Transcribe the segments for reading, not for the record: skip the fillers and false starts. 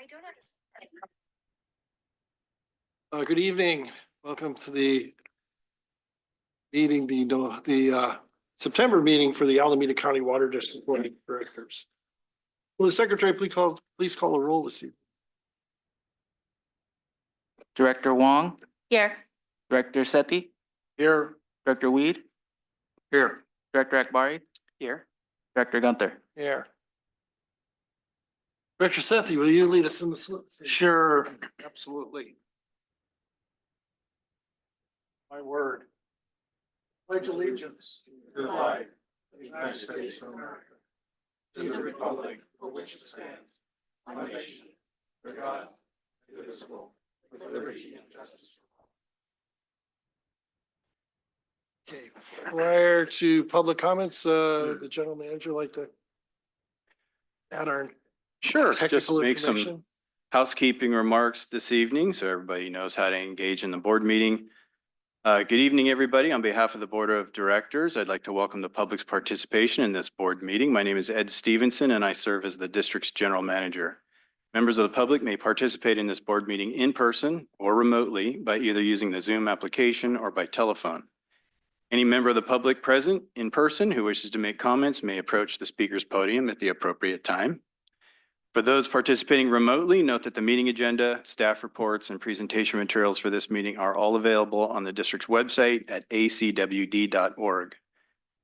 don't understand. Good evening. Welcome to the meeting, the September meeting for the Alameda County Water District Board of Directors. Will the secretary please call a roll this evening? Director Huang, Here. Director Sethy, Here. Director Weed, Here. Director Akbari, here, Director Gunther. Here. Director Sethy, will you lead us in the salute? Sure, absolutely. My word. Pledge allegiance to the flag of the United States of America, to the republic for which it stands, one nation, under God, indivisible, with liberty and justice. Okay, prior to public comments, the general manager would like to add our Sure, just technical make some information. housekeeping remarks this evening so everybody knows how to engage in the board meeting. Good evening, everybody. On behalf of the Board of Directors, I'd like to welcome the public's participation in this board meeting. My name is Ed Stevenson and I serve as the district's general manager. Members of the public may participate in this board meeting in person or remotely by either using the Zoom application or by telephone. Any member of the public present in person who wishes to make comments may approach the speaker's podium at the appropriate time. For those participating remotely, note that the meeting agenda, staff reports, and presentation materials for this meeting are all available on the district's website at acwd.org.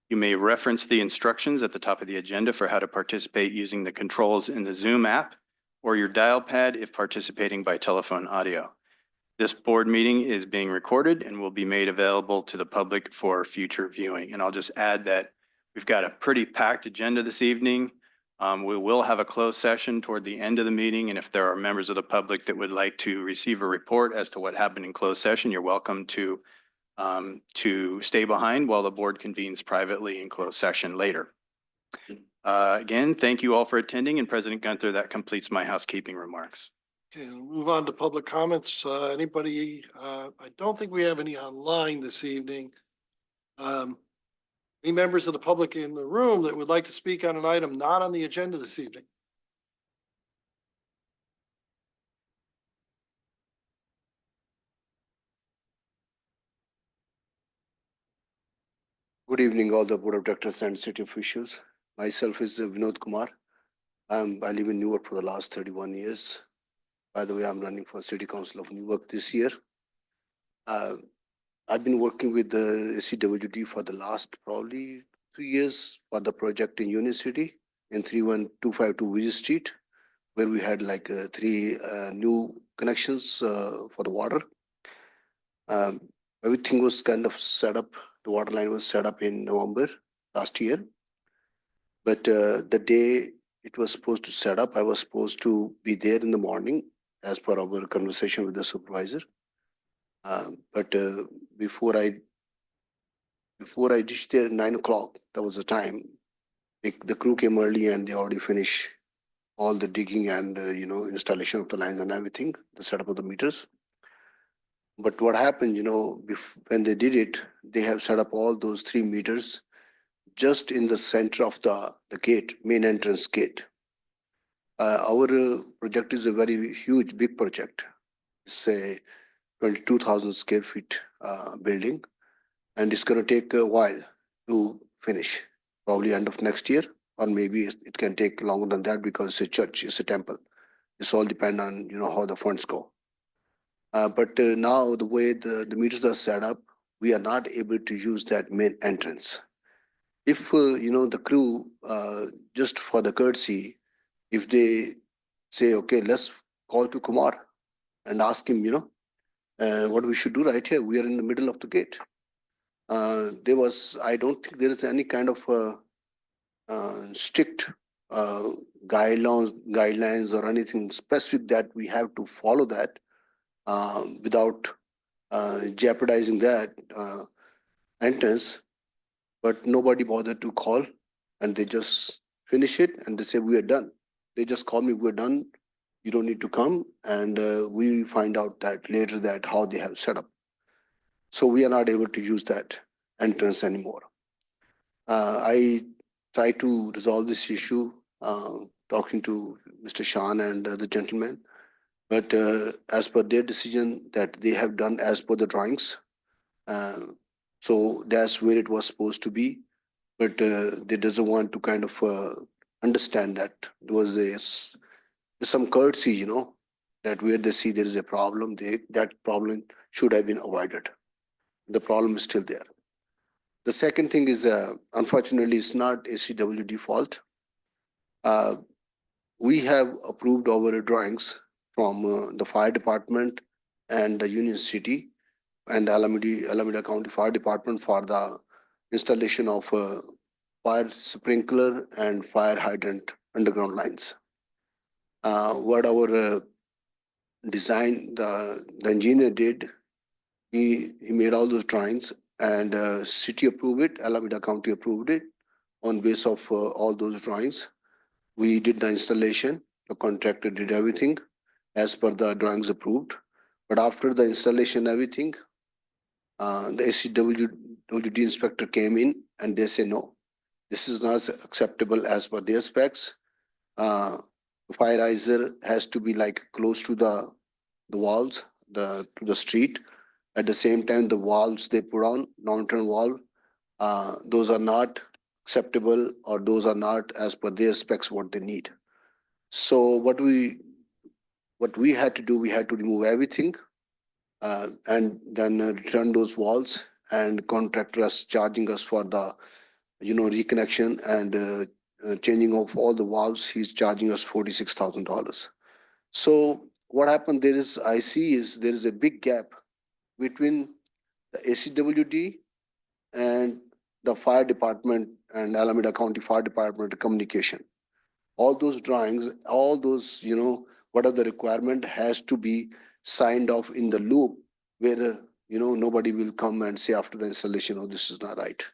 You may reference the instructions at the top of the agenda for how to participate using the controls in the Zoom app or your dial pad if participating by telephone audio. This board meeting is being recorded and will be made available to the public for future viewing. And I'll just add that we've got a pretty packed agenda this evening. We will have a closed session toward the end of the meeting. And if there are members of the public that would like to receive a report as to what happened in closed session, you're welcome to stay behind while the board convenes privately in closed session later. Again, thank you all for attending, and President Gunther, that completes my housekeeping remarks. Okay, we'll move on to public comments. Anybody, I don't think we have any online this evening. Any members of the public in the room that would like to speak on an item not on the agenda this evening? Good evening, all the board of directors and city officials. Myself is Vinod Kumar. I live in Newark for the last 31 years. By the way, I'm running for City Council of Newark this year. I've been working with the ACWD for the last probably 2 years for the project in Union City in 31252 Vision Street, where we had like 3 new connections for the water. Everything was kind of set up. The water line was set up in November last year. But the day it was supposed to set up, I was supposed to be there in the morning as per our conversation with the supervisor. But before I reached there at 9 o'clock, that was the time. The crew came early and they already finished all the digging and installation of the lines and everything, the setup of the meters. But what happened, when they did it, they have set up all those 3 meters just in the center of the gate, main entrance gate. Our project is a very huge, big project. It's a 22,000 square feet building, and it's going to take a while to finish, probably end of next year, or maybe it can take longer than that because it's a church, it's a temple. It's all depend on how the funds go. But now the way the meters are set up, we are not able to use that main entrance. If the crew, just for the courtesy, if they say, okay, let's call to Kumar and ask him, what we should do right here. We are in the middle of the gate. I don't think there is any kind of strict guidelines or anything specific that we have to follow that without jeopardizing that entrance. But nobody bothered to call, and they just finish it and they say, we are done. They just call me, we're done. You don't need to come. And we find out that later that how they have set up. So we are not able to use that entrance anymore. I try to resolve this issue, talking to Mr. Shan and the gentleman. But as per their decision that they have done as per the drawings. So that's where it was supposed to be. But they doesn't want to kind of understand that there was some courtesy, that where they see there is a problem, that problem should have been avoided. The problem is still there. The second thing is, unfortunately, it's not ACWD fault. We have approved our drawings from the fire department and the Union City and Alameda County Fire Department for the installation of fire sprinkler and fire hydrant underground lines. What our design, the engineer did, he made all those drawings and city approved it, Alameda County approved it. On base of all those drawings, we did the installation. The contractor did everything as per the drawings approved. But after the installation, everything, the ACWD inspector came in and they say, no, this is not acceptable as per their specs. Fire riser has to be like close to the walls, to the street. At the same time, the valves they put on, long-term valve, those are not acceptable, or those are not as per their specs what they need. So what we had to do, we had to remove everything and then return those walls, and contractor us charging us for the reconnection and changing of all the valves. He's charging us $46,000. So what happened there is, I see is there is a big gap between the ACWD and the fire department and Alameda County Fire Department communication. All those drawings, all those, what are the requirement has to be signed off in the loop where, nobody will come and say after the installation, oh, this is not right.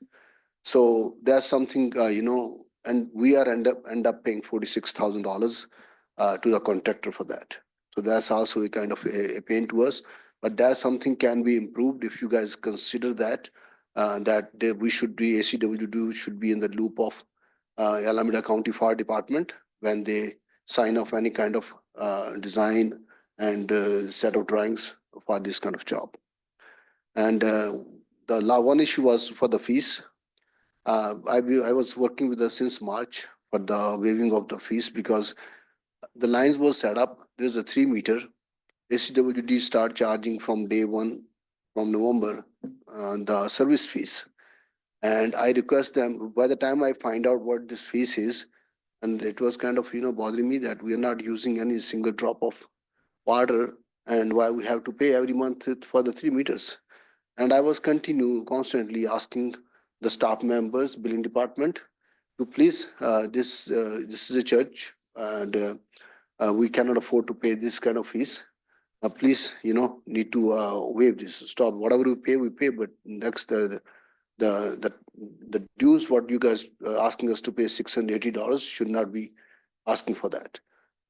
So there's something, and we are end up paying $46,000 to the contractor for that. So that's also a kind of a pain to us, but that's something can be improved if you guys consider that, we should be, ACWD should be in the loop of Alameda County Fire Department when they sign off any kind of design and set of drawings for this kind of job. And the one issue was for the fees. I was working with her since March for the waiving of the fees because the lines were set up. There's a 3 meter. ACWD start charging from day one, from November, the service fees. And I request them, by the time I find out what this fees is, and it was kind of, bothering me that we are not using any single drop of water, and why we have to pay every month for the 3 meters. And I was constantly asking the staff members, billing department, to please, this is a church, and we cannot afford to pay this kind of fees. Please, need to waive this. Stop. Whatever we pay, but next the dues what you guys asking us to pay $680 should not be asking for that.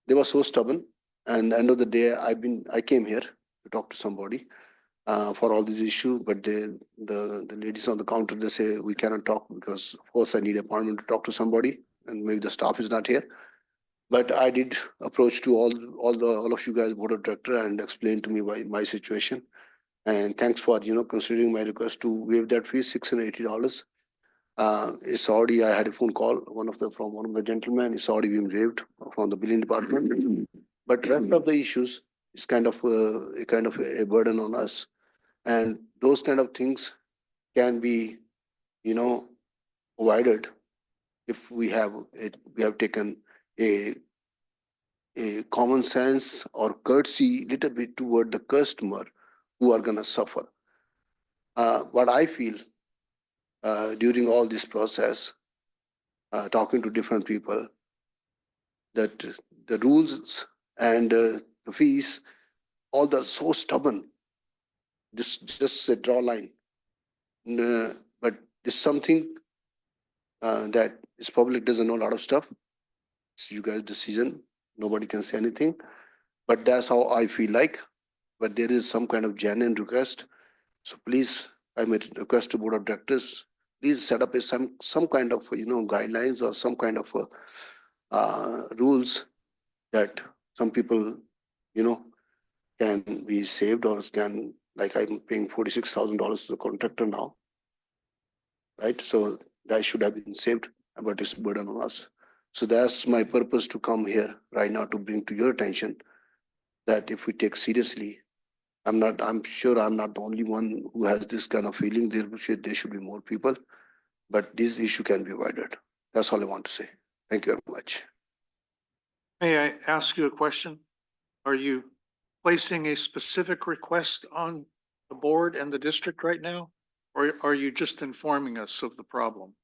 They were so stubborn, and end of the day, I came here to talk to somebody for all these issues, but the ladies on the counter, they say we cannot talk because of course I need an appointment to talk to somebody, and maybe the staff is not here. But I did approach to all of you guys, board of director, and explain to me my situation. And thanks for considering my request to waive that fee, $680. It's already, I had a phone call from one of the gentlemen. It's already been waived from the billing department. But rest of the issues is kind of a burden on us, and those kind of things can be avoided if we have taken a common sense or courtesy little bit toward the customer who are gonna suffer. What I feel during all this process, talking to different people, that the rules and the fees, all are so stubborn. Just a draw line. But it's something that this public doesn't know a lot of stuff. It's you guys' decision. Nobody can say anything. But that's how I feel like. But there is some kind of genuine request. So please, I made a request to board of directors. Please set up some kind of guidelines or some kind of rules that some people can be saved or can, like I'm paying $46,000 to the contractor now. Right, so that should have been saved, but it's burden on us. So that's my purpose to come here right now to bring to your attention that if we take seriously, I'm sure I'm not the only one who has this kind of feeling. There should be more people, but this issue can be avoided. That's all I want to say. Thank you very much. May I ask you a question? Are you placing a specific request on the board and the district right now? Or are you just informing us of the problem?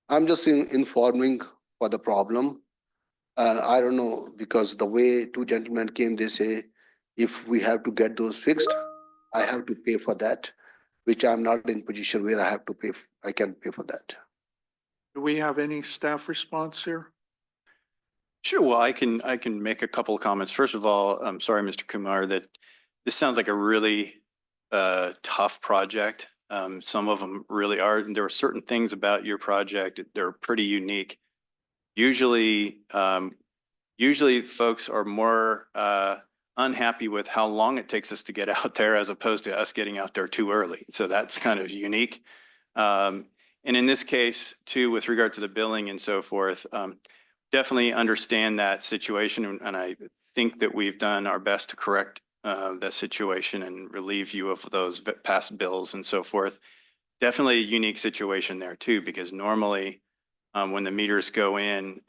I'm just informing for the problem. I don't know, because the way two gentlemen came, they say, if we have to get those fixed, I have to pay for that, which I'm not in position where I have to pay, I can pay for that. Do we have any staff response here? Sure, well, I can make a couple of comments. First of all, I'm sorry, Mr. Kumar, that this sounds like a really tough project. Some of them really are, and there are certain things about your project that are pretty unique. Usually folks are more unhappy with how long it takes us to get out there as opposed to us getting out there too early. So that's kind of unique. And in this case, too, with regard to the billing and so forth, definitely understand that situation. And I think that we've done our best to correct the situation and relieve you of those past bills and so forth. Definitely a unique situation there too, because normally when the meters go in,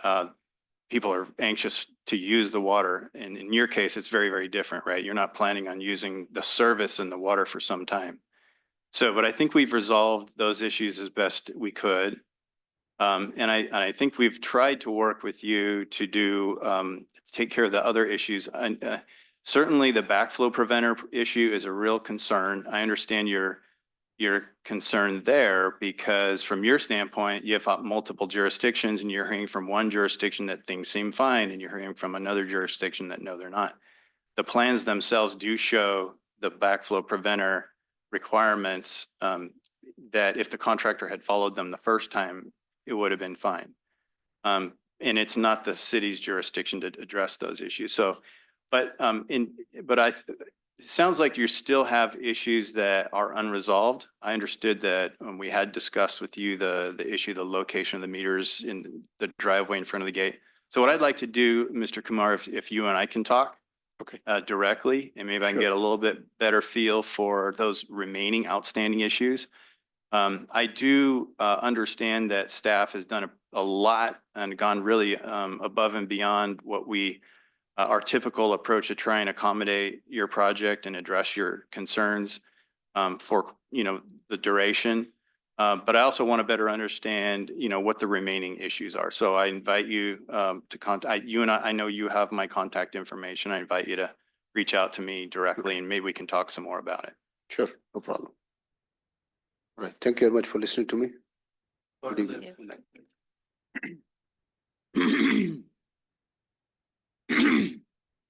people are anxious to use the water. And in your case, it's very, very different, right? You're not planning on using the service and the water for some time. So, but I think we've resolved those issues as best we could. And I think we've tried to work with you to do, take care of the other issues. And certainly the backflow preventer issue is a real concern. I understand your concern there because from your standpoint, you have multiple jurisdictions and you're hearing from one jurisdiction that things seem fine and you're hearing from another jurisdiction that no, they're not. The plans themselves do show the backflow preventer requirements that if the contractor had followed them the first time, it would have been fine. And it's not the city's jurisdiction to address those issues. So, but it sounds like you still have issues that are unresolved. I understood that when we had discussed with you the issue, the location of the meters in the driveway in front of the gate. So what I'd like to do, Mr. Kumar, if you and I can talk directly, and maybe I can get a little bit better feel for those remaining outstanding issues. I do understand that staff has done a lot and gone really above and beyond what our typical approach to try and accommodate your project and address your concerns for, the duration. But I also want to better understand, what the remaining issues are. So I invite you to contact you, and I know you have my contact information. I invite you to reach out to me directly and maybe we can talk some more about it. Sure, no problem. All right, thank you very much for listening to me. Good evening.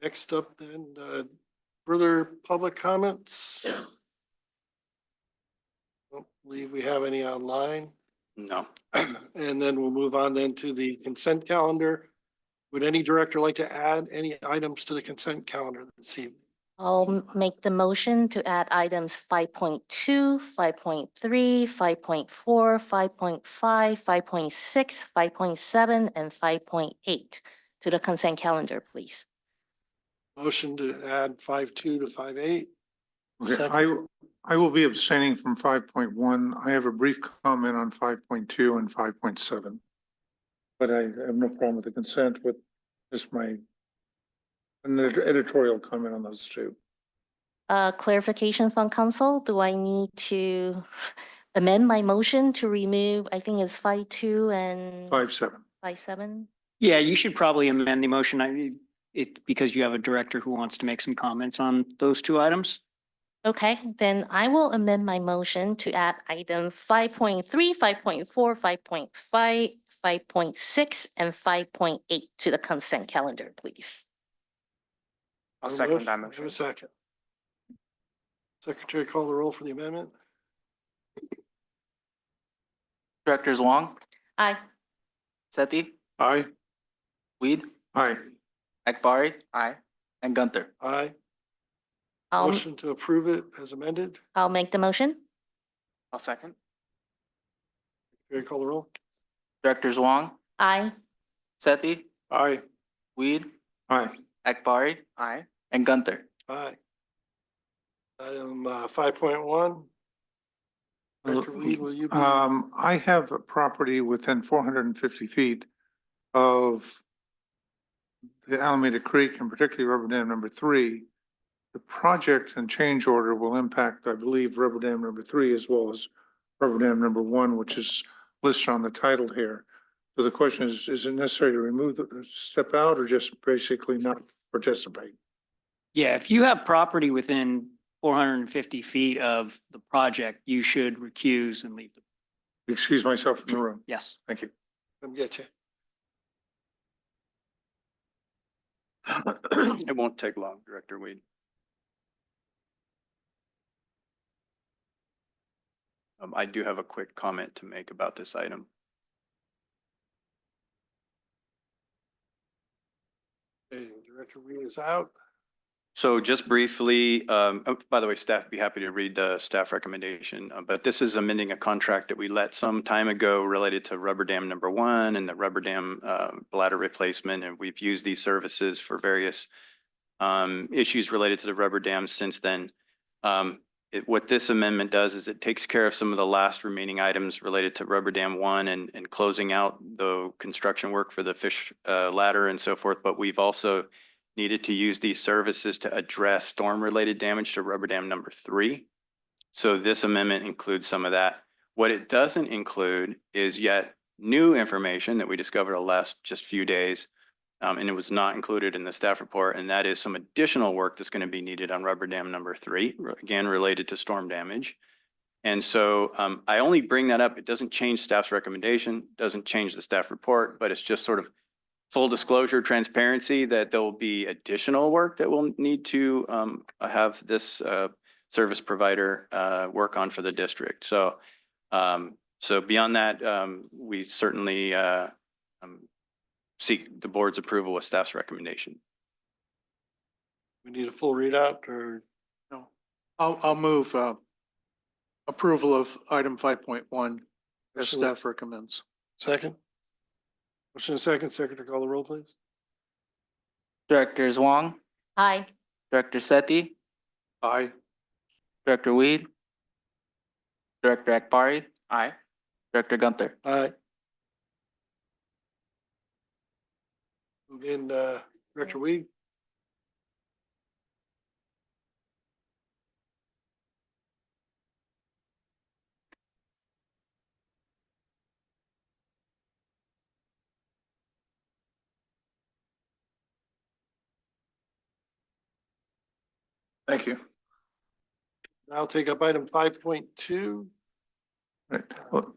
Next up then, further public comments? Don't believe we have any online. No. And then we'll move on then to the consent calendar. Would any director like to add any items to the consent calendar this evening? I'll make the motion to add items 5.2, 5.3, 5.4, 5.5, 5.6, 5.7, and 5.8 to the consent calendar, please. Motion to add 5.2 to 5.8. Okay, I will be abstaining from 5.1. I have a brief comment on 5.2 and 5.7. But I have no problem with the consent with just an editorial comment on those two. Clarification from council, do I need to amend my motion to remove, I think it's 5.2 and 5.7. 5.7? Yeah, you should probably amend the motion. Because you have a director who wants to make some comments on those two items. Okay, then I will amend my motion to add item 5.3, 5.4, 5.5, 5.6, and 5.8 to the consent calendar, please. I'll second that motion. Have a second. Secretary, call the roll for the amendment. Directors Huang, Aye. Sethy, Aye. Weed, Aye. Akbari, and Gunther. Aye. Motion to approve it as amended. I'll make the motion. I'll second. Secretary, call the roll. Directors Wong, Aye. Sethy, Aye. Weed, Aye. Akbari. Aye. And Gunther. Aye. Item 5.1. Director Weed, will you be? I have a property within 450 feet of the Alameda Creek and particularly Rubber Dam number 3. The project and change order will impact, I believe, Rubber Dam number 3 as well as Rubber Dam number 1, which is listed on the title here. So the question is it necessary to remove the step out or just basically not participate? Yeah, if you have property within 450 feet of the project, you should recuse and leave. Excuse myself from the room. Yes. Thank you. Come get you. It won't take long, Director Weed. I do have a quick comment to make about this item. Okay, Director Weed is out. So just briefly, by the way, staff would be happy to read the staff recommendation, but this is amending a contract that we let some time ago related to Rubber Dam number 1 and the Rubber Dam bladder replacement. And we've used these services for various issues related to the rubber dam since then. What this amendment does is it takes care of some of the last remaining items related to Rubber Dam 1 and closing out the construction work for the fish ladder and so forth. But we've also needed to use these services to address storm-related damage to Rubber Dam number 3. So this amendment includes some of that. What it doesn't include is yet new information that we discovered the last just few days, and it was not included in the staff report, and that is some additional work that's going to be needed on Rubber Dam number 3, again, related to storm damage. And so I only bring that up. It doesn't change staff's recommendation, doesn't change the staff report, but it's just sort of full disclosure, transparency that there will be additional work that we'll need to have this service provider work on for the district. So, so beyond that, we certainly seek the board's approval with staff's recommendation. We need a full readout or? No, I'll move approval of item 5.1 as Motion- staff recommends. Second? Motion and second. Secretary, call the roll, please. Directors Wong, Aye. Director Sethy, Aye. Director Weed, Director Akbari. Aye. Director Gunther. Aye. Move in, Director Weed. Thank you. I'll take up item 5.2. Right. Well,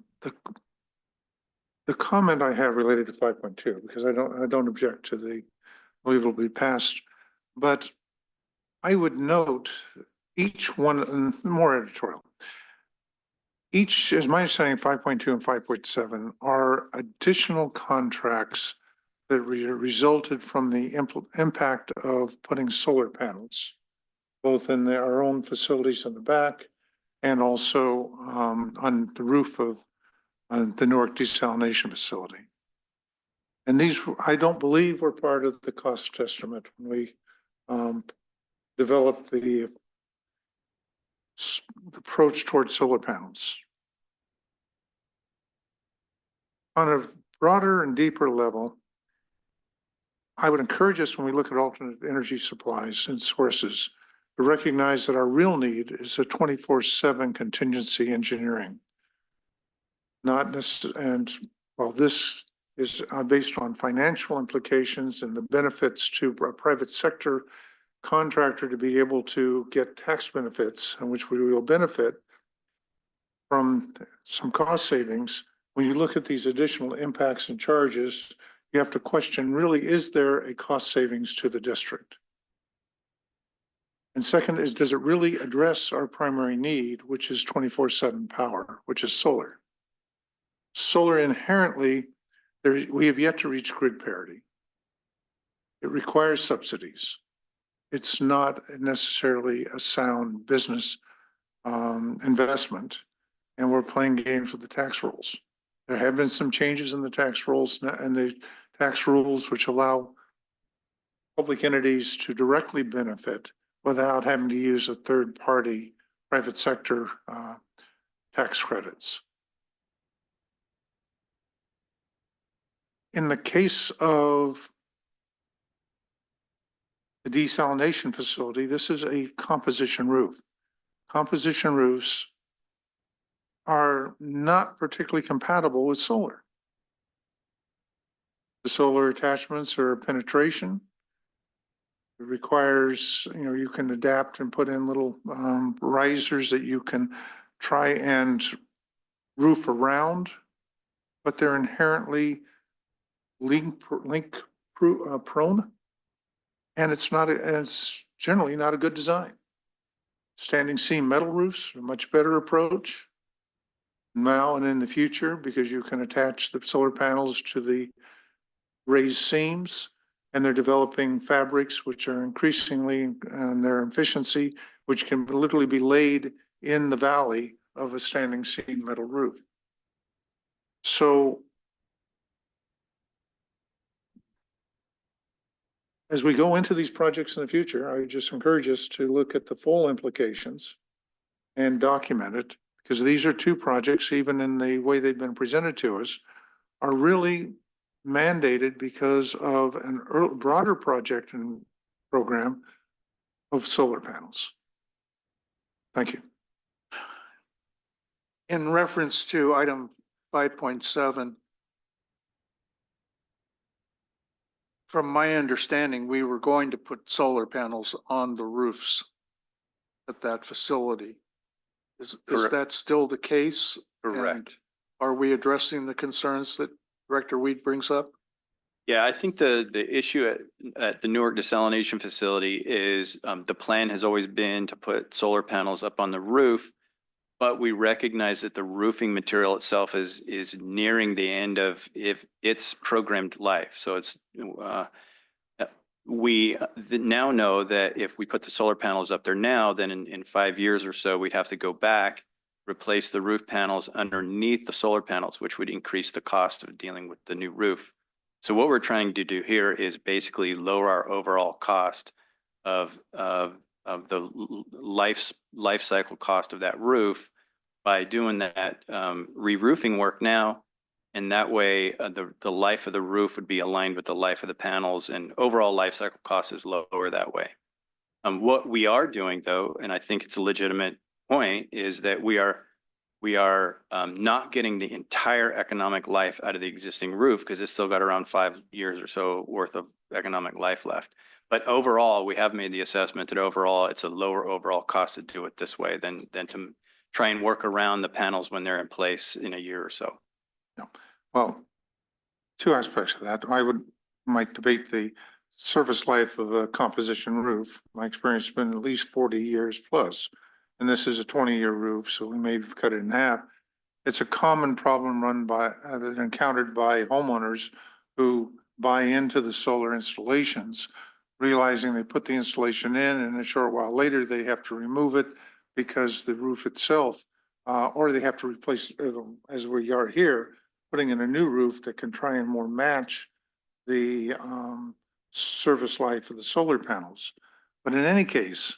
the comment I have related to 5.2, because I don't object to the, I believe it'll be passed, but I would note each one, more editorial. Each, as my understanding, 5.2 and 5.7 are additional contracts that resulted from the impact of putting solar panels, both in our own facilities in the back and also on the roof of the Newark desalination facility. And these, I don't believe, were part of the cost estimate when we developed the approach towards solar panels. On a broader and deeper level, I would encourage us when we look at alternate energy supplies and sources to recognize that our real need is a 24/7 contingency engineering. Not necessarily, and while this is based on financial implications and the benefits to a private sector contractor to be able to get tax benefits, in which we will benefit from some cost savings, when you look at these additional impacts and charges, you have to question, really, is there a cost savings to the district? And second is, does it really address our primary need, which is 24/7 power, which is solar? Solar inherently, we have yet to reach grid parity. It requires subsidies. it's not necessarily a sound business investment. And we're playing games with the tax rules. There have been some changes in the tax rules and the tax rules which allow public entities to directly benefit without having to use a third party private sector tax credits. In the case of the desalination facility, this is a composition roof. Composition roofs are not particularly compatible with solar. The solar attachments are penetration. It requires, you can adapt and put in little risers that you can try and roof around, but they're inherently prone. And it's generally not a good design. Standing seam metal roofs are a much better approach now and in the future, because you can attach the solar panels to the raised seams, and they're developing fabrics which are increasingly in their efficiency, which can literally be laid in the valley of a standing seam metal roof. So as we go into these projects in the future, I just encourage us to look at the full implications and document it, because these are two projects, even in the way they've been presented to us, are really mandated because of an broader project and program of solar panels. Thank you. In reference to item 5.7, from my understanding, we were going to put solar panels on the roofs at that facility. Is that still the case? Correct. And are we addressing the concerns that Director Weed brings up? Yeah, I think the issue at the Newark desalination facility is the plan has always been to put solar panels up on the roof, but we recognize that the roofing material itself is nearing the end of its programmed life. So it's we now know that if we put the solar panels up there now, then in 5 years or so, we'd have to go back, replace the roof panels underneath the solar panels, which would increase the cost of dealing with the new roof. So what we're trying to do here is basically lower our overall cost of the life cycle cost of that roof by doing that re-roofing work now. And that way, the life of the roof would be aligned with the life of the panels, and overall life cycle cost is lower that way. What we are doing, though, and I think it's a legitimate point, is that we are not getting the entire economic life out of the existing roof, because it's still got around 5 years or so worth of economic life left. But overall, we have made the assessment that overall it's a lower overall cost to do it this way than to try and work around the panels when they're in place in a year or so. Yeah. Well, two aspects of that. Might debate the service life of a composition roof. My experience has been at least 40 years plus, and this is a 20-year roof, so we may have cut it in half. It's a common problem encountered by homeowners who buy into the solar installations, realizing they put the installation in, and a short while later they have to remove it because the roof itself, or they have to replace, as we are here, putting in a new roof that can try and more match the service life of the solar panels. But in any case,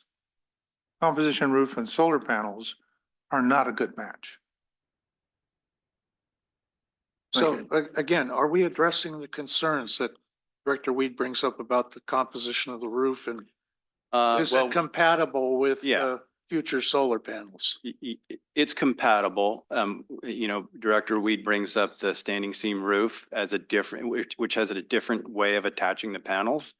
composition roof and solar panels are not a good match. So again, are we addressing the concerns that Director Weed brings up about the composition of the roof, and is it compatible with future solar panels? It's compatible. Director Weed brings up the standing seam roof as a different, which has a different way of attaching the panels.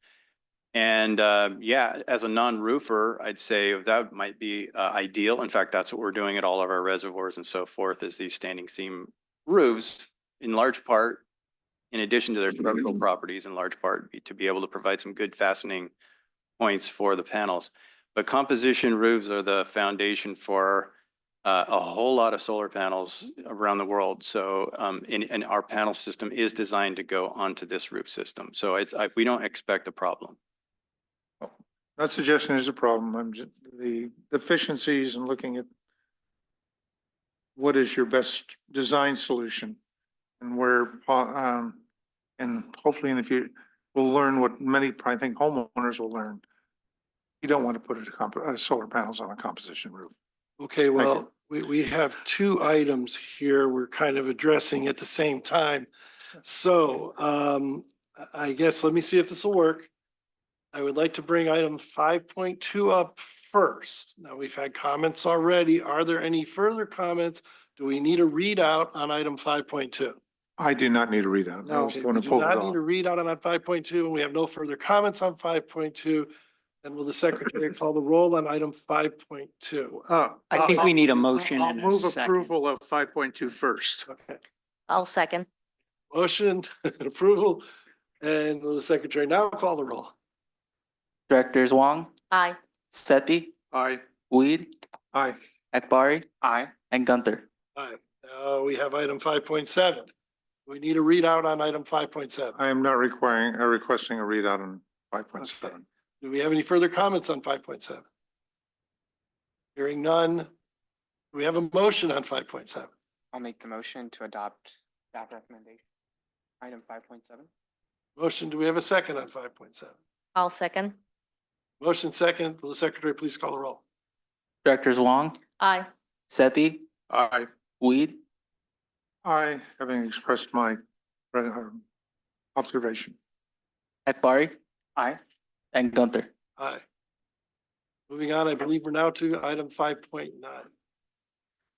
And as a non-roofer, I'd say that might be ideal. In fact, that's what we're doing at all of our reservoirs and so forth, is these standing seam roofs, in large part, in addition to their structural properties, in large part to be able to provide some good fastening points for the panels. But composition roofs are the foundation for a whole lot of solar panels around the world. So, and our panel system is designed to go onto this roof system. So we don't expect a problem. Not suggesting there's a problem. I'm just, the deficiencies and looking at what is your best design solution and and hopefully in the future, we'll learn what I think homeowners will learn. You don't want to put solar panels on a composition roof. Okay, well, we have two items here we're kind of addressing at the same time. So I guess, let me see if this will work. I would like to bring item 5.2 up first. Now, we've had comments already. Are there any further comments? Do we need a readout on item 5.2? I do not need a readout. I No, just we want to do pull it not need off. a readout on 5.2, and we have no further comments on 5.2. Then will the secretary call the roll on item 5.2? I think we need a motion I'll and a move second. approval of 5.2 first. Okay, I'll second. motion, approval, and will the secretary now call the roll? Directors Huang, Aye. Sethy, Aye. Weed, Aye. Akbari. Aye. And Gunther. All right, now we have item 5.7. We need a readout on item 5.7. I am not requesting a readout on 5.7. Do we have any further comments on 5.7? Hearing none. Do we have a motion on 5.7? I'll make the motion to adopt that recommendation. Item 5.7. Motion, do we have a second on 5.7? I'll second. Motion second. Will the secretary please call the roll? Directors Huang, Aye. Sethy, Aye. Weed, I, having expressed my observation. Akbari. Aye. And Gunther. Aye. Moving on, I believe we're now to item 5.9.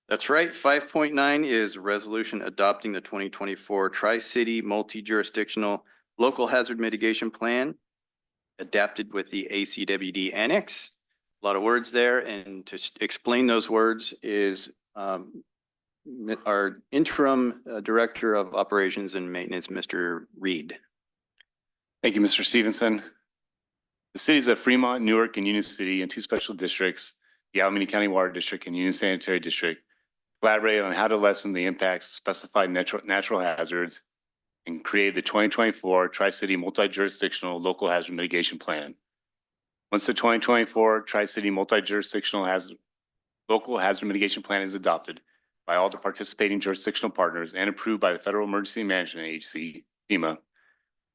That's right. 5.9 is resolution adopting the 2024 Tri-City Multi-Jurisdictional Local Hazard Mitigation Plan, adapted with the ACWD Annex. A lot of words there, and to explain those words is our interim Director of Operations and Maintenance, Mr. Reed. Thank you, Mr. Stevenson. The cities of Fremont, Newark, and Union City, and two special districts, the Alameda County Water District and Union Sanitary District, collaborated on how to lessen the impacts of specified natural hazards and create the 2024 Tri-City Multi-Jurisdictional Local Hazard Mitigation Plan. Once the 2024 Tri-City Multi-Jurisdictional Local Hazard Mitigation Plan is adopted by all the participating jurisdictional partners and approved by the Federal Emergency Management Agency, FEMA,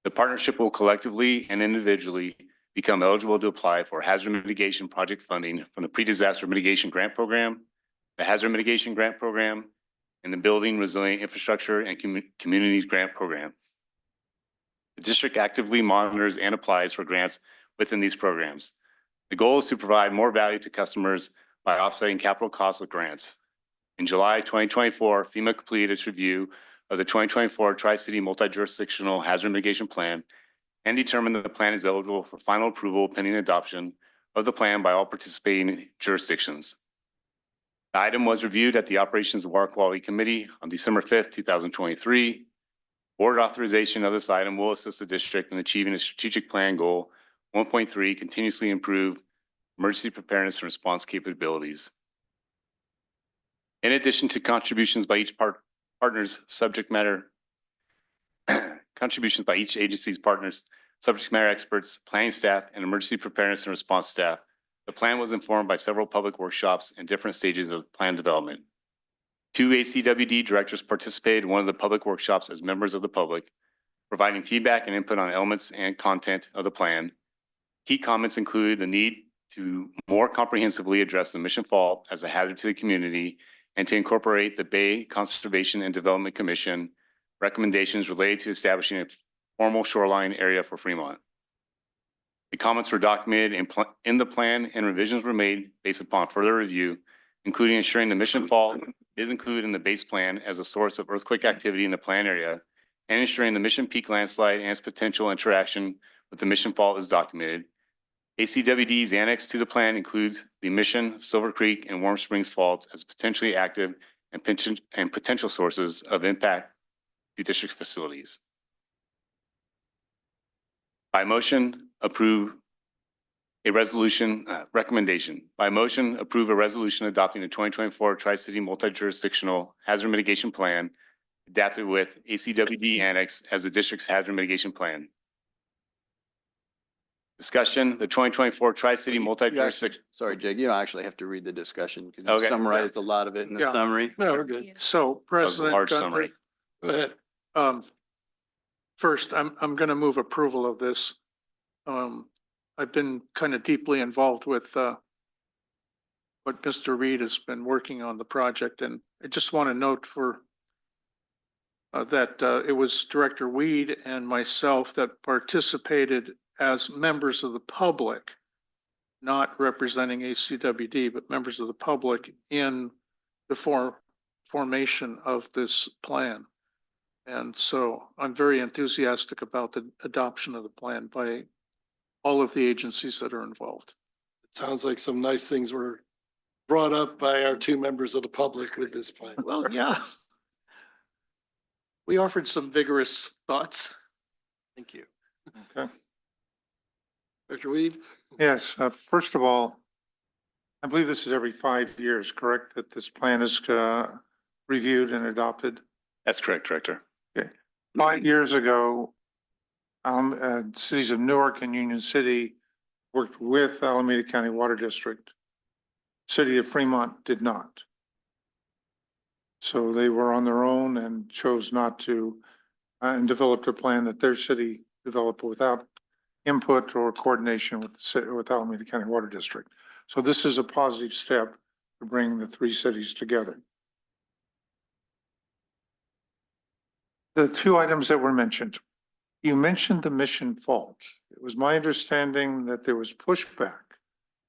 the partnership will collectively and individually become eligible to apply for hazard mitigation project funding from the Pre-Disaster Mitigation Grant Program, the Hazard Mitigation Grant Program, and the Building Resilient Infrastructure and Communities Grant Program. The district actively monitors and applies for grants within these programs. The goal is to provide more value to customers by offsetting capital costs with grants. In July 2024, FEMA completed its review of the 2024 Tri-City Multi-Jurisdictional Hazard Mitigation Plan and determined that the plan is eligible for final approval pending adoption of the plan by all participating jurisdictions. The item was reviewed at the Operations and Water Quality Committee on December 5th, 2023. Board authorization of this item will assist the district in achieving a strategic plan goal 1.3, continuously improve emergency preparedness and response capabilities. In addition to contributions by each partner's subject matter, contributions by each agency's partners, subject matter experts, planning staff, and emergency preparedness and response staff, the plan was informed by several public workshops in different stages of plan development. 2 ACWD directors participated in one of the public workshops as members of the public, providing feedback and input on elements and content of the plan. Key comments include the need to more comprehensively address the mission fault as a hazard to the community and to incorporate the Bay Conservation and Development Commission recommendations related to establishing a formal shoreline area for Fremont. The comments were documented in the plan, and revisions were made based upon further review, including ensuring the mission fault is included in the base plan as a source of earthquake activity in the plan area, and ensuring the mission peak landslide and its potential interaction with the mission fault is documented. ACWD's annex to the plan includes the Mission, Silver Creek, and Warm Springs faults as potentially active and potential sources of impact to district facilities. By motion, approve a resolution recommendation. By motion, approve a resolution adopting the 2024 Tri-City Multi-Jurisdictional Hazard Mitigation Plan adapted with ACWD Annex as the district's hazard mitigation plan. Discussion, the 2024 Tri-City Multi-Jurisdiction. Sorry, Jake, you don't actually have to read the discussion because Okay. you summarized a lot of it in the Yeah. summary. No, we're good. So That was a President large Gunther, summary. Go ahead. First, I'm going to move approval of this. I've been kind of deeply involved with what Mr. Reed has been working on the project, and I just want to note for that it was Director Weed and myself that participated as members of the public, not representing ACWD, but members of the public in the formation of this plan. And so I'm very enthusiastic about the adoption of the plan by all of the agencies that are involved. It sounds like some nice things were brought up by our two members of the public with this plan. Well, yeah. We offered some vigorous thoughts. Thank you. Okay. Dr. Weed? Yes, first of all, I believe this is every 5 years, correct, that this plan is reviewed and adopted? That's correct, Director. 5 years ago, cities of Newark and Union City worked with Alameda County Water District. City of Fremont did not. So they were on their own and chose not to, and developed a plan that their city developed without input or coordination with with Alameda County Water District. So this is a positive step to bring the three cities together. The two items that were mentioned, you mentioned the mission fault. It was my understanding that there was pushback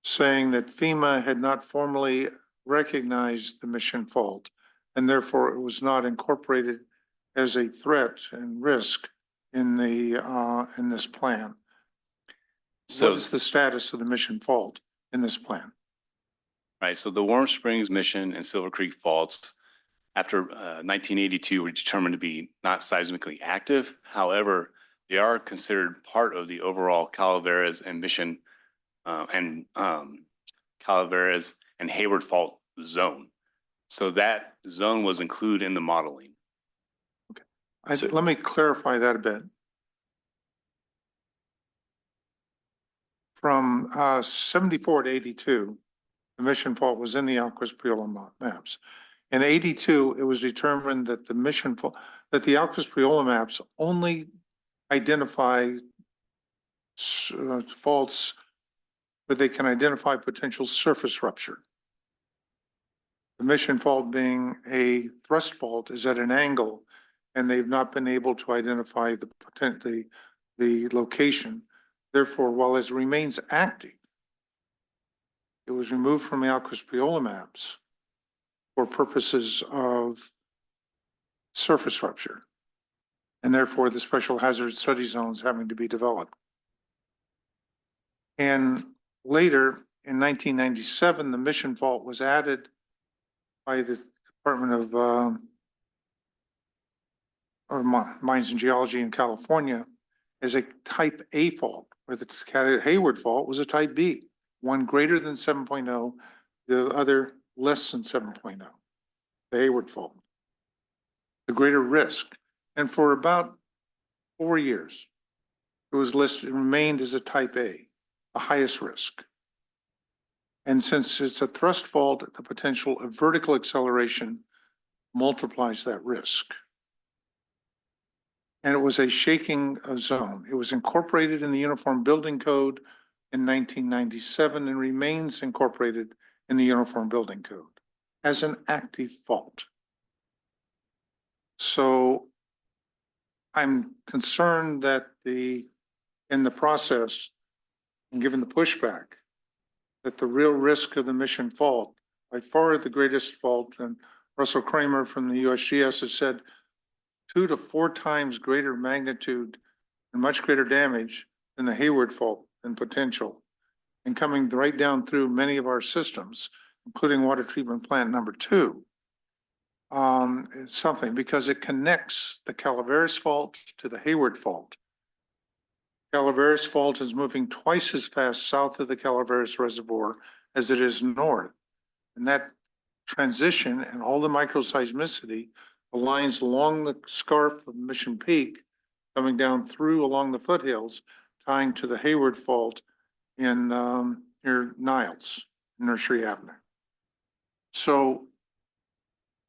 saying that FEMA had not formally recognized the mission fault, and therefore it was not incorporated as a threat and risk in the in this plan. So, What is the status of the mission fault in this plan? right, so the Warm Springs Mission and Silver Creek Faults after 1982 were determined to be not seismically active. However, they are considered part of the overall Calaveras and Mission Calaveras and Hayward Fault zone. So that zone was included in the modeling. Let me clarify that a bit. From 74 to 82, the mission fault was in the Alquist-Priola maps. In 82, it was determined that the mission fault, that the Alquist-Priola maps only identify faults where they can identify potential surface rupture. The mission fault being a thrust fault is at an angle, and they've not been able to identify the location. Therefore, while it remains active, it was removed from the Alquist-Priola maps for purposes of surface rupture, and therefore the special hazard study zones having to be developed. And later, in 1997, the mission fault was added by the Department of Mines and Geology in California as a type A fault, where the Hayward fault was a type B, one greater than 7.0, the other less than 7.0, the Hayward fault, the greater risk. And for about 4 years, it was listed, it remained as a type A, the highest risk. And since it's a thrust fault, the potential of vertical acceleration multiplies that risk. And it was a shaking zone. It was incorporated in the Uniform Building Code in 1997 and remains incorporated in the Uniform Building Code as an active fault. So I'm concerned that in the process, and given the pushback, that the real risk of the mission fault, by far the greatest fault, and Russell Kramer from the USGS has said 2 to 4 times greater magnitude and much greater damage than the Hayward fault in potential, and coming right down through many of our systems, including water treatment plant number 2. It's something because it connects the Calaveras fault to the Hayward fault. Calaveras fault is moving twice as fast south of the Calaveras Reservoir as it is north. And that transition and all the microseismicity aligns along the scarf of Mission Peak, coming down through along the foothills tying to the Hayward Fault in, near Niles, Nursery Avenue. So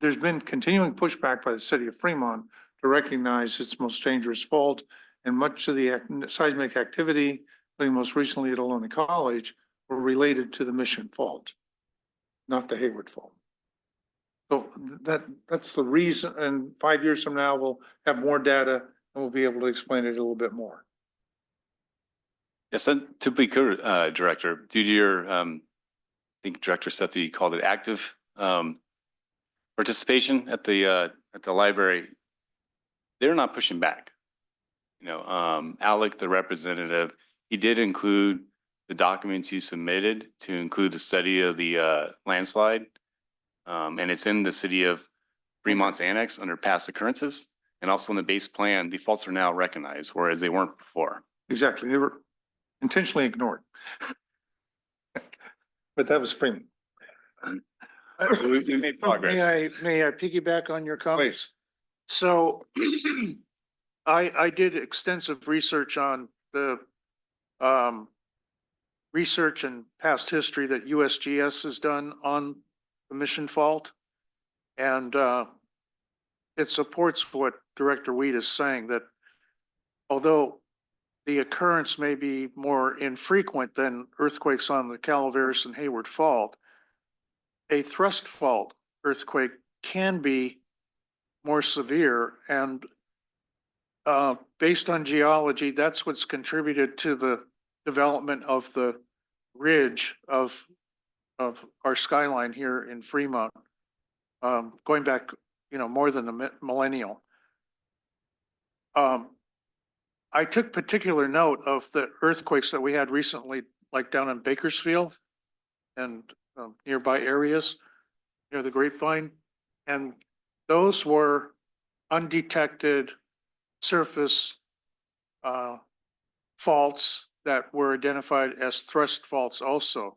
there's been continuing pushback by the city of Fremont to recognize its most dangerous fault, and much of the seismic activity, including most recently at Ohlone College, were related to the Mission Fault, not the Hayward Fault. So that's the reason, and 5 years from now, we'll have more data and we'll be able to explain it a little bit more. Yes, and to be clear, Director, due to your, I think Director Sethy called it active participation at the library, they're not pushing back. You know, Alec, the representative, he did include the documents you submitted to include the study of the landslide. And it's in the city of Fremont's annex under past occurrences. And also in the base plan, defaults are now recognized, whereas they weren't before. Exactly. They were intentionally ignored. But that was Fremont. So we made progress. May I piggyback on your comments? Please. So I did extensive research on the research and past history that USGS has done on the Mission Fault. And it supports what Director Weed is saying, that although the occurrence may be more infrequent than earthquakes on the Calaveras and Hayward Fault, a thrust fault earthquake can be more severe. And based on geology, that's what's contributed to the development of the ridge of our skyline here in Fremont, going back, more than a millennial. I took particular note of the earthquakes that we had recently, like down in Bakersfield and nearby areas near the Grapevine. And those were undetected surface faults that were identified as thrust faults also,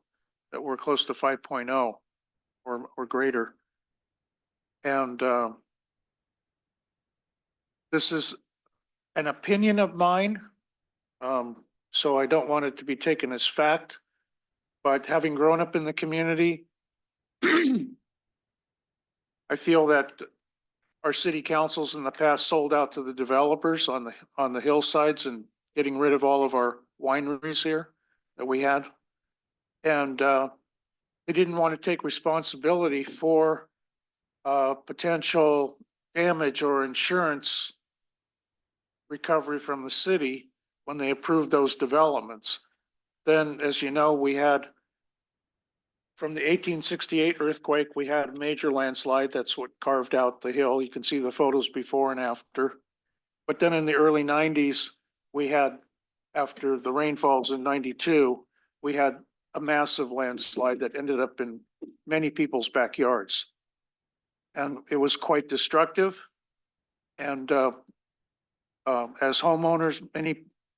that were close to 5.0 or greater. And this is an opinion of mine, so I don't want it to be taken as fact. But having grown up in the community, I feel that our city councils in the past sold out to the developers on the hillsides and getting rid of all of our wineries here that we had. And they didn't want to take responsibility for potential damage or insurance recovery from the city when they approved those developments. Then, as you know, we had, from the 1868 earthquake, we had a major landslide. That's what carved out the hill. You can see the photos before and after. But then in the early 90s, we had, after the rainfalls in 92, we had a massive landslide that ended up in many people's backyards. And it was quite destructive. And as homeowners,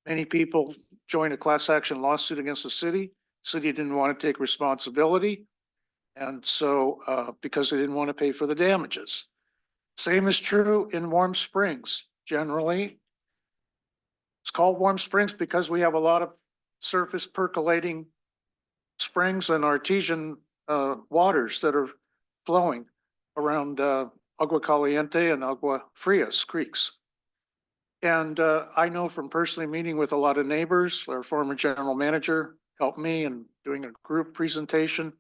many people joined a class action lawsuit against the city. City didn't want to take responsibility. And so, because they didn't want to pay for the damages. Same is true in Warm Springs. Generally, it's called Warm Springs because we have a lot of surface percolating springs and artesian waters that are flowing around Agua Caliente and Agua Frias creeks. And I know from personally meeting with a lot of neighbors, our former general manager helped me in doing a group presentation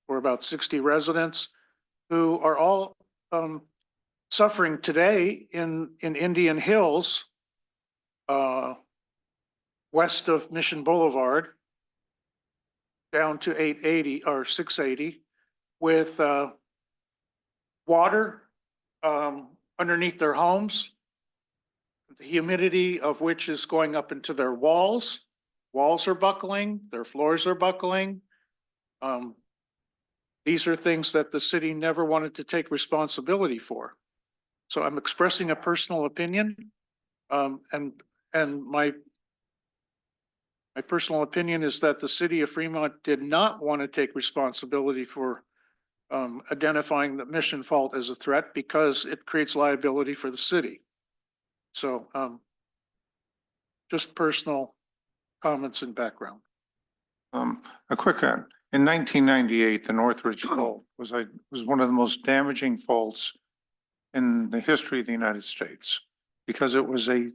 for about 60 residents who are all suffering today in Indian Hills, west of Mission Boulevard, down to 880 or 680, with water underneath their homes, the humidity of which is going up into their walls. Walls are buckling, their floors are buckling. These are things that the city never wanted to take responsibility for. So I'm expressing a personal opinion. And my personal opinion is that the city of Fremont did not want to take responsibility for identifying the Mission Fault as a threat because it creates liability for the city. So just personal comments and background. A quick one. In 1998, the Northridge Fault was one of the most damaging faults in the history of the United States because it was a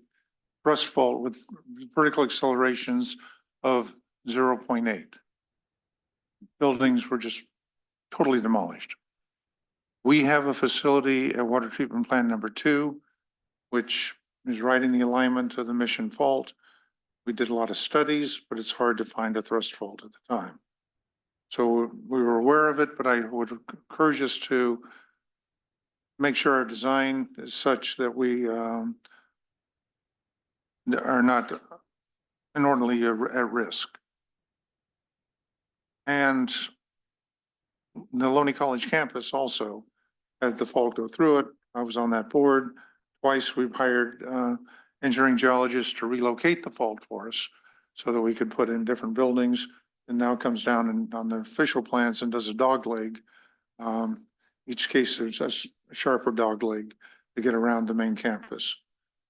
thrust fault with vertical accelerations of 0.8. Buildings were just totally demolished. We have a facility at Water Treatment Plant number 2, which is right in the alignment of the Mission Fault. We did a lot of studies, but it's hard to find a thrust fault at the time. So we were aware of it, but I would encourage us to make sure our design is such that we are not inordinately at risk. And the Loney College campus also had the fault go through it. I was on that board. Twice we've hired engineering geologists to relocate the fault for us so that we could put in different buildings. And now it comes down and on the official plans and does a dog leg. Each case there's a sharper dog leg to get around the main campus.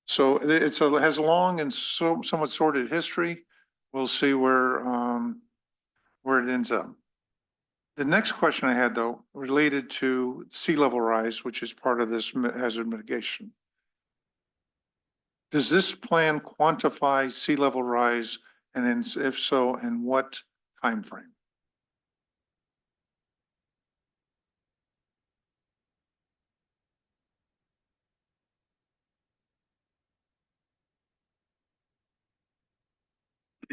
So it has a long and somewhat sordid history. We'll see where it ends up. The next question I had though related to sea level rise, which is part of this hazard mitigation. Does this plan quantify sea level rise, and then if so, in what time frame?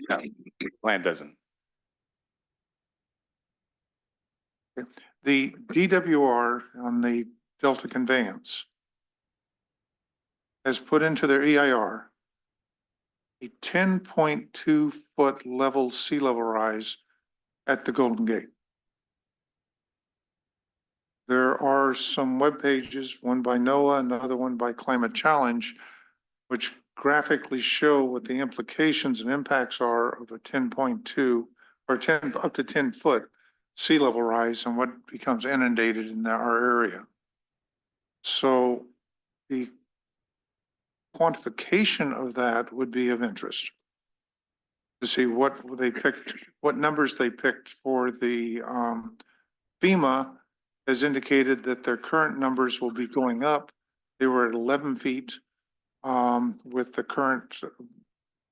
No, plan doesn't. The DWR on the Delta conveyance has put into their EIR a 10.2 foot level sea level rise at the Golden Gate. There are some web pages, one by NOAA, another one by Climate Challenge, which graphically show what the implications and impacts are of a 10.2 or 10 up to 10 foot sea level rise and what becomes inundated in our area. So the quantification of that would be of interest to see what they picked, what numbers they picked for the FEMA has indicated that their current numbers will be going up. They were at 11 feet with the current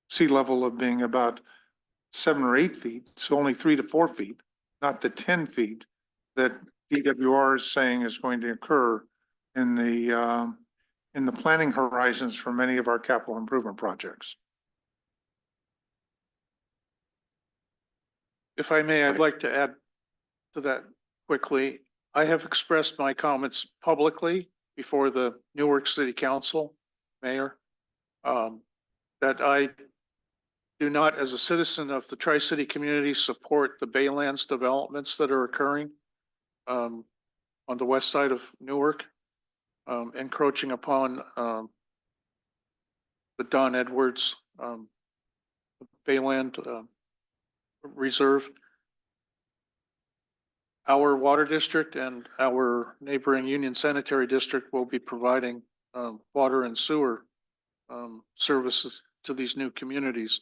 sea level of being about 7 or 8 feet. So only 3 to 4 feet, not the 10 feet that DWR is saying is going to occur in the planning horizons for many of our capital improvement projects. If I may, I'd like to add to that quickly. I have expressed my comments publicly before the Newark City Council, Mayor, that I do not, as a citizen of the Tri-City community, support the Baylands developments that are occurring on the west side of Newark, encroaching upon the Don Edwards Bayland Reserve. Our water district and our neighboring Union Sanitary District will be providing water and sewer services to these new communities.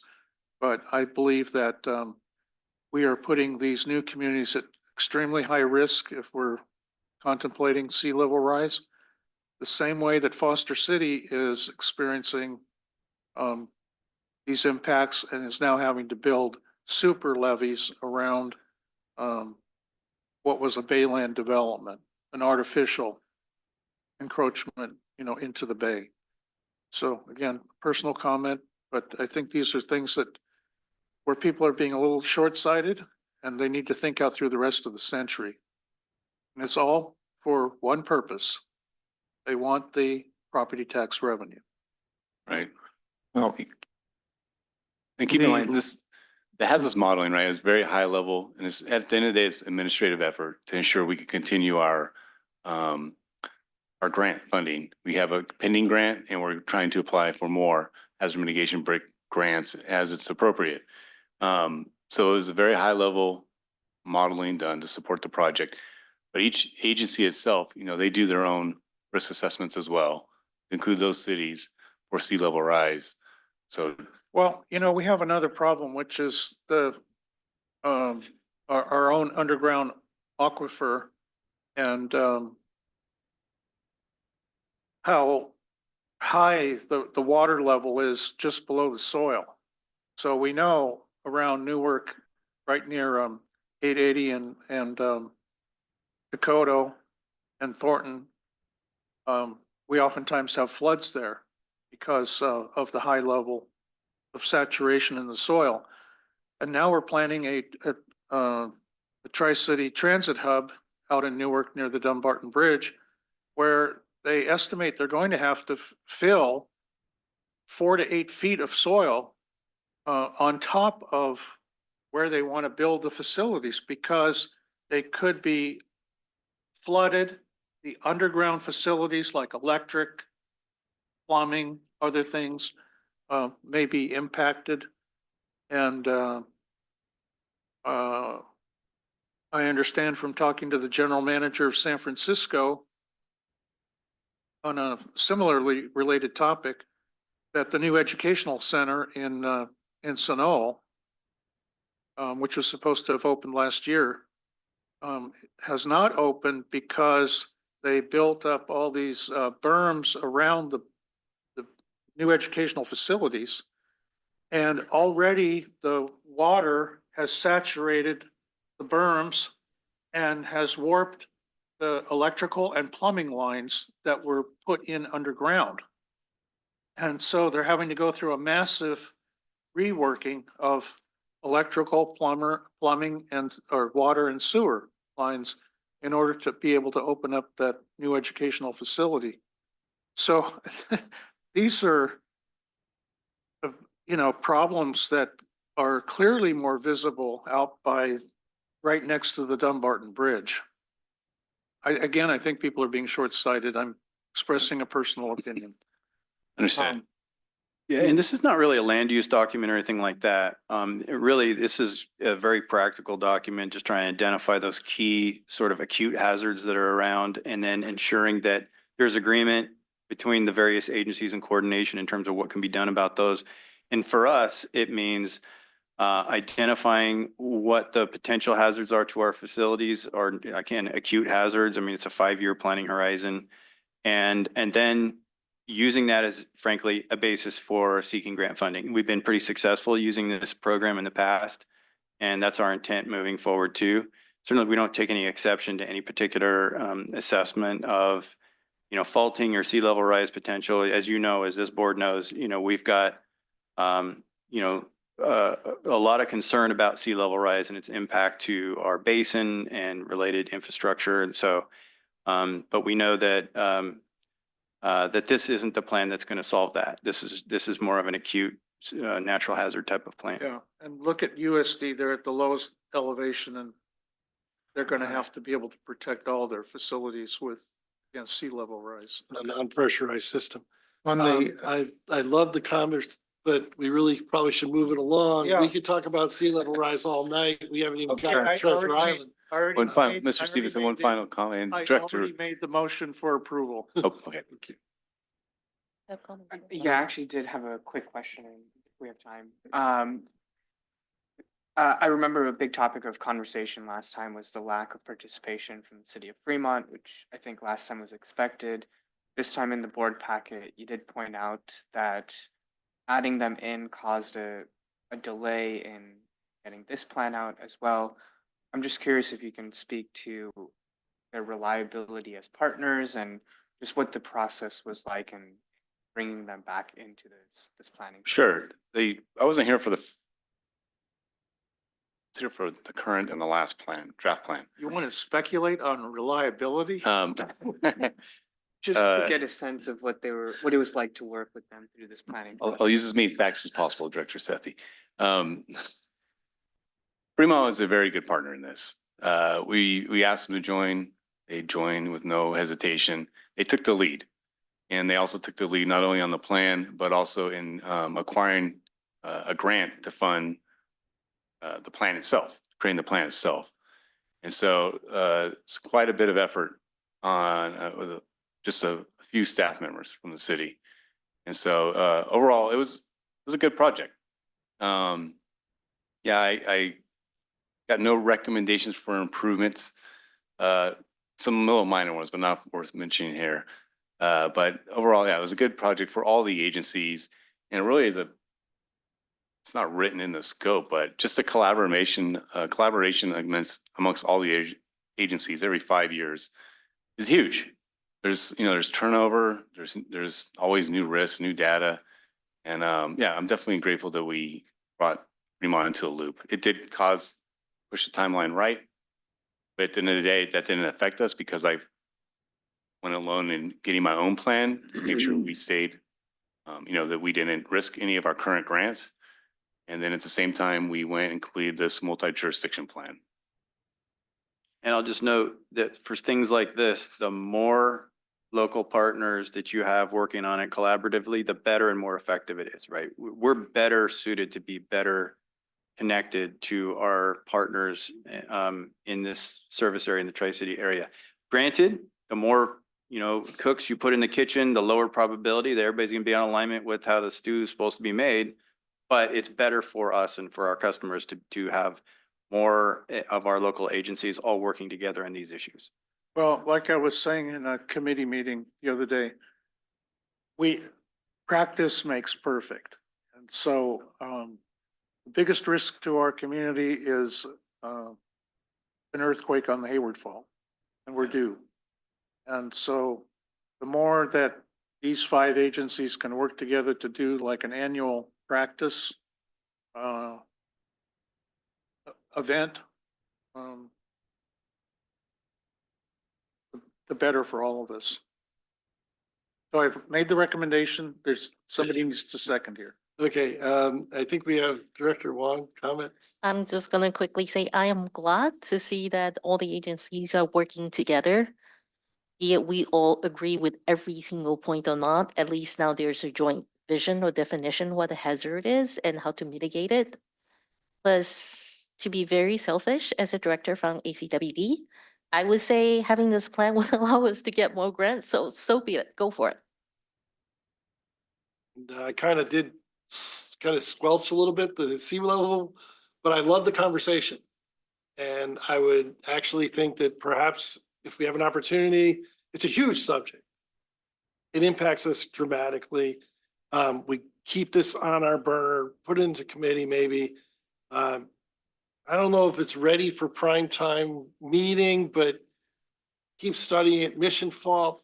But I believe that we are putting these new communities at extremely high risk if we're contemplating sea level rise. The same way that Foster City is experiencing these impacts and is now having to build super levees around what was a bayland development, an artificial encroachment, into the bay. So again, personal comment, but I think these are things that where people are being a little short-sighted and they need to think out through the rest of the century. And it's all for one purpose. They want the property tax revenue. Right. Well, and keep in mind the hazardous modeling, right, is very high level, and it's at the end of the day, it's administrative effort to ensure we can continue our grant funding. We have a pending grant, and we're trying to apply for more hazard mitigation brick grants as it's appropriate. So it was a very high level modeling done to support the project. But each agency itself, they do their own risk assessments as well, include those cities for sea level rise. So Well, we have another problem, which is our own underground aquifer and, how high the water level is just below the soil. So we know around Newark, right near, 880 and Dakota and Thornton, we oftentimes have floods there because, of the high level of saturation in the soil. And now we're planning a Tri-City Transit Hub out in Newark near the Dumbarton Bridge, where they estimate they're going to have to fill 4 to 8 feet of soil on top of where they want to build the facilities, because they could be flooded. The underground facilities like electric, plumbing, other things may be impacted. And I understand from talking to the general manager of San Francisco on a similarly related topic, that the new educational center in Sunol, which was supposed to have opened last year, has not opened because they built up all these berms around the new educational facilities. And already the water has saturated the berms and has warped the electrical and plumbing lines that were put in underground. And so they're having to go through a massive reworking of electrical, plumbing, and or water and sewer lines in order to be able to open up that new educational facility. So these are, problems that are clearly more visible out by right next to the Dumbarton Bridge. I think people are being short-sighted. I'm expressing a personal opinion. Understand. Yeah, and this is not really a land use document or anything like that. This is a very practical document, just trying to identify those key sort of acute hazards that are around, and then ensuring that there's agreement between the various agencies and coordination in terms of what can be done about those. And for us, it means identifying what the potential hazards are to our facilities, or again, acute hazards. I mean, it's a 5-year planning horizon, and then using that as, frankly, a basis for seeking grant funding. We've been pretty successful using this program in the past, and that's our intent moving forward too. Certainly, we don't take any exception to any particular assessment of, faulting or sea level rise potential. As you know, as this board knows, we've got, a lot of concern about sea level rise and its impact to our basin and related infrastructure. And so, but we know that that this isn't the plan that's going to solve that. This is more of an acute natural hazard type of plan. Yeah, and look at USD, they're at the lowest elevation, and they're going to have to be able to protect all their facilities against sea level rise. A non-pressurized system. On the, I love the comments, but we really probably should move it along. Yeah. We could talk about sea level rise all night. We haven't even got I to Treasure already Island. Mr. Stevenson, one final comment. I Director. already made the motion for approval. Oh, okay. Yeah, I actually did have a quick question if we have time. I remember a big topic of conversation last time was the lack of participation from the city of Fremont, which I think last time was expected. This time in the board packet, you did point out that adding them in caused a delay in getting this plan out as well. I'm just curious if you can speak to their reliability as partners and just what the process was like in bringing them back into this planning. Sure. I wasn't here for the current and the last draft plan. You want to speculate on reliability? Just to get a sense of what it was like to work with them through this planning. I'll use as many facts as possible, Director Sethy. Fremont is a very good partner in this. We asked them to join. They joined with no hesitation. They took the lead. And they also took the lead not only on the plan, but also in acquiring a grant to fund the plan itself, creating the plan itself. And so it's quite a bit of effort on just a few staff members from the city. And so overall, it was a good project. Yeah, I got no recommendations for improvements. Some little minor ones, but not worth mentioning here. But overall, yeah, it was a good project for all the agencies, and it really is it's not written in the scope, but just a collaboration amongst all the agencies every 5 years is huge. There's turnover, there's always new risks, new data. And yeah, I'm definitely grateful that we brought Fremont into the loop. It did push the timeline right, but at the end of the day, that didn't affect us because I went alone in getting my own plan to make sure we stayed, that we didn't risk any of our current grants. And then at the same time, we went and completed this multi-jurisdiction plan. And I'll just note that for things like this, the more local partners that you have working on it collaboratively, the better and more effective it is, right? We're better suited to be better connected to our partners in this service area in the Tri-City area. Granted, the more cooks you put in the kitchen, the lower probability that everybody's gonna be on alignment with how the stew is supposed to be made. But it's better for us and for our customers to have more of our local agencies all working together on these issues. Well, like I was saying in a committee meeting the other day, practice makes perfect. And so the biggest risk to our community is an earthquake on the Hayward Fault, and we're due. And so the more that these 5 agencies can work together to do like an annual practice event, the better for all of us. So I've made the recommendation. Somebody needs to second here. Okay, I think we have Director Huang comments. I'm just gonna quickly say, I am glad to see that all the agencies are working together. Be it we all agree with every single point or not, at least now there's a joint vision or definition what a hazard is and how to mitigate it. Plus, to be very selfish, as a director from ACWD, I would say having this plan would allow us to get more grants, so be it, go for it. And I kind of did squelch a little bit the sea level, but I love the conversation. And I would actually think that perhaps if we have an opportunity, it's a huge subject. It impacts us dramatically. We keep this on our burner, put it into committee maybe. I don't know if it's ready for prime time meeting, but keep studying it. Mission Fault,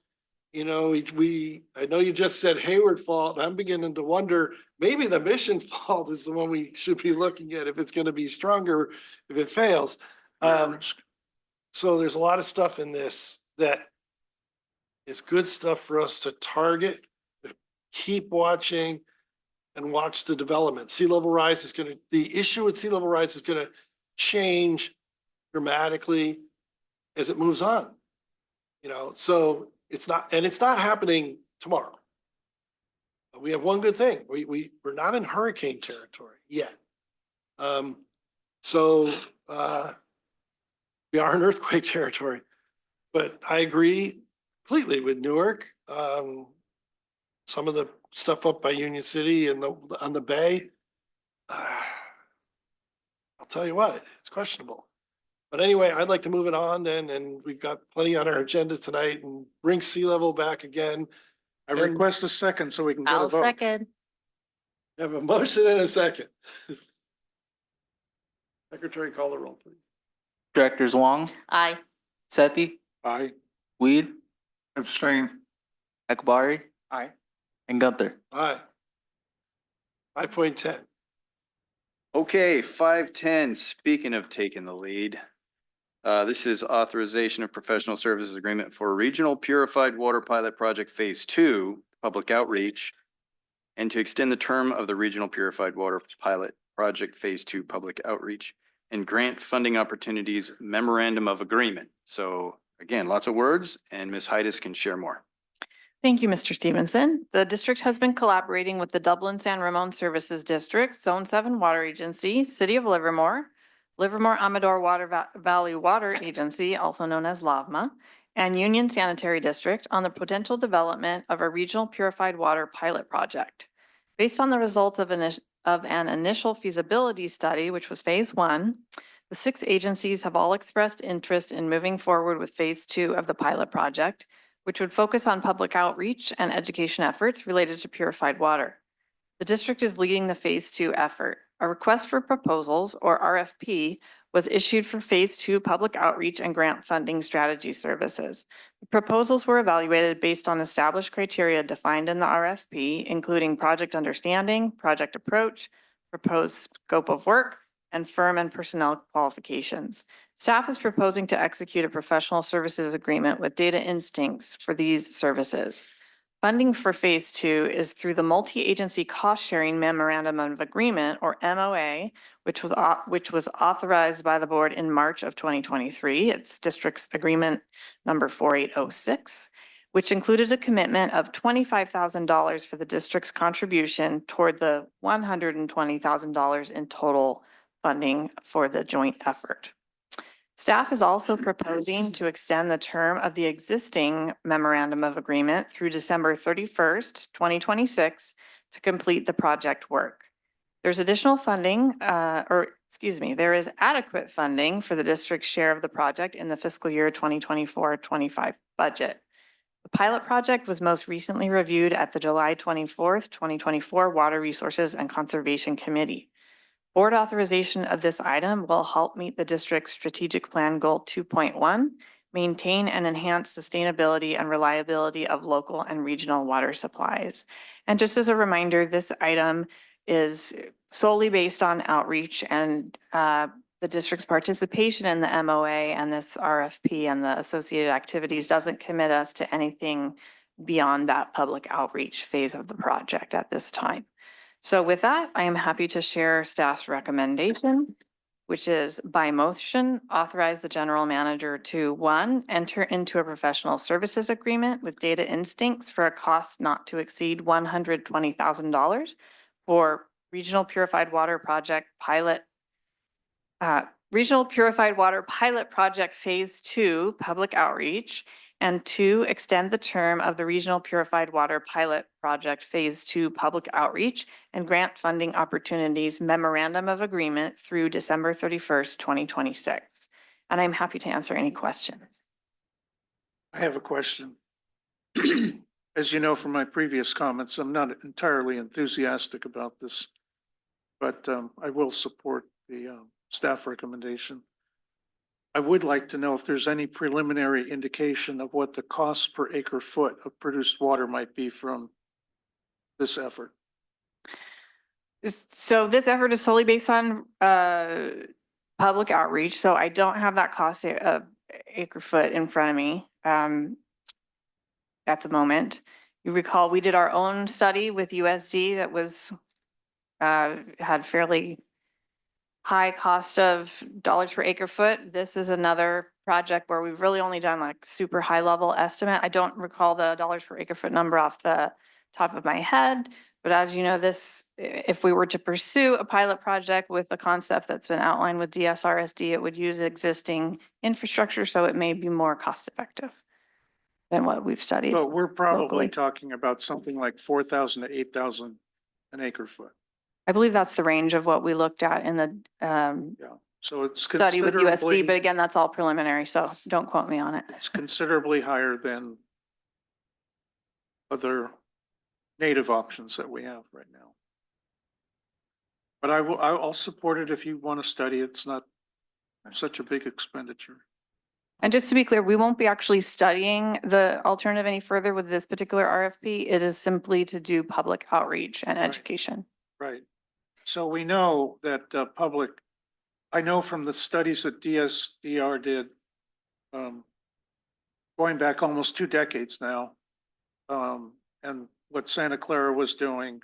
I know you just said Hayward Fault, and I'm beginning to wonder, maybe the Mission Fault is the one we should be looking at if it's going to be stronger if it fails. So there's a lot of stuff in this that is good stuff for us to target, to keep watching and watch the development. Sea level rise is the issue with sea level rise is going to change dramatically as it moves on. So it's not happening tomorrow. We have one good thing. We're not in hurricane territory yet. So we are in earthquake territory, but I agree completely with Newark. Some of the stuff up by Union City and on the bay, I'll tell you what, it's questionable. But anyway, I'd like to move it on then, and we've got plenty on our agenda tonight, and bring sea level back again. I request a second so we can get a I'll vote. second. We have a motion and a second. Secretary, call the roll, please. Directors Huang, Aye. Sethy, Aye. Weed, Abstain. Akbari, Aye. and Gunther. Aye. 5.10. Okay, 510, speaking of taking the lead. This is authorization of professional services agreement for Regional Purified Water Pilot Project Phase 2, public outreach, and to extend the term of the Regional Purified Water Pilot Project Phase 2, public outreach, and grant funding opportunities memorandum of agreement. So again, lots of words, and Ms. Heides can share more. Thank you, Mr. Stevenson. The district has been collaborating with the Dublin-San Ramon Services District, Zone 7 Water Agency, City of Livermore, Livermore-Amador Valley Water Agency, also known as LAVMA, and Union Sanitary District on the potential development of a regional purified water pilot project. Based on the results of of an initial feasibility study, which was phase one, the 6 agencies have all expressed interest in moving forward with phase 2 of the pilot project, which would focus on public outreach and education efforts related to purified water. The district is leading the phase 2 effort. A request for proposals, or RFP, was issued for phase 2 public outreach and grant funding strategy services. The proposals were evaluated based on established criteria defined in the RFP, including project understanding, project approach, proposed scope of work, and firm and personnel qualifications. Staff is proposing to execute a professional services agreement with Data Instincts for these services. Funding for phase 2 is through the Multi-Agency Cost Sharing Memorandum of Agreement, or MOA, which was authorized by the board in March of 2023. It's district's agreement number 4806, which included a commitment of $25,000 for the district's contribution toward the $120,000 in total funding for the joint effort. Staff is also proposing to extend the term of the existing memorandum of agreement through December 31st, 2026 to complete the project work. There's additional funding, there is adequate funding for the district's share of the project in the fiscal year 2024-25 budget. The pilot project was most recently reviewed at the July 24th, 2024 Water Resources and Conservation Committee. Board authorization of this item will help meet the district's strategic plan goal 2.1, maintain and enhance sustainability and reliability of local and regional water supplies. And just as a reminder, this item is solely based on outreach, and the district's participation in the MOA and this RFP and the associated activities doesn't commit us to anything beyond that public outreach phase of the project at this time. So with that, I am happy to share staff's recommendation, which is by motion, authorize the general manager to 1, enter into a professional services agreement with Data Instincts for a cost not to exceed $120,000 for Regional Purified Water Pilot Project Phase 2 Public Outreach, and 2, extend the term of the Regional Purified Water Pilot Project Phase 2 Public Outreach and Grant Funding Opportunities Memorandum of Agreement through December 31st, 2026. And I'm happy to answer any questions. I have a question. As you know from my previous comments, I'm not entirely enthusiastic about this, but I will support the staff recommendation. I would like to know if there's any preliminary indication of what the cost per acre foot of produced water might be from this effort. So this effort is solely based on public outreach. So I don't have that cost of acre foot in front of me at the moment. You recall we did our own study with USD that was had fairly high cost of dollars per acre foot. This is another project where we've really only done like super high level estimate. I don't recall the dollars per acre foot number off the top of my head, but as you know, this, if we were to pursue a pilot project with a concept that's been outlined with DSRSD, it would use existing infrastructure, so it may be more cost effective than what we've studied. But we're probably locally. talking about something like 4,000 to 8,000 an acre foot. I believe that's the range of what we looked at in the So it's study with considerably, USD, but again, that's all preliminary, so don't quote me on it. it's considerably higher than other native options that we have right now. But I'll support it if you want to study it. It's not such a big expenditure. And just to be clear, we won't be actually studying the alternative any further with this particular RFP. It is simply to do public outreach and education. Right. So we know that I know from the studies that DSDR did, going back almost 2 decades now, and what Santa Clara was doing,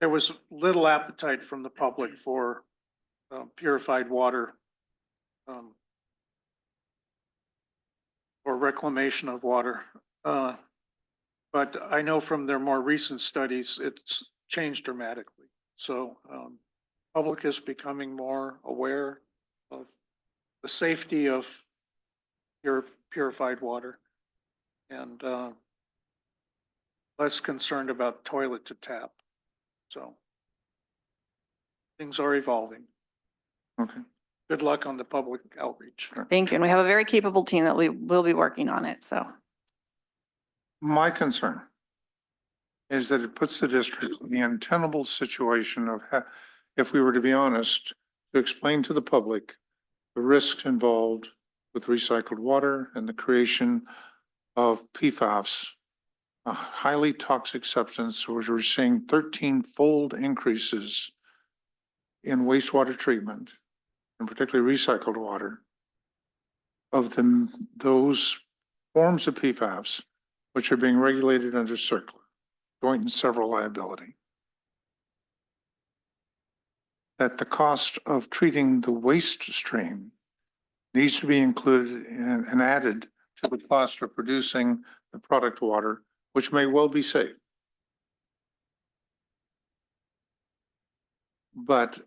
there was little appetite from the public for purified water or reclamation of water. But I know from their more recent studies, it's changed dramatically. So public is becoming more aware of the safety of purified water and less concerned about toilet to tap. So things are evolving. Okay. Good luck on the public outreach. Thank you. And we have a very capable team that we will be working on it. So My concern is that it puts the district in the untenable situation of, if we were to be honest, to explain to the public the risks involved with recycled water and the creation of PFAS, a highly toxic substance, where we're seeing 13-fold increases in wastewater treatment, and particularly recycled water, of those forms of PFAS, which are being regulated under CERCLA, joint and several liability. That the cost of treating the waste stream needs to be included and added to the cost of producing the product water, which may well be safe. But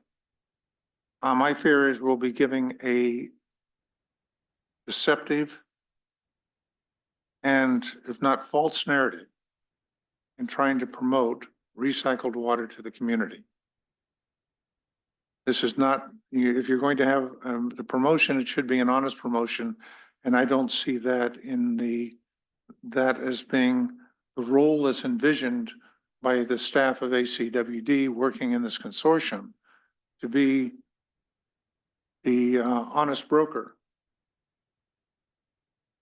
my fear is we'll be giving a deceptive and, if not false, narrative in trying to promote recycled water to the community. This is not, if you're going to have the promotion, it should be an honest promotion. And I don't see that that as being the role that's envisioned by the staff of ACWD working in this consortium, to be the honest broker.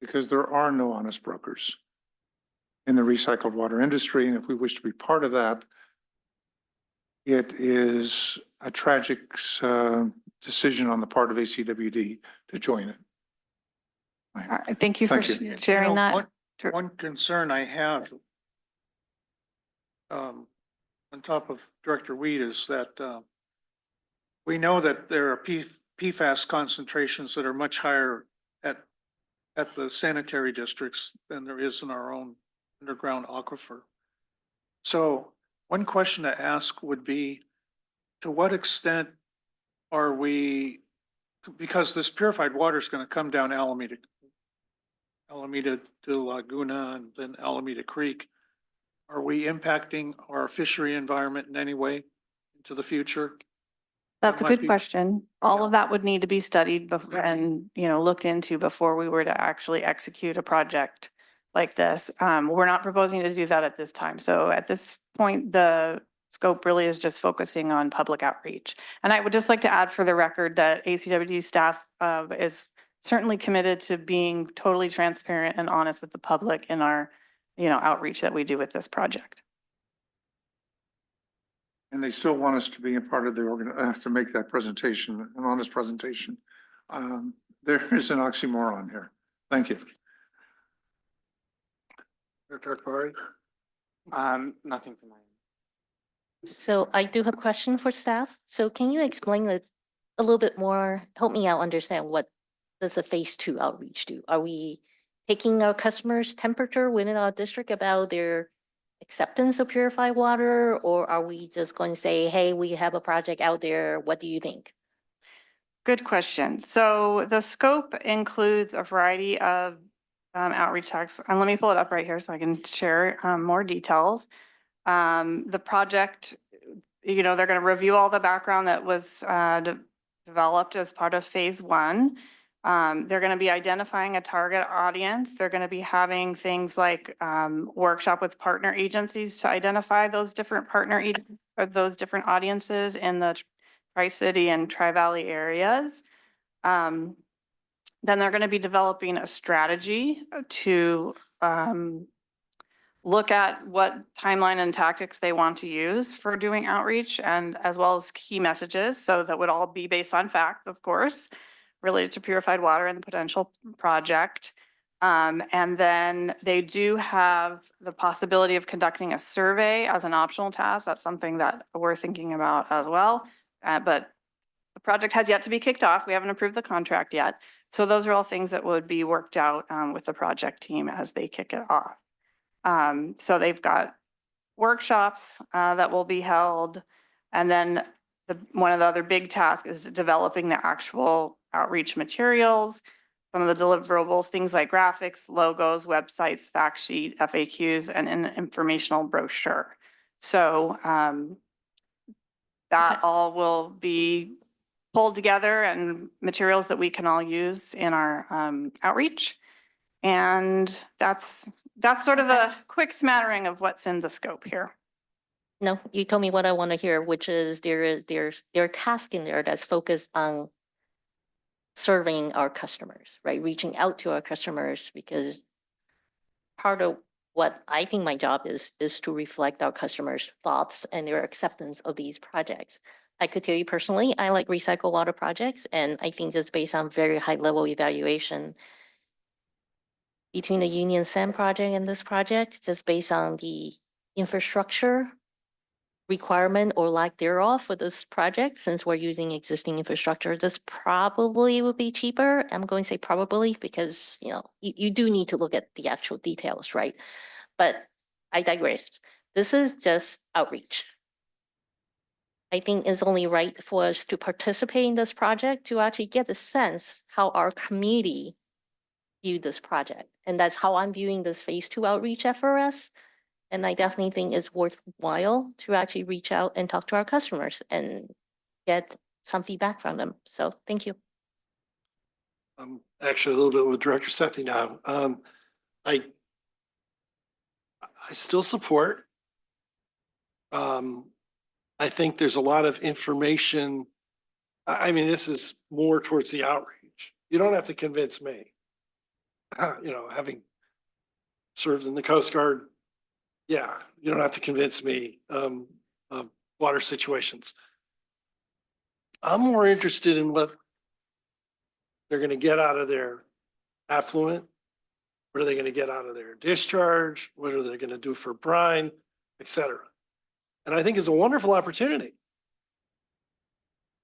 Because there are no honest brokers in the recycled water industry. And if we wish to be part of that, it is a tragic decision on the part of ACWD to join it. all right, thank you for sharing You know, that. One concern I have on top of Director Weed is that we know that there are PFAS concentrations that are much higher at the sanitary districts than there is in our own underground aquifer. So one question to ask would be, to what extent are we, because this purified water is going to come down Alameda to Laguna and then Alameda Creek, are we impacting our fishery environment in any way into the future? That's a might good be- question. All Yeah. of that would need to be studied and, looked into before we were to actually execute a project like this. We're not proposing to do that at this time. So at this point, the scope really is just focusing on public outreach. And I would just like to add for the record that ACWD staff is certainly committed to being totally transparent and honest with the public in our, outreach that we do with this project. And they still want us to be a part of the to make that presentation, an honest presentation. There is an oxymoron here. Thank you. Director Akbari? Nothing from my end. So I do have a question for staff. So can you explain it a little bit more? Help me out understand, what does a phase 2 outreach do? Are we taking our customers' temperature within our district about their acceptance of purified water? Or are we just going to say, hey, we have a project out there, what do you think? Good question. So the scope includes a variety of outreach talks. And let me pull it up right here so I can share more details. The project, they're going to review all the background that was developed as part of phase 1. They're going to be identifying a target audience. They're going to be having things like workshop with partner agencies to identify those different those different audiences in the Tri-City and Tri-Valley areas. Then they're going to be developing a strategy to look at what timeline and tactics they want to use for doing outreach, and as well as key messages. So that would all be based on fact, of course, related to purified water and the potential project. And then they do have the possibility of conducting a survey as an optional task. That's something that we're thinking about as well. But the project has yet to be kicked off. We haven't approved the contract yet. So those are all things that would be worked out with the project team as they kick it off. So they've got workshops that will be held. And then one of the other big tasks is developing the actual outreach materials, some of the deliverables, things like graphics, logos, websites, fact sheet, FAQs, and an informational brochure. So that all will be pulled together and materials that we can all use in our outreach. And that's sort of a quick smattering of what's in the scope here. No, you told me what I want to hear, which is there's a task in there that's focused on serving our customers, right? Reaching out to our customers, because part of what I think my job is to reflect our customers' thoughts and their acceptance of these projects. I could tell you personally, I like recycle water projects, and I think it's based on very high level evaluation between the Union Sand project and this project, just based on the infrastructure requirement or lack thereof for this project. Since we're using existing infrastructure, this probably would be cheaper. I'm going to say probably because, you know, you do need to look at the actual details, right? But I digress. This is just outreach. I think it's only right for us to participate in this project to actually get a sense how our community view this project. And that's how I'm viewing this phase 2 outreach FRS. And I definitely think it's worthwhile to actually reach out and talk to our customers and get some feedback from them. So thank you. Actually a little bit with Director Sethy now. I still support. I think there's a lot of information. I mean, this is more towards the outreach. You don't have to convince me. You know, having served in the Coast Guard, yeah, you don't have to convince me of water situations. I'm more interested in what they're going to get out of their affluent. What are they going to get out of their discharge? What are they going to do for brine, et cetera? And I think it's a wonderful opportunity.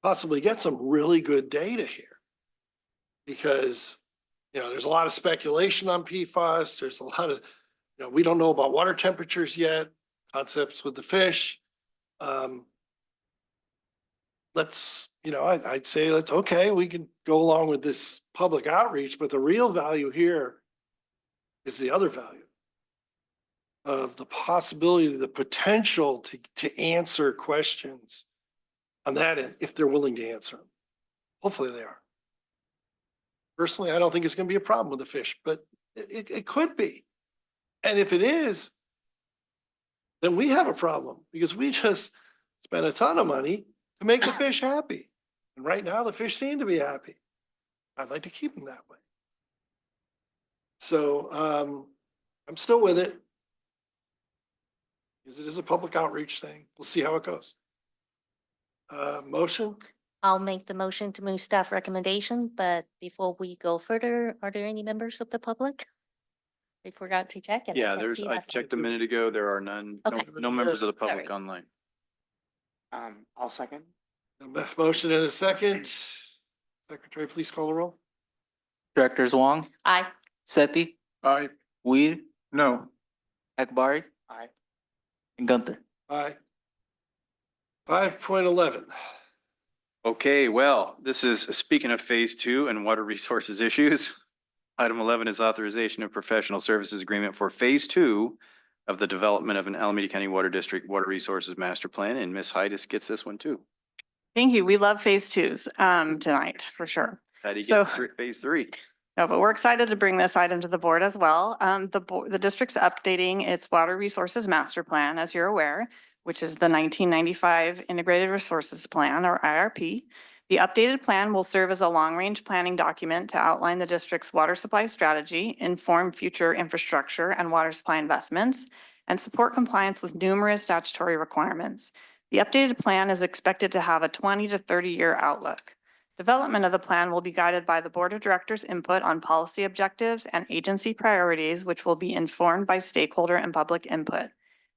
Possibly get some really good data here. Because, you know, there's a lot of speculation on PFAS. There's a lot of, you know, we don't know about water temperatures yet, concepts with the fish. Let's, you know, I'd say let's, okay, we can go along with this public outreach, but the real value here is the other value of the possibility, the potential to answer questions on that end, if they're willing to answer them. Hopefully they are. Personally, I don't think it's going to be a problem with the fish, but it could be. And if it is, then we have a problem because we just spent a ton of money to make the fish happy. And right now the fish seem to be happy. I'd like to keep them that way. So I'm still with it because it is a public outreach thing. We'll see how it goes. Motion? I'll make the motion to move staff recommendation, but before we go further, are there any members of the public? We forgot to check. And Yeah, can't see I that. checked a minute ago. There are none, Okay. no members of the public Sorry. online. I'll second. Motion and a second. Secretary, please call the roll. Directors Huang, Aye. Sethy, Aye. Weed, No. Akbari, Aye. and Gunther. Aye. 5.11. Okay, well, this is, speaking of phase 2 and water resources issues. Item 11 is authorization of professional services agreement for phase 2 of the development of an Alameda County Water District Water Resources Master Plan. And Ms. Hydas gets this one too. Thank you. We love phase 2s tonight for sure. How do you So- get through phase 3? No, but we're excited to bring this item to the board as well. The district's updating its Water Resources Master Plan, as you're aware, which is the 1995 Integrated Resources Plan, or IRP. The updated plan will serve as a long-range planning document to outline the district's water supply strategy, inform future infrastructure and water supply investments, and support compliance with numerous statutory requirements. The updated plan is expected to have a 20 to 30-year outlook. Development of the plan will be guided by the Board of Directors' input on policy objectives and agency priorities, which will be informed by stakeholder and public input.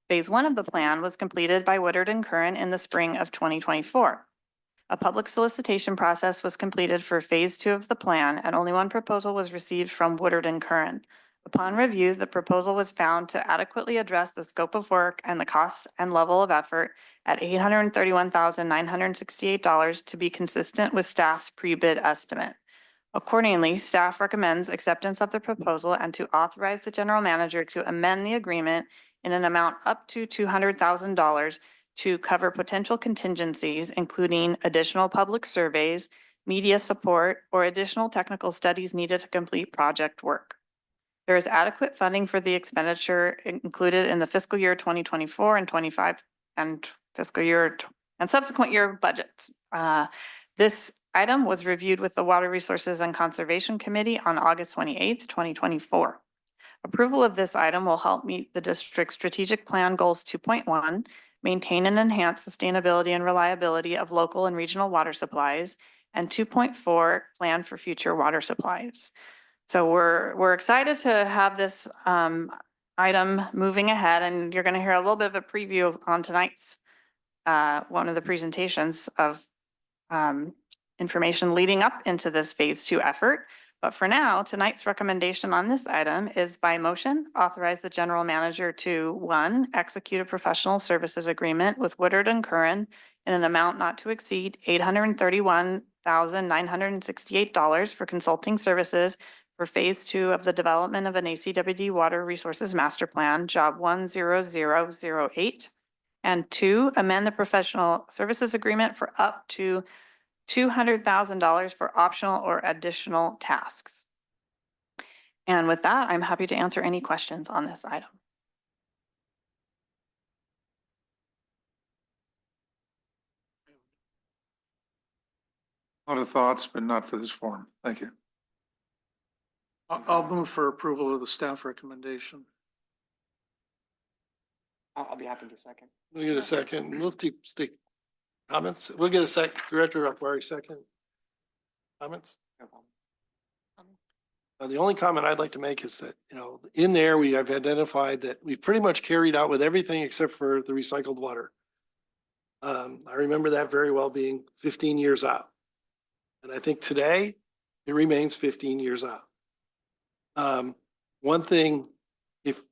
Phase 1 of the plan was completed by Woodard and Curran in the spring of 2024. A public solicitation process was completed for phase 2 of the plan, and only one proposal was received from Woodard and Curran. Upon review, the proposal was found to adequately address the scope of work and the cost and level of effort at $831,968 to be consistent with staff's pre-bid estimate. Accordingly, staff recommends acceptance of the proposal and to authorize the general manager to amend the agreement in an amount up to $200,000 to cover potential contingencies, including additional public surveys, media support, or additional technical studies needed to complete project work. There is adequate funding for the expenditure included in the fiscal year 2024 and 25 and fiscal year and subsequent year budgets. This item was reviewed with the Water Resources and Conservation Committee on August 28th, 2024. Approval of this item will help meet the district's strategic plan goals 2.1, maintain and enhance sustainability and reliability of local and regional water supplies, and 2.4, plan for future water supplies. So we're excited to have this item moving ahead, and you're going to hear a little bit of a preview on tonight's one of the presentations of information leading up into this phase 2 effort. But for now, tonight's recommendation on this item is by motion, authorize the general manager to 1, execute a professional services agreement with Woodard and Curran in an amount not to exceed $831,968 for consulting services for phase 2 of the development of an ACWD Water Resources Master Plan, Job 10008. And 2, amend the professional services agreement for up to $200,000 for optional or additional tasks. And with that, I'm happy to answer any questions on this item. A lot of thoughts, but not for this forum. Thank you. I'll move for approval of the staff recommendation. I'll be happy to second. We'll get a second. We'll stick comments. We'll get a second. Director Akbari, second. Comments? No problem. The only comment I'd like to make is that, in there, we have identified that we've pretty much carried out with everything except for the recycled water. I remember that very well being 15 years out. And I think today it remains 15 years out. One thing, if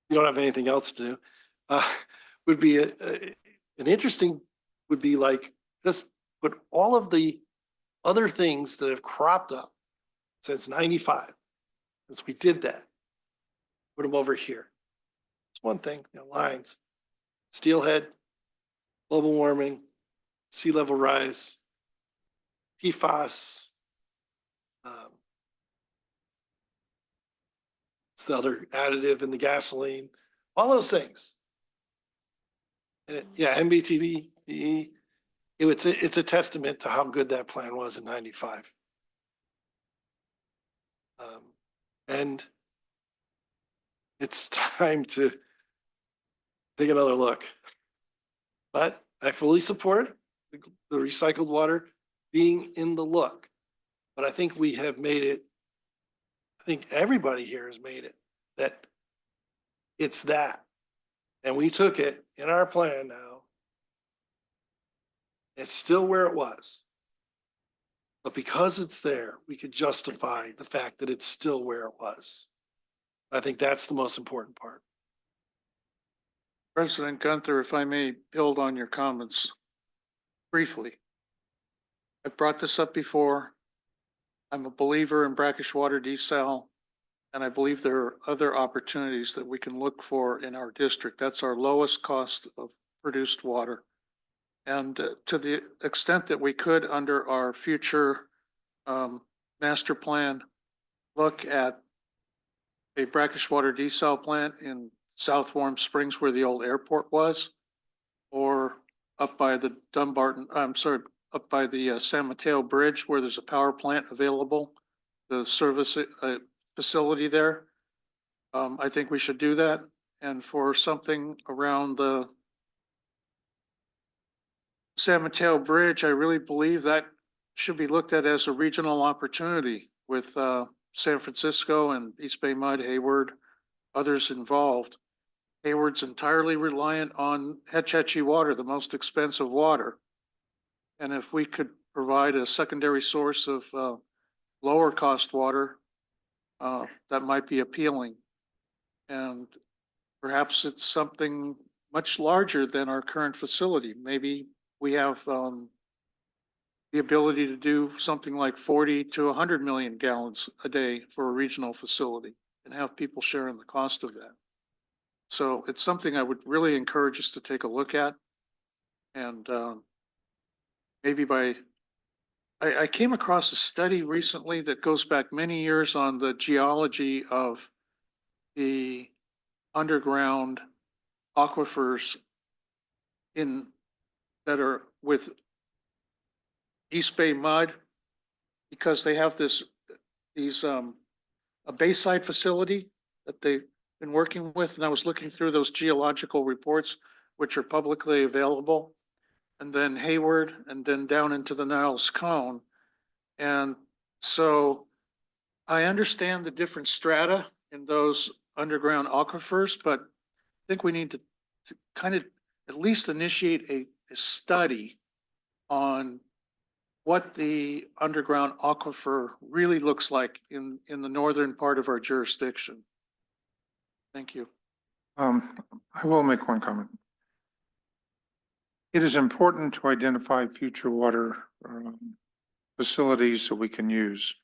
you don't have anything else to do, would be an interesting, would be like, just put all of the other things that have cropped up since 95, since we did that, put them over here. It's one thing, lines, steelhead, global warming, sea level rise, PFAS, it's the other additive in the gasoline, all those things. And MBTB, it's a testament to how good that plan was in 95. And it's time to take another look. But I fully support the recycled water being in the look. But I think we have made it, I think everybody here has made it, that it's that. And we took it in our plan now. It's still where it was. But because it's there, we could justify the fact that it's still where it was. I think that's the most important part. President Gunther, if I may build on your comments briefly. I've brought this up before. I'm a believer in brackish water desal, and I believe there are other opportunities that we can look for in our district. That's our lowest cost of produced water. And to the extent that we could, under our future master plan, look at a brackish water desal plant in South Warm Springs where the old airport was, or up by the up by the San Mateo Bridge where there's a power plant available, the service facility there. I think we should do that. And for something around the San Mateo Bridge, I really believe that should be looked at as a regional opportunity with San Francisco and East Bay Mud, Hayward, others involved. Hayward's entirely reliant on Hetch Hetchy water, the most expensive water. And if we could provide a secondary source of lower cost water, that might be appealing. And perhaps it's something much larger than our current facility. Maybe we have the ability to do something like 40 to 100 million gallons a day for a regional facility and have people sharing the cost of that. So it's something I would really encourage us to take a look at. And maybe I came across a study recently that goes back many years on the geology of the underground aquifers that are with East Bay mud, because they have a Bayside facility that they've been working with, and I was looking through those geological reports, which are publicly available, and then Hayward, and then down into the Niles Cone. And so I understand the different strata in those underground aquifers, but I think we need to kind of at least initiate a study on what the underground aquifer really looks like in the northern part of our jurisdiction. Thank you. I will make one comment. It is important to identify future water facilities that we can use.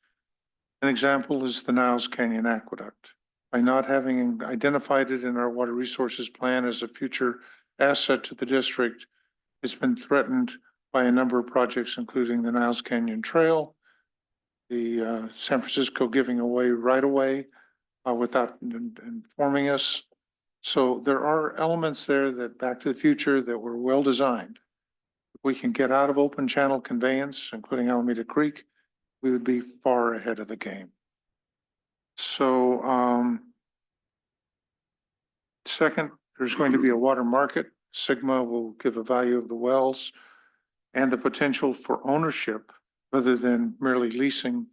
An example is the Niles Canyon Aqueduct. By not having identified it in our water resources plan as a future asset to the district, it's been threatened by a number of projects, including the Niles Canyon Trail, the San Francisco giving away right away without informing us. So there are elements there that Back to the Future that were well designed. If we can get out of open channel conveyance, including Alameda Creek, we would be far ahead of the game. So second, there's going to be a water market. Sigma will give a value of the wells and the potential for ownership rather than merely leasing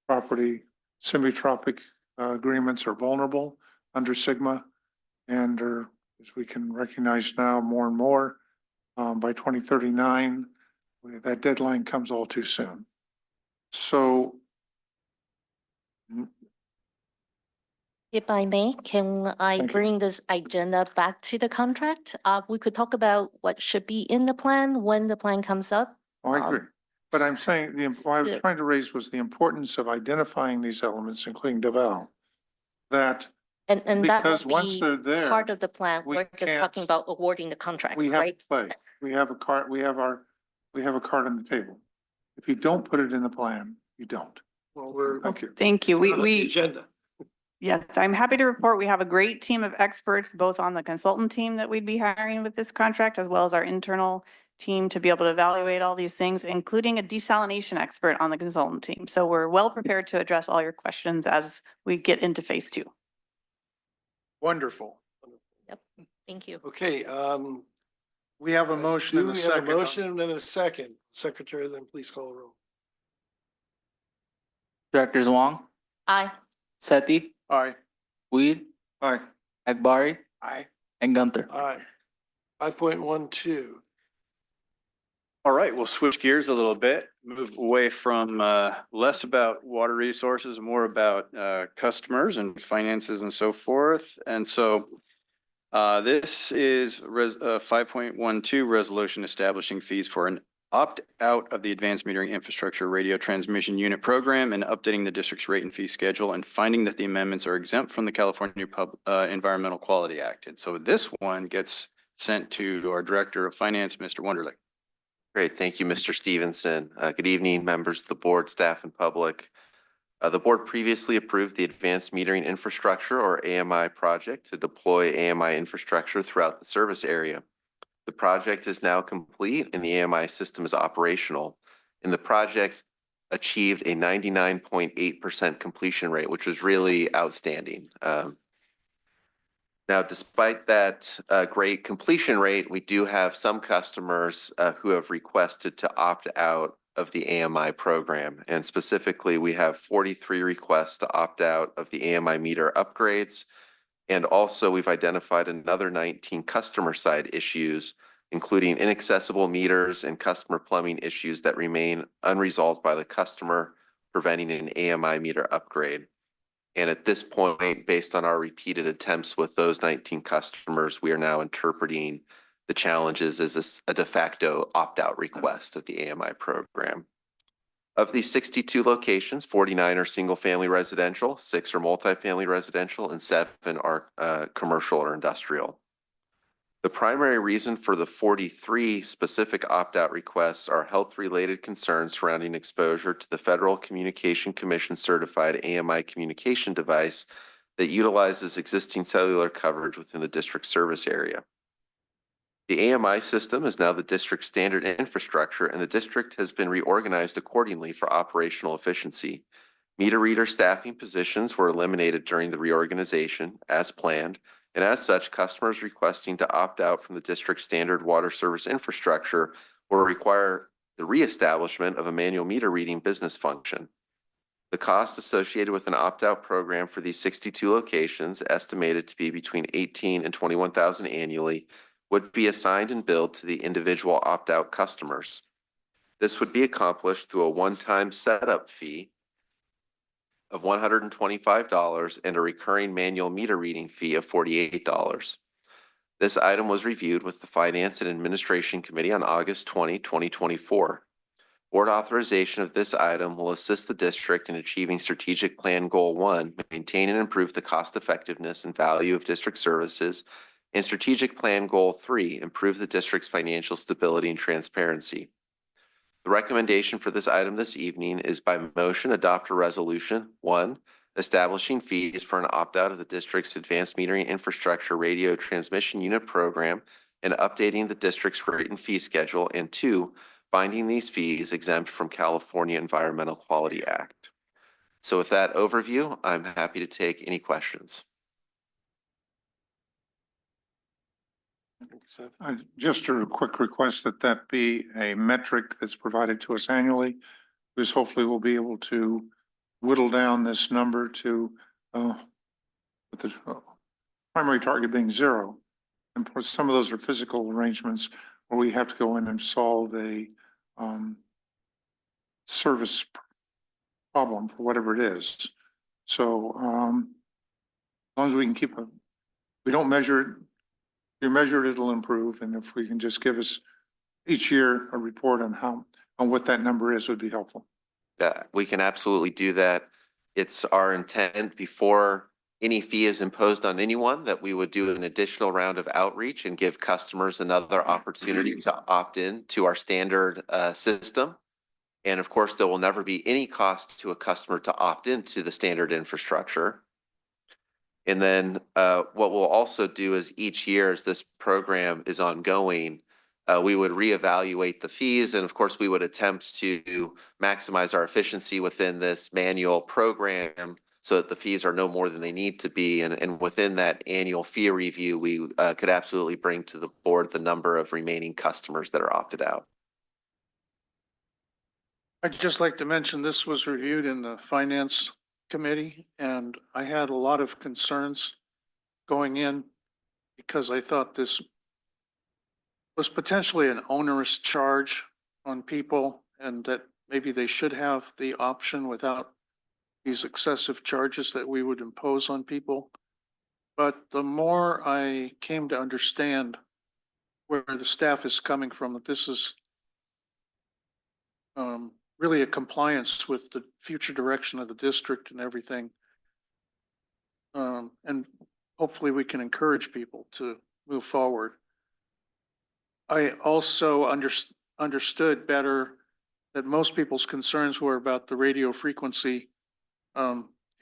property. Semi-tropic agreements are vulnerable under Sigma, and are, as we can recognize now more and more, by 2039, that deadline comes all too soon. So If I may, can I Thank you. bring this agenda back to the contract? We could talk about what should be in the plan when the plan comes up. I agree. But I'm saying what I was yeah. trying to raise was the importance of identifying these elements, including Deval, that And that because will once be they're there, part of the plan. we We're just can't- talking about awarding the contract, we have right? to play. We have a card, we have a card on the table. If you don't put it in the plan, you don't. Well, Thank you. Thank you. it's not on the agenda. Yes, I'm happy to report we have a great team of experts, both on the consultant team that we'd be hiring with this contract, as well as our internal team to be able to evaluate all these things, including a desalination expert on the consultant team. So we're well prepared to address all your questions as we get into phase 2. Wonderful. Thank you. Okay, We have a motion do and a we have second. a motion and a second? Secretary, then please call the roll. Directors Huang, Aye. Sethy, Aye. Weed, Aye. Akbari, Aye. and Gunther. Aye. 5.12. All right, we'll switch gears a little bit, move away from less about water resources, more about customers and finances and so forth. And so this is 5.12 resolution establishing fees for an opt-out of the advanced metering infrastructure radio transmission unit program and updating the district's rate and fee schedule and finding that the amendments are exempt from the California Environmental Quality Act. And so this one gets sent to our Director of Finance, Mr. Wunderlich. Great. Thank you, Mr. Stevenson. Good evening, members of the board, staff, and public. The board previously approved the Advanced Metering Infrastructure, or AMI, project to deploy AMI infrastructure throughout the service area. The project is now complete and the AMI system is operational. And the project achieved a 99.8% completion rate, which was really outstanding. Now, despite that great completion rate, we do have some customers who have requested to opt out of the AMI program. And specifically, we have 43 requests to opt out of the AMI meter upgrades. And also, we've identified another 19 customer side issues, including inaccessible meters and customer plumbing issues that remain unresolved by the customer, preventing an AMI meter upgrade. And at this point, based on our repeated attempts with those 19 customers, we are now interpreting the challenges as a de facto opt-out request of the AMI program. Of these 62 locations, 49 are single-family residential, 6 are multifamily residential, and 7 are commercial or industrial. The primary reason for the 43 specific opt-out requests are health-related concerns surrounding exposure to the Federal Communication Commission certified AMI communication device that utilizes existing cellular coverage within the district service area. The AMI system is now the district standard infrastructure, and the district has been reorganized accordingly for operational efficiency. Meter reader staffing positions were eliminated during the reorganization as planned, and as such, customers requesting to opt out from the district's standard water service infrastructure will require the reestablishment of a manual meter reading business function. The cost associated with an opt-out program for these 62 locations, estimated to be between $18,000 and $21,000 annually, would be assigned and billed to the individual opt-out customers. This would be accomplished through a one-time setup fee of $125 and a recurring manual meter reading fee of $48. This item was reviewed with the Finance and Administration Committee on August 20, 2024. Board authorization of this item will assist the district in achieving Strategic Plan Goal 1, maintain and improve the cost effectiveness and value of district services, and Strategic Plan Goal 3, improve the district's financial stability and transparency. The recommendation for this item this evening is by motion, adopt a resolution. 1, establishing fees for an opt-out of the district's advanced metering infrastructure radio transmission unit program and updating the district's rate and fee schedule. And 2, finding these fees exempt from California Environmental Quality Act. So with that overview, I'm happy to take any questions. Just a quick request that that be a metric that's provided to us annually, because hopefully we'll be able to whittle down this number to with the primary target being 0. And some of those are physical arrangements where we have to go in and solve a service problem for whatever it is. So as long as we can keep we don't measure it. If you measure it, it'll improve. And if we can just give us each year a report on what that number is, would be helpful. We can absolutely do that. It's our intent before any fee is imposed on anyone that we would do an additional round of outreach and give customers another opportunity to opt in to our standard system. And of course, there will never be any cost to a customer to opt into the standard infrastructure. And then what we'll also do is each year as this program is ongoing, we would reevaluate the fees. And of course, we would attempt to maximize our efficiency within this manual program so that the fees are no more than they need to be. And within that annual fee review, we could absolutely bring to the board the number of remaining customers that are opted out. I'd just like to mention this was reviewed in the Finance Committee, and I had a lot of concerns going in because I thought this was potentially an onerous charge on people and that maybe they should have the option without these excessive charges that we would impose on people. But the more I came to understand where the staff is coming from, that this is really a compliance with the future direction of the district and everything. And hopefully we can encourage people to move forward. I also understood better that most people's concerns were about the radio frequency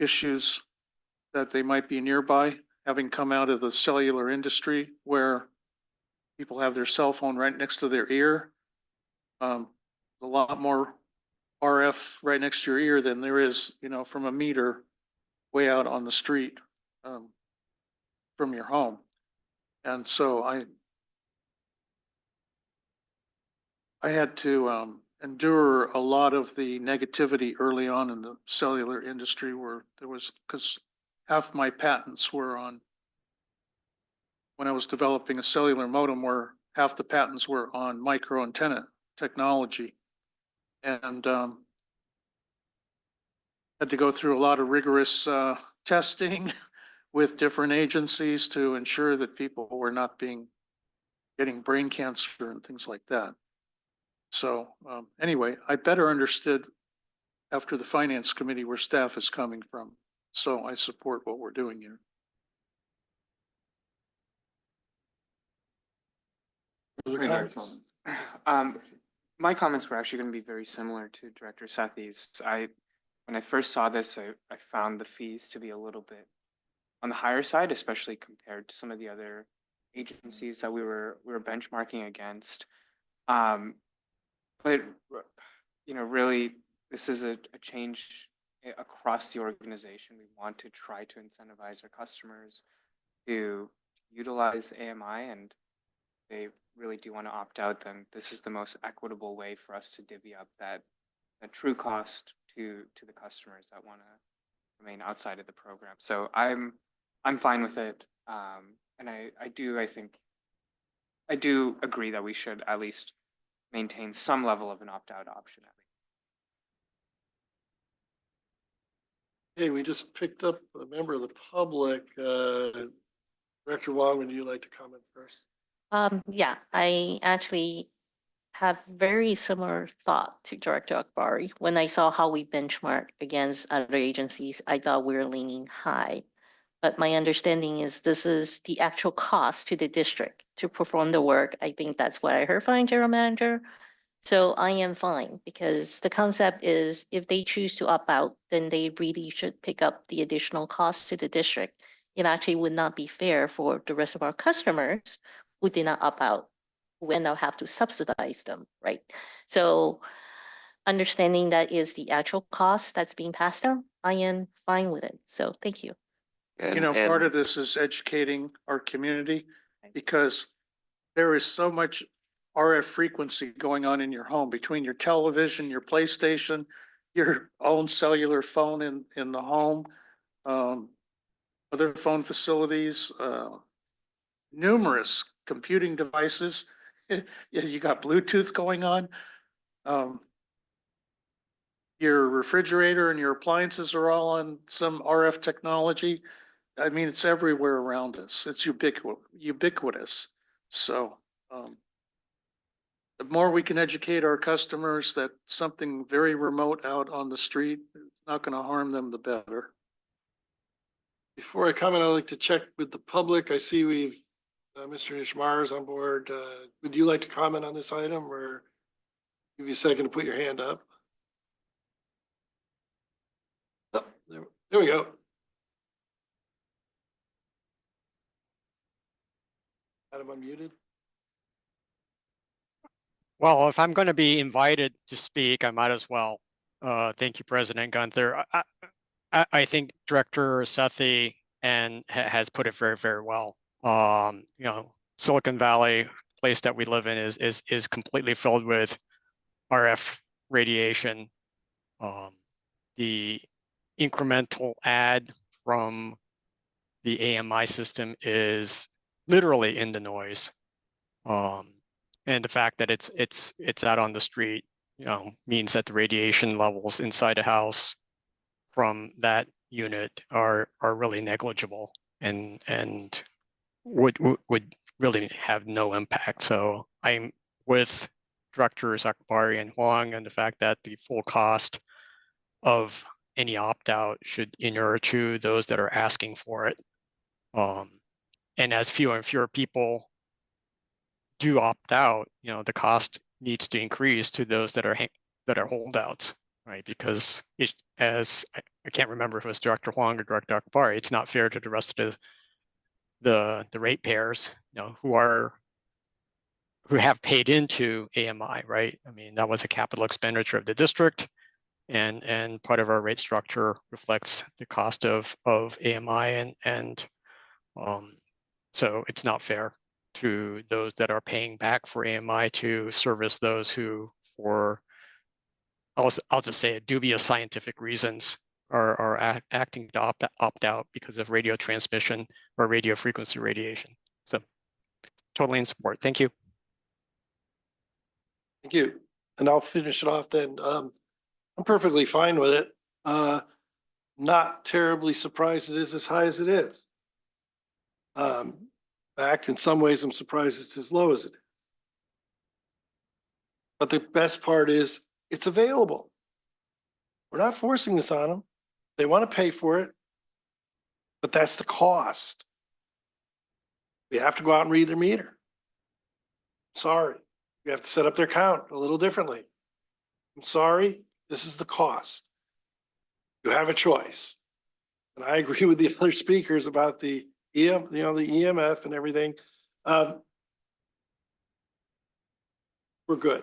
issues that they might be nearby, having come out of the cellular industry where people have their cell phone right next to their ear. A lot more RF right next to your ear than there is, from a meter way out on the street from your home. And so I had to endure a lot of the negativity early on in the cellular industry where there was, because half my patents were on, when I was developing a cellular modem, where half the patents were on micro antenna technology. And had to go through a lot of rigorous testing with different agencies to ensure that people were not getting brain cancer and things like that. So anyway, I better understood after the finance committee where staff is coming from. So I support what we're doing here. My comments were actually going to be very similar to Director Sethy's. When I first saw this, I found the fees to be a little bit on the higher side, especially compared to some of the other agencies that we were benchmarking against. But you know, really, this is a change across the organization. We want to try to incentivize our customers to utilize AMI, and they really do want to opt out, then this is the most equitable way for us to divvy up that true cost to the customers that want to remain outside of the program. So I'm fine with it. And I do agree that we should at least maintain some level of an opt-out option at least. Hey, we just picked up a member of the public. Director Huang, would you like to comment first? Yeah, I actually have very similar thought to Director Akbari. When I saw how we benchmark against other agencies, I thought we were leaning high. But my understanding is this is the actual cost to the district to perform the work. I think that's what I heard from General Manager. So I am fine because the concept is if they choose to opt out, then they really should pick up the additional costs to the district. It actually would not be fair for the rest of our customers who did not opt out, who end up have to subsidize them, right? So understanding that is the actual cost that's being passed out, I am fine with it. So thank you. You know, part of this is educating our community because there is so much RF frequency going on in your home between your television, your PlayStation, your own cellular phone in the home, other phone facilities, numerous computing devices. You got Bluetooth going on. Your refrigerator and your appliances are all on some RF technology. I mean, it's everywhere around us. It's ubiquitous. So the more we can educate our customers that something very remote out on the street is not going to harm them, the better. Before I comment, I'd like to check with the public. I see we've Mr. Nishmar is on board. Would you like to comment on this item or give you a second to put your hand up? Oh, there we go. Adam, unmuted. Well, if I'm going to be invited to speak, I might as well. Thank you, President Gunther. I think Director Sethy has put it very, very well. You know, Silicon Valley, place that we live in, is completely filled with RF radiation. The incremental add from the AMI system is literally in the noise. And the fact that it's out on the street, you know, means that the radiation levels inside a house from that unit are really negligible and would really have no impact. So I'm with Directors Akbari and Huang and the fact that the full cost of any opt-out should inure to those that are asking for it. And as fewer and fewer people do opt out, you know, the cost needs to increase to those that are holdouts, right? Because as I can't remember if it was Director Huang or Director Akbari, it's not fair to the rest of the ratepayers, you know, who have paid into AMI, right? I mean, that was a capital expenditure of the district, and part of our rate structure reflects the cost of AMI, and so it's not fair to those that are paying back for AMI to service those who, for I'll just say dubious scientific reasons, are acting to opt out because of radio transmission or radio frequency radiation. So totally in support. Thank you. Thank you. And I'll finish it off then. I'm perfectly fine with it. Not terribly surprised it is as high as it is. In fact, in some ways, I'm surprised it's as low as it is. But the best part is it's available. We're not forcing this on them. They want to pay for it, but that's the cost. We have to go out and read their meter. Sorry, we have to set up their count a little differently. I'm sorry, this is the cost. You have a choice. And I agree with the other speakers about the the EMF and everything. We're good.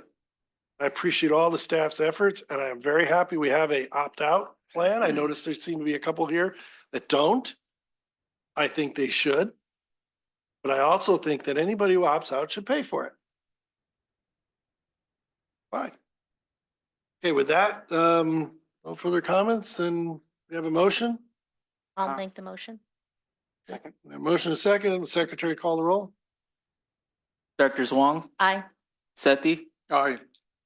I appreciate all the staff's efforts and I am very happy we have a opt-out plan. I noticed there seem to be a couple here that don't. I think they should. But I also think that anybody who opts out should pay for it. Fine. Okay, with that, no further comments, then we have a motion. I'll make the motion. Second. We have a motion and a second. The secretary call the roll. Directors Huang, Aye. Sethy, Aye.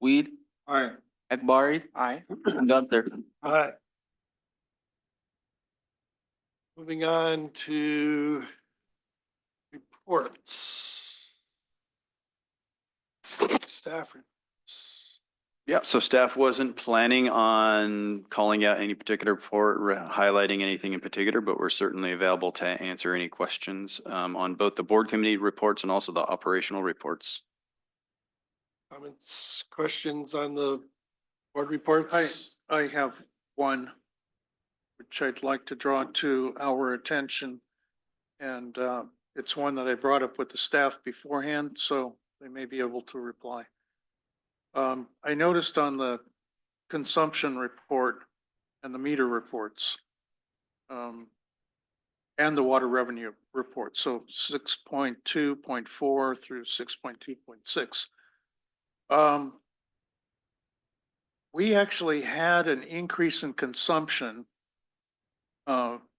Weed, Aye. Akbari, Aye. and Gunther. Aye. Moving on to reports. Staff reports. Yeah, so staff wasn't planning on calling out any particular report, highlighting anything in particular, but we're certainly available to answer any questions on both the board committee reports and also the operational reports. Comments, questions on the board reports? I have one, which I'd like to draw to our attention. And it's one that I brought up with the staff beforehand, so they may be able to reply. I noticed on the consumption report and the meter reports, and the water revenue report, so 6.2.4 through 6.2.6. We actually had an increase in consumption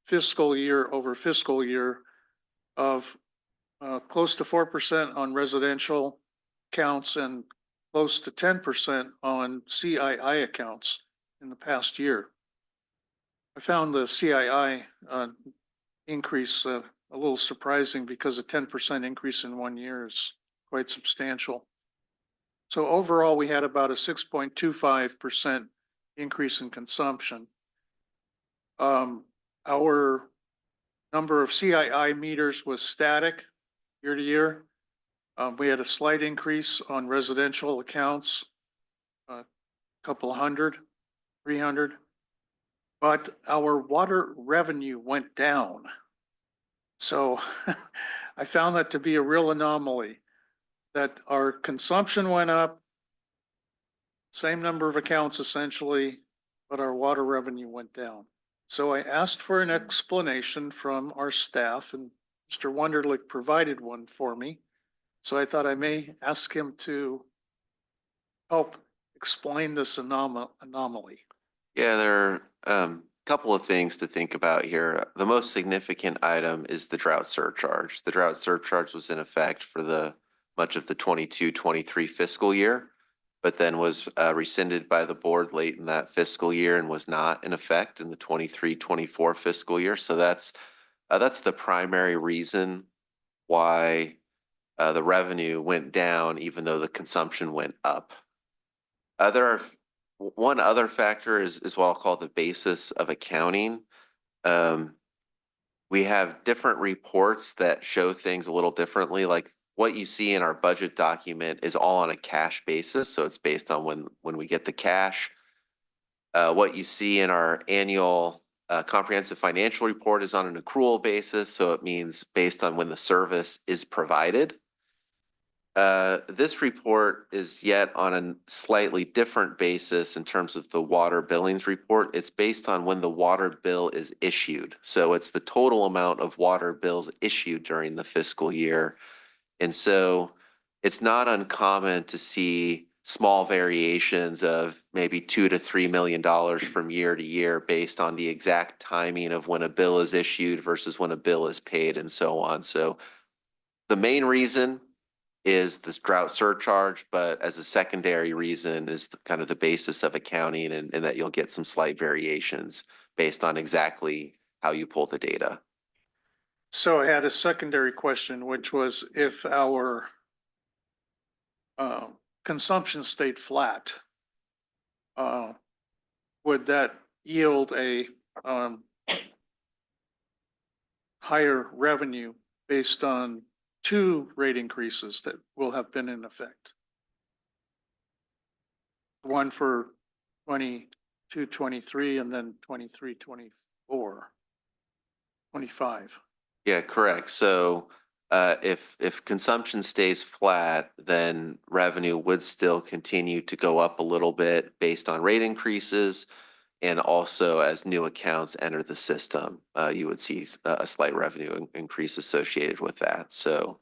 fiscal year over fiscal year of close to 4% on residential accounts and close to 10% on CII accounts in the past year. I found the CII increase a little surprising because a 10% increase in 1 year is quite substantial. So overall, we had about a 6.25% increase in consumption. Our number of CII meters was static year to year. We had a slight increase on residential accounts, a couple hundred, 300, but our water revenue went down. So I found that to be a real anomaly, that our consumption went up, same number of accounts essentially, but our water revenue went down. So I asked for an explanation from our staff, and Mr. Wunderlich provided one for me. So I thought I may ask him to help explain this anomaly. Yeah, there are a couple of things to think about here. The most significant item is the drought surcharge. The drought surcharge was in effect for much of the 22-23 fiscal year, but then was rescinded by the board late in that fiscal year and was not in effect in the 23-24 fiscal year. So that's the primary reason why the revenue went down, even though the consumption went up. One other factor is what I'll call the basis of accounting. We have different reports that show things a little differently. Like what you see in our budget document is all on a cash basis. So it's based on when we get the cash. What you see in our annual comprehensive financial report is on an accrual basis. So it means based on when the service is provided. This report is yet on a slightly different basis in terms of the water billings report. It's based on when the water bill is issued. So it's the total amount of water bills issued during the fiscal year. And so it's not uncommon to see small variations of maybe $2 to $3 million from year to year based on the exact timing of when a bill is issued versus when a bill is paid and so on. So the main reason is this drought surcharge, but as a secondary reason is kind of the basis of accounting and that you'll get some slight variations based on exactly how you pull the data. So I had a secondary question, which was if our consumption stayed flat, would that yield a higher revenue based on 2 rate increases that will have been in effect? One for 22, 23, and then 23, 24, 25. Yeah, correct. So if consumption stays flat, then revenue would still continue to go up a little bit based on rate increases. And also as new accounts enter the system, you would see a slight revenue increase associated with that. So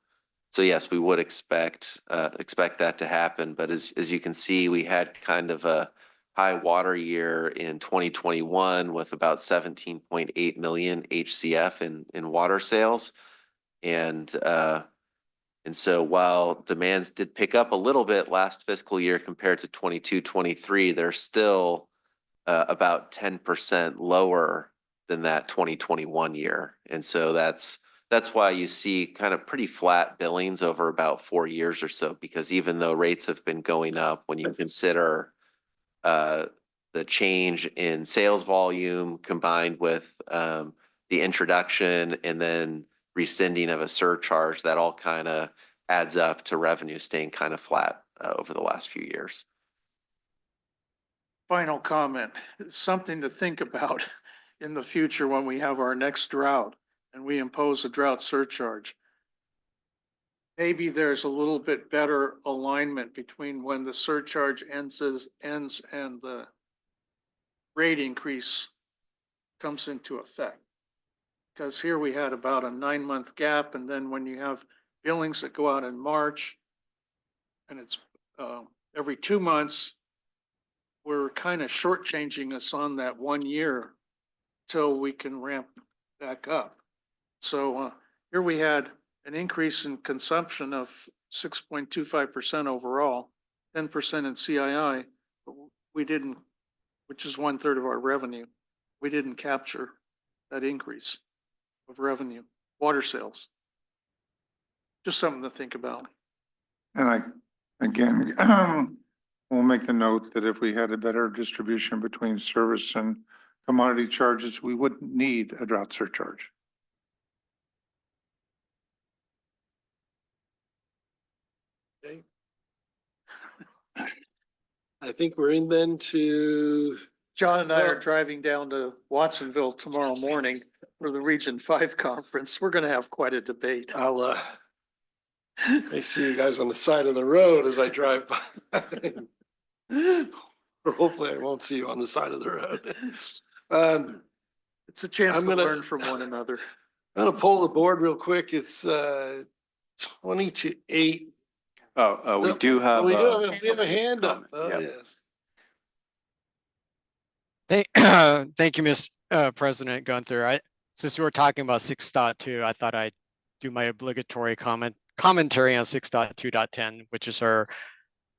yes, we would expect that to happen. But as you can see, we had kind of a high water year in 2021 with about 17.8 million HCF in water sales. And so while demands did pick up a little bit last fiscal year compared to 22-23, they're still about 10% lower than that 2021 year. And so that's why you see kind of pretty flat billings over about 4 years or so, because even though rates have been going up, when you consider the change in sales volume combined with the introduction and then rescinding of a surcharge, that all kind of adds up to revenue staying kind of flat over the last few years. Final comment, something to think about in the future when we have our next drought and we impose a drought surcharge. Maybe there's a little bit better alignment between when the surcharge ends and the rate increase comes into effect. Because here we had about a 9-month gap, and then when you have billings that go out in March, and it's every 2 months, we're kind of shortchanging us on that 1 year till we can ramp back up. So here we had an increase in consumption of 6.25% overall, 10% in CII, but we didn't, which is 1/3 of our revenue. We didn't capture that increase of revenue, water sales. Just something to think about. And again, we'll make the note that if we had a better distribution between service and commodity charges, we wouldn't need a drought surcharge. Okay. I think we're in then to. John and I are driving down to Watsonville tomorrow morning for the Region 5 conference. We're going to have quite a debate. I see you guys on the side of the road as I drive by. Or hopefully I won't see you on the side of the road. It's a chance to learn from one another. I'm gonna poll the board real quick. It's 20 to 8. We do have. We have a hand up. Oh, yeah. yes. Thank you, Mr. President Gunther. Since we were talking about 6.2, I thought I'd do my obligatory commentary on 6.2.10, which is our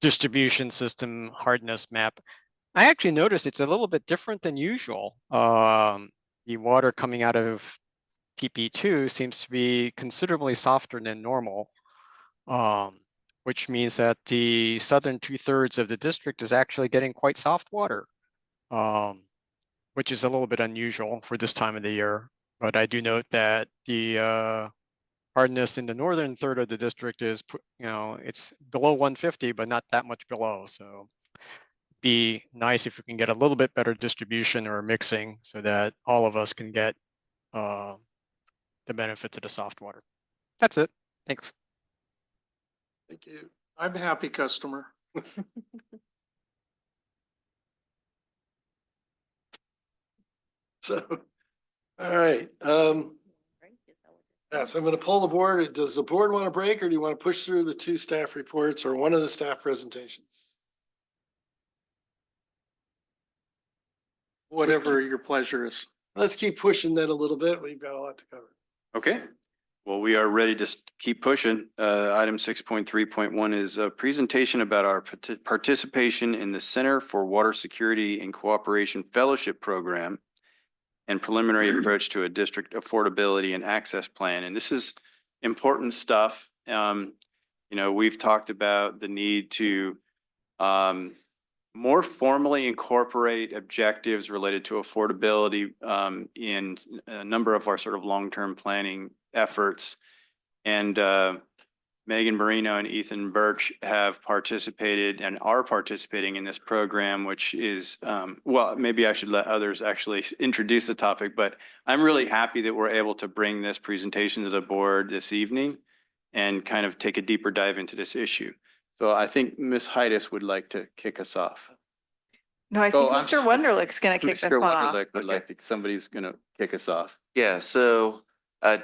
distribution system hardness map. I actually noticed it's a little bit different than usual. The water coming out of TP2 seems to be considerably softer than normal, which means that the southern 2/3 of the district is actually getting quite soft water, which is a little bit unusual for this time of the year. But I do note that the hardness in the northern third of the district is, it's below 150, but not that much below. So be nice if we can get a little bit better distribution or mixing so that all of us can get the benefits of the soft water. That's it. Thanks. Thank you. I'm a happy customer. So, all right. Yeah, so I'm going to pull the board. Does the board want to break, or do you want to push through the 2 staff reports or one of the staff presentations? Whatever your pleasure is. Let's keep pushing that a little bit. We've got a lot to cover. Okay. Well, we are ready to keep pushing. Item 6.3.1 is a presentation about our participation in the Center for Water Security and Cooperation Fellowship Program and preliminary approach to a district affordability and access plan. And this is important stuff. We've talked about the need to more formally incorporate objectives related to affordability in a number of our sort of long-term planning efforts. And Megan Marino and Ethan Birch have participated and are participating in this program, which is, well, maybe I should let others actually introduce the topic, but I'm really happy that we're able to bring this presentation to the board this evening and kind of take a deeper dive into this issue. So I think Ms. Heidiss would like to kick us off. No, I think I'm Mr. sorry. Wonderlick's gonna kick this Mr. one off. Wonderlick would like to, somebody's gonna kick us off. Yeah, so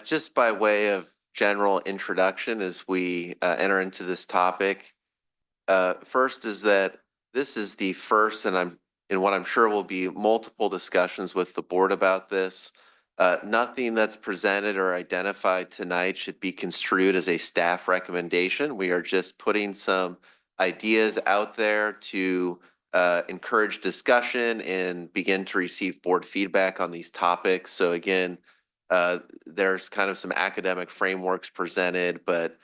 just by way of general introduction as we enter into this topic, first is that this is the first, and what I'm sure will be multiple discussions with the board about this. Nothing that's presented or identified tonight should be construed as a staff recommendation. We are just putting some ideas out there to encourage discussion and begin to receive board feedback on these topics. So again, there's kind of some academic frameworks presented, but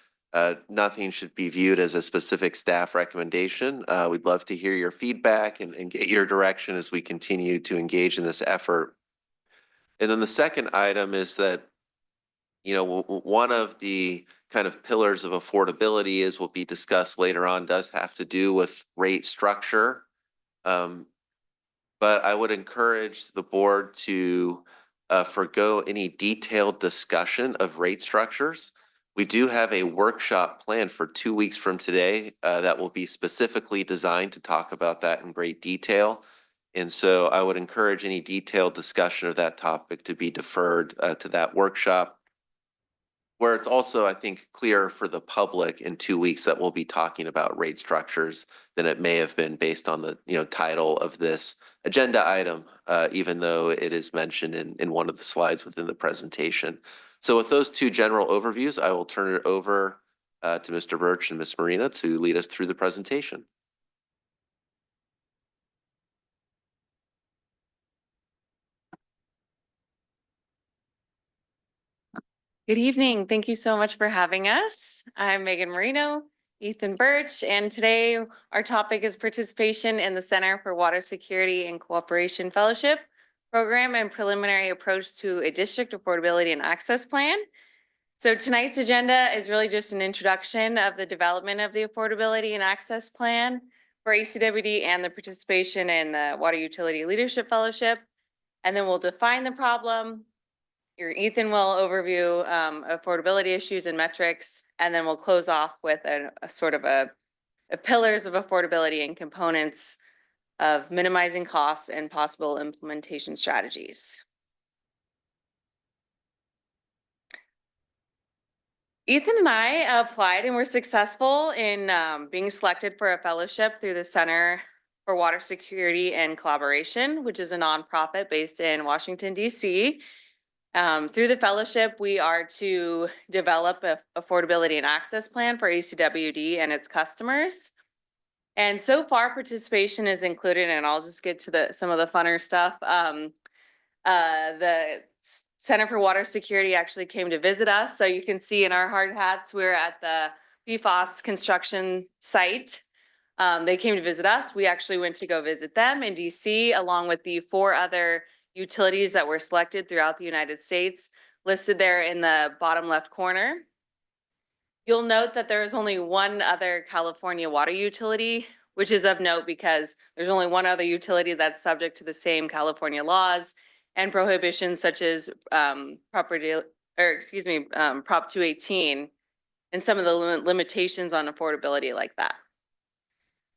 nothing should be viewed as a specific staff recommendation. We'd love to hear your feedback and get your direction as we continue to engage in this effort. And then the second item is that, you know, one of the kind of pillars of affordability is will be discussed later on does have to do with rate structure. But I would encourage the board to forgo any detailed discussion of rate structures. We do have a workshop planned for 2 weeks from today that will be specifically designed to talk about that in great detail. And so I would encourage any detailed discussion of that topic to be deferred to that workshop, where it's also, I think, clear for the public in 2 weeks that we'll be talking about rate structures than it may have been based on the title of this agenda item, even though it is mentioned in one of the slides within the presentation. So with those two general overviews, I will turn it over to Mr. Birch and Ms. Marina to lead us through the presentation. Good evening. Thank you so much for having us. I'm Megan Marino, Ethan Birch, and today our topic is participation in the Center for Water Security and Cooperation Fellowship Program and preliminary approach to a district affordability and access plan. So tonight's agenda is really just an introduction of the development of the affordability and access plan for ACWD and the participation in the Water Utility Leadership Fellowship. And then we'll define the problem. Ethan will overview affordability issues and metrics, and then we'll close off with a sort of a pillars of affordability and components of minimizing costs and possible implementation strategies. Ethan and I applied and were successful in being selected for a fellowship through the Center for Water Security and Collaboration, which is a nonprofit based in Washington, D.C. Through the fellowship, we are to develop an affordability and access plan for ACWD and its customers. And so far, participation is included, and I'll just get to some of the funner stuff. The Center for Water Security actually came to visit us. So you can see in our hard hats, we're at the PFAS construction site. They came to visit us. We actually went to go visit them in DC, along with the 4 other utilities that were selected throughout the United States, listed there in the bottom left corner. You'll note that there is only one other California water utility, which is of note because there's only one other utility that's subject to the same California laws and prohibitions such as Prop 218 and some of the limitations on affordability like that.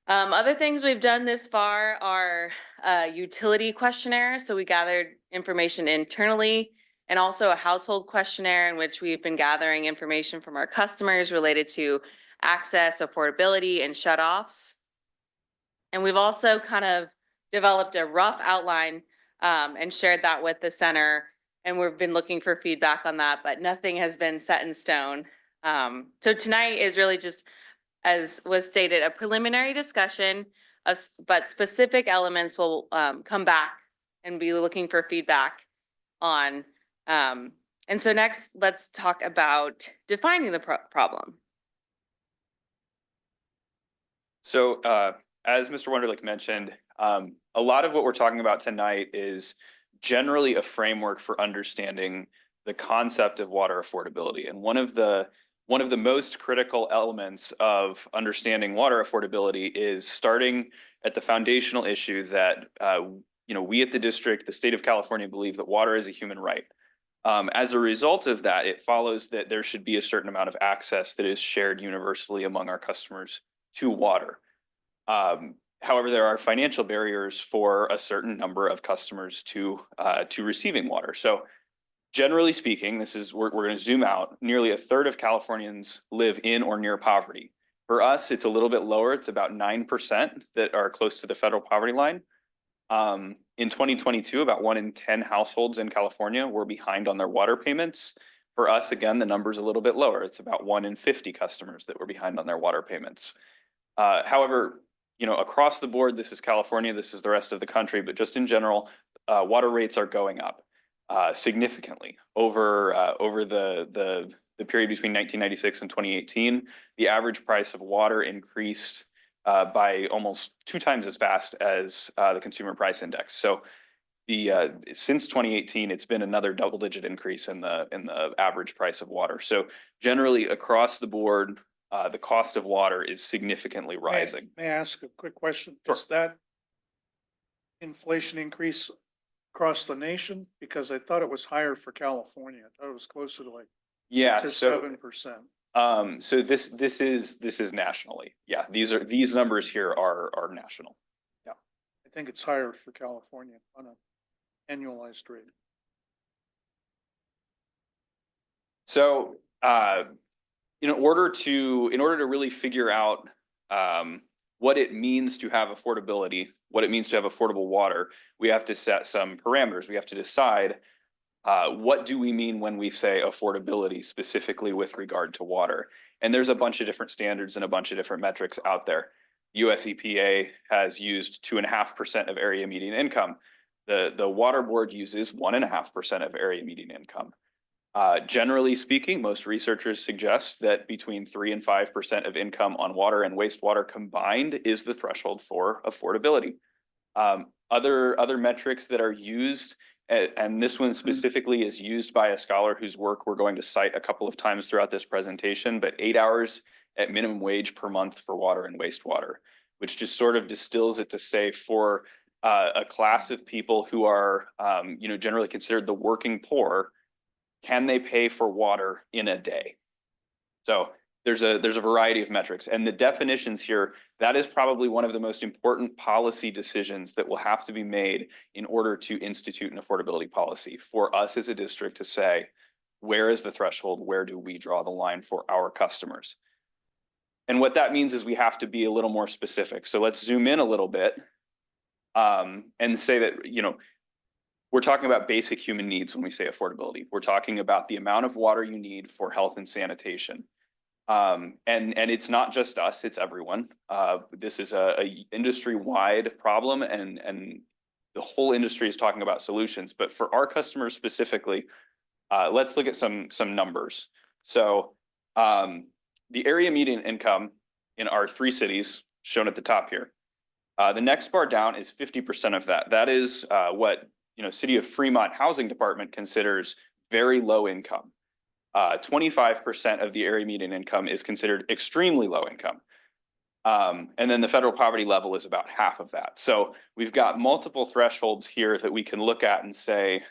Other things we've done this far are utility questionnaire. So we gathered information internally and also a household questionnaire in which we've been gathering information from our customers related to access, affordability, and shutoffs. And we've also kind of developed a rough outline and shared that with the center. And we've been looking for feedback on that, but nothing has been set in stone. So tonight is really just, as was stated, a preliminary discussion, but specific elements will come back and be looking for feedback on. And so next, let's talk about defining the problem. So as Mr. Wunderlich mentioned, a lot of what we're talking about tonight is generally a framework for understanding the concept of water affordability. And one of the most critical elements of understanding water affordability is starting at the foundational issue that we at the district, the state of California, believe that water is a human right. As a result of that, it follows that there should be a certain amount of access that is shared universally among our customers to water. However, there are financial barriers for a certain number of customers to receiving water. So generally speaking, we're going to zoom out. Nearly a third of Californians live in or near poverty. For us, it's a little bit lower. It's about 9% that are close to the federal poverty line. In 2022, about 1 in 10 households in California were behind on their water payments. For us, again, the number's a little bit lower. It's about 1 in 50 customers that were behind on their water payments. However, across the board, this is California, this is the rest of the country, but just in general, water rates are going up significantly over the period between 1996 and 2018. The average price of water increased by almost 2 times as fast as the consumer price index. So since 2018, it's been another double-digit increase in the average price of water. So generally across the board, the cost of water is significantly rising. May I ask a quick question? Sure. Is that inflation increase across the nation? Because I thought it was higher for California. I thought it was closer to like 6 or 7%. So this is nationally. Yeah, these numbers here are national. Yeah, I think it's higher for California on an annualized rate. So in order to really figure out what it means to have affordability, what it means to have affordable water, we have to set some parameters. We have to decide what do we mean when we say affordability specifically with regard to water. And there's a bunch of different standards and a bunch of different metrics out there. US EPA has used 2.5% of area median income. The Water Board uses 1.5% of area median income. Generally speaking, most researchers suggest that between 3 and 5% of income on water and wastewater combined is the threshold for affordability. Other metrics that are used, and this one specifically is used by a scholar whose work we're going to cite a couple of times throughout this presentation, but 8 hours at minimum wage per month for water and wastewater, which just sort of distills it to say for a class of people who are generally considered the working poor, can they pay for water in a day? So there's a variety of metrics, and the definitions here, that is probably one of the most important policy decisions that will have to be made in order to institute an affordability policy for us as a district to say, where is the threshold? Where do we draw the line for our customers? And what that means is we have to be a little more specific. So let's zoom in a little bit and say that, we're talking about basic human needs when we say affordability. We're talking about the amount of water you need for health and sanitation. And it's not just us, it's everyone. This is a industry-wide problem, and the whole industry is talking about solutions. But for our customers specifically, let's look at some numbers. So the area median income in our 3 cities shown at the top here. The next bar down is 50% of that. That is what City of Fremont Housing Department considers very low income. 25% of the area median income is considered extremely low income. And then the federal poverty level is about half of that. So we've got multiple thresholds here that we can look at and say,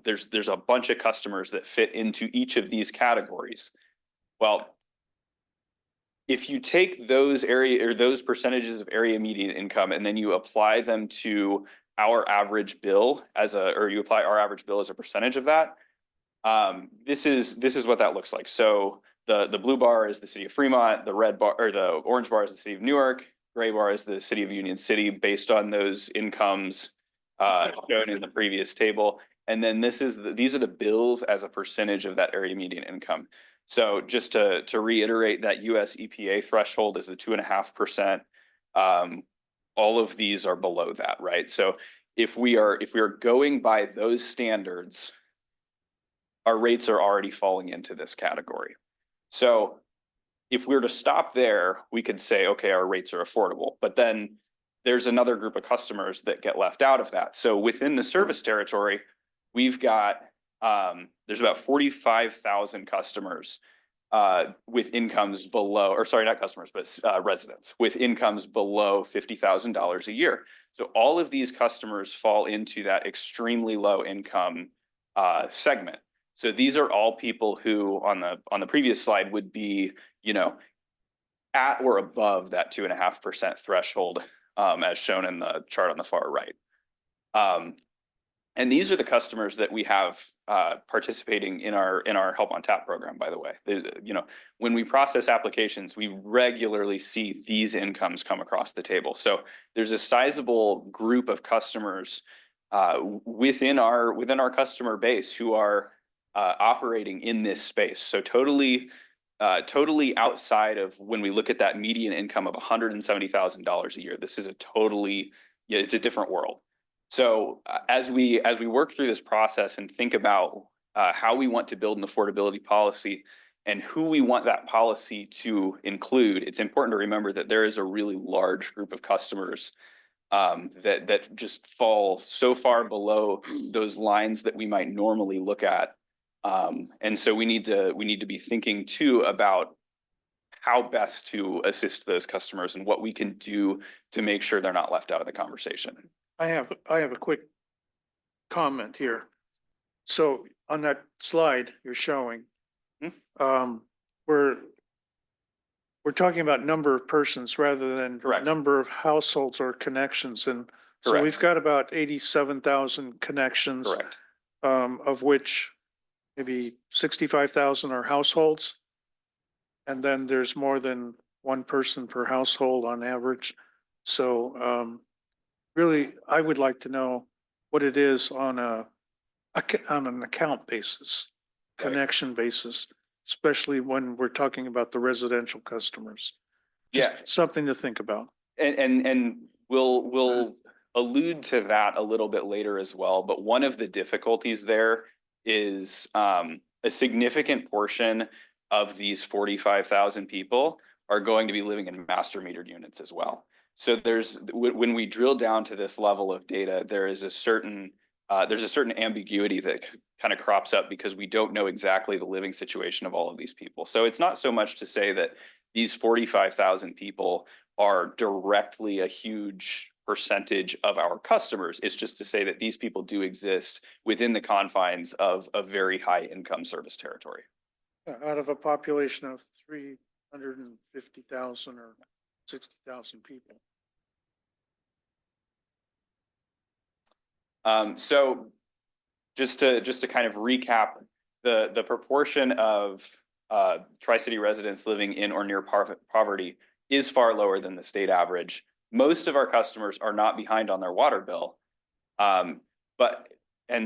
there's a bunch of customers that fit into each of these categories. Well, if you take those percentages of area median income and then you apply them to our average bill you apply our average bill as a percentage of that, this is what that looks like. So the blue bar is the city of Fremont, the red bar or the orange bar is the city of Newark, gray bar is the city of Union City based on those incomes shown in the previous table. And then these are the bills as a percentage of that area median income. So just to reiterate, that US EPA threshold is the 2.5%. All of these are below that, right? So if we are going by those standards, our rates are already falling into this category. So if we were to stop there, we could say, okay, our rates are affordable, but then there's another group of customers that get left out of that. So within the service territory, we've got, there's about 45,000 customers with incomes below, or sorry, not customers, but residents with incomes below $50,000 a year. So all of these customers fall into that extremely low income segment. So these are all people who on the previous slide would be, you know, at or above that 2.5% threshold, as shown in the chart on the far right. And these are the customers that we have participating in our Help on Tap program, by the way. You know, when we process applications, we regularly see these incomes come across the table. So there's a sizable group of customers within our customer base who are operating in this space. So totally outside of when we look at that median income of $170,000 a year. This is it's a different world. So as we work through this process and think about how we want to build an affordability policy and who we want that policy to include, it's important to remember that there is a really large group of customers that just fall so far below those lines that we might normally look at. And so we need to be thinking too about how best to assist those customers and what we can do to make sure they're not left out of the conversation. I have a quick comment here. So on that slide you're showing, we're talking about number of persons rather than number of households or connections. And so we've got about 87,000 connections, of which maybe 65,000 are households. And then there's more than one person per household on average. So really, I would like to know what it is on an account basis, connection basis, especially when we're talking about the residential customers. Just something to think about. And we'll allude to that a little bit later as well. But one of the difficulties there is a significant portion of these 45,000 people are going to be living in master metered units as well. So when we drill down to this level of data, there's a certain ambiguity that kind of crops up because we don't know exactly the living situation of all of these people. So it's not so much to say that these 45,000 people are directly a huge percentage of our customers. It's just to say that these people do exist within the confines of a very high income service territory. Out of a population of 350,000 or 60,000 people. So just to kind of recap, the proportion of Tri-City residents living in or near poverty is far lower than the state average. Most of our customers are not behind on their water bill, and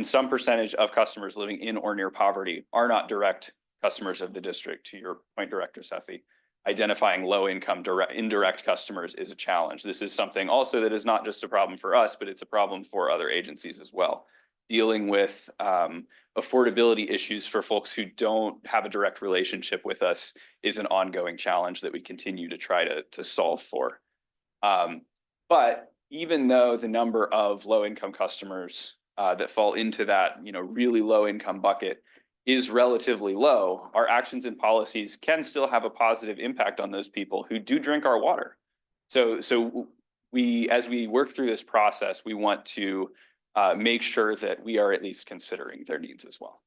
some percentage of customers living in or near poverty are not direct customers of the district. To your point, Director Sethy, identifying low-income indirect customers is a challenge. This is something also that is not just a problem for us, but it's a problem for other agencies as well. Dealing with affordability issues for folks who don't have a direct relationship with us is an ongoing challenge that we continue to try to solve for. But even though the number of low-income customers that fall into that, really low-income bucket is relatively low, our actions and policies can still have a positive impact on those people who do drink our water. So as we work through this process, we want to make sure that we are at least considering their needs as well.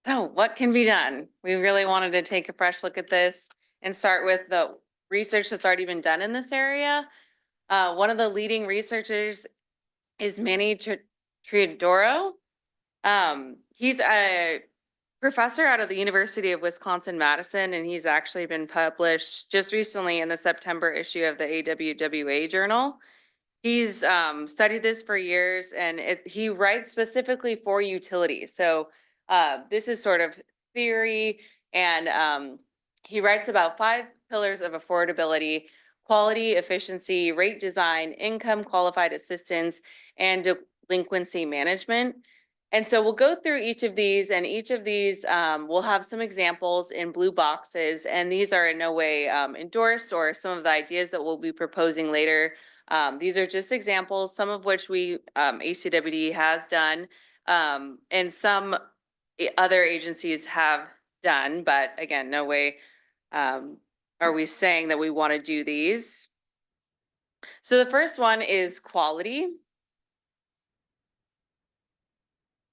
So what can be done? We really wanted to take a fresh look at this and start with the research that's already been done in this area. One of the leading researchers is Manny Triodoro. He's a professor out of the University of Wisconsin-Madison, and he's actually been published just recently in the September issue of the AWWA journal. He's studied this for years, and he writes specifically for utilities. So this is sort of theory, and he writes about 5 pillars of affordability: quality, efficiency, rate design, income qualified assistance, and delinquency management. And so we'll go through each of these, and each of these will have some examples in blue boxes. And these are in no way endorsed or some of the ideas that we'll be proposing later. These are just examples, some of which we ACWD has done, and some other agencies have done. But again, no way are we saying that we want to do these. So the first one is quality.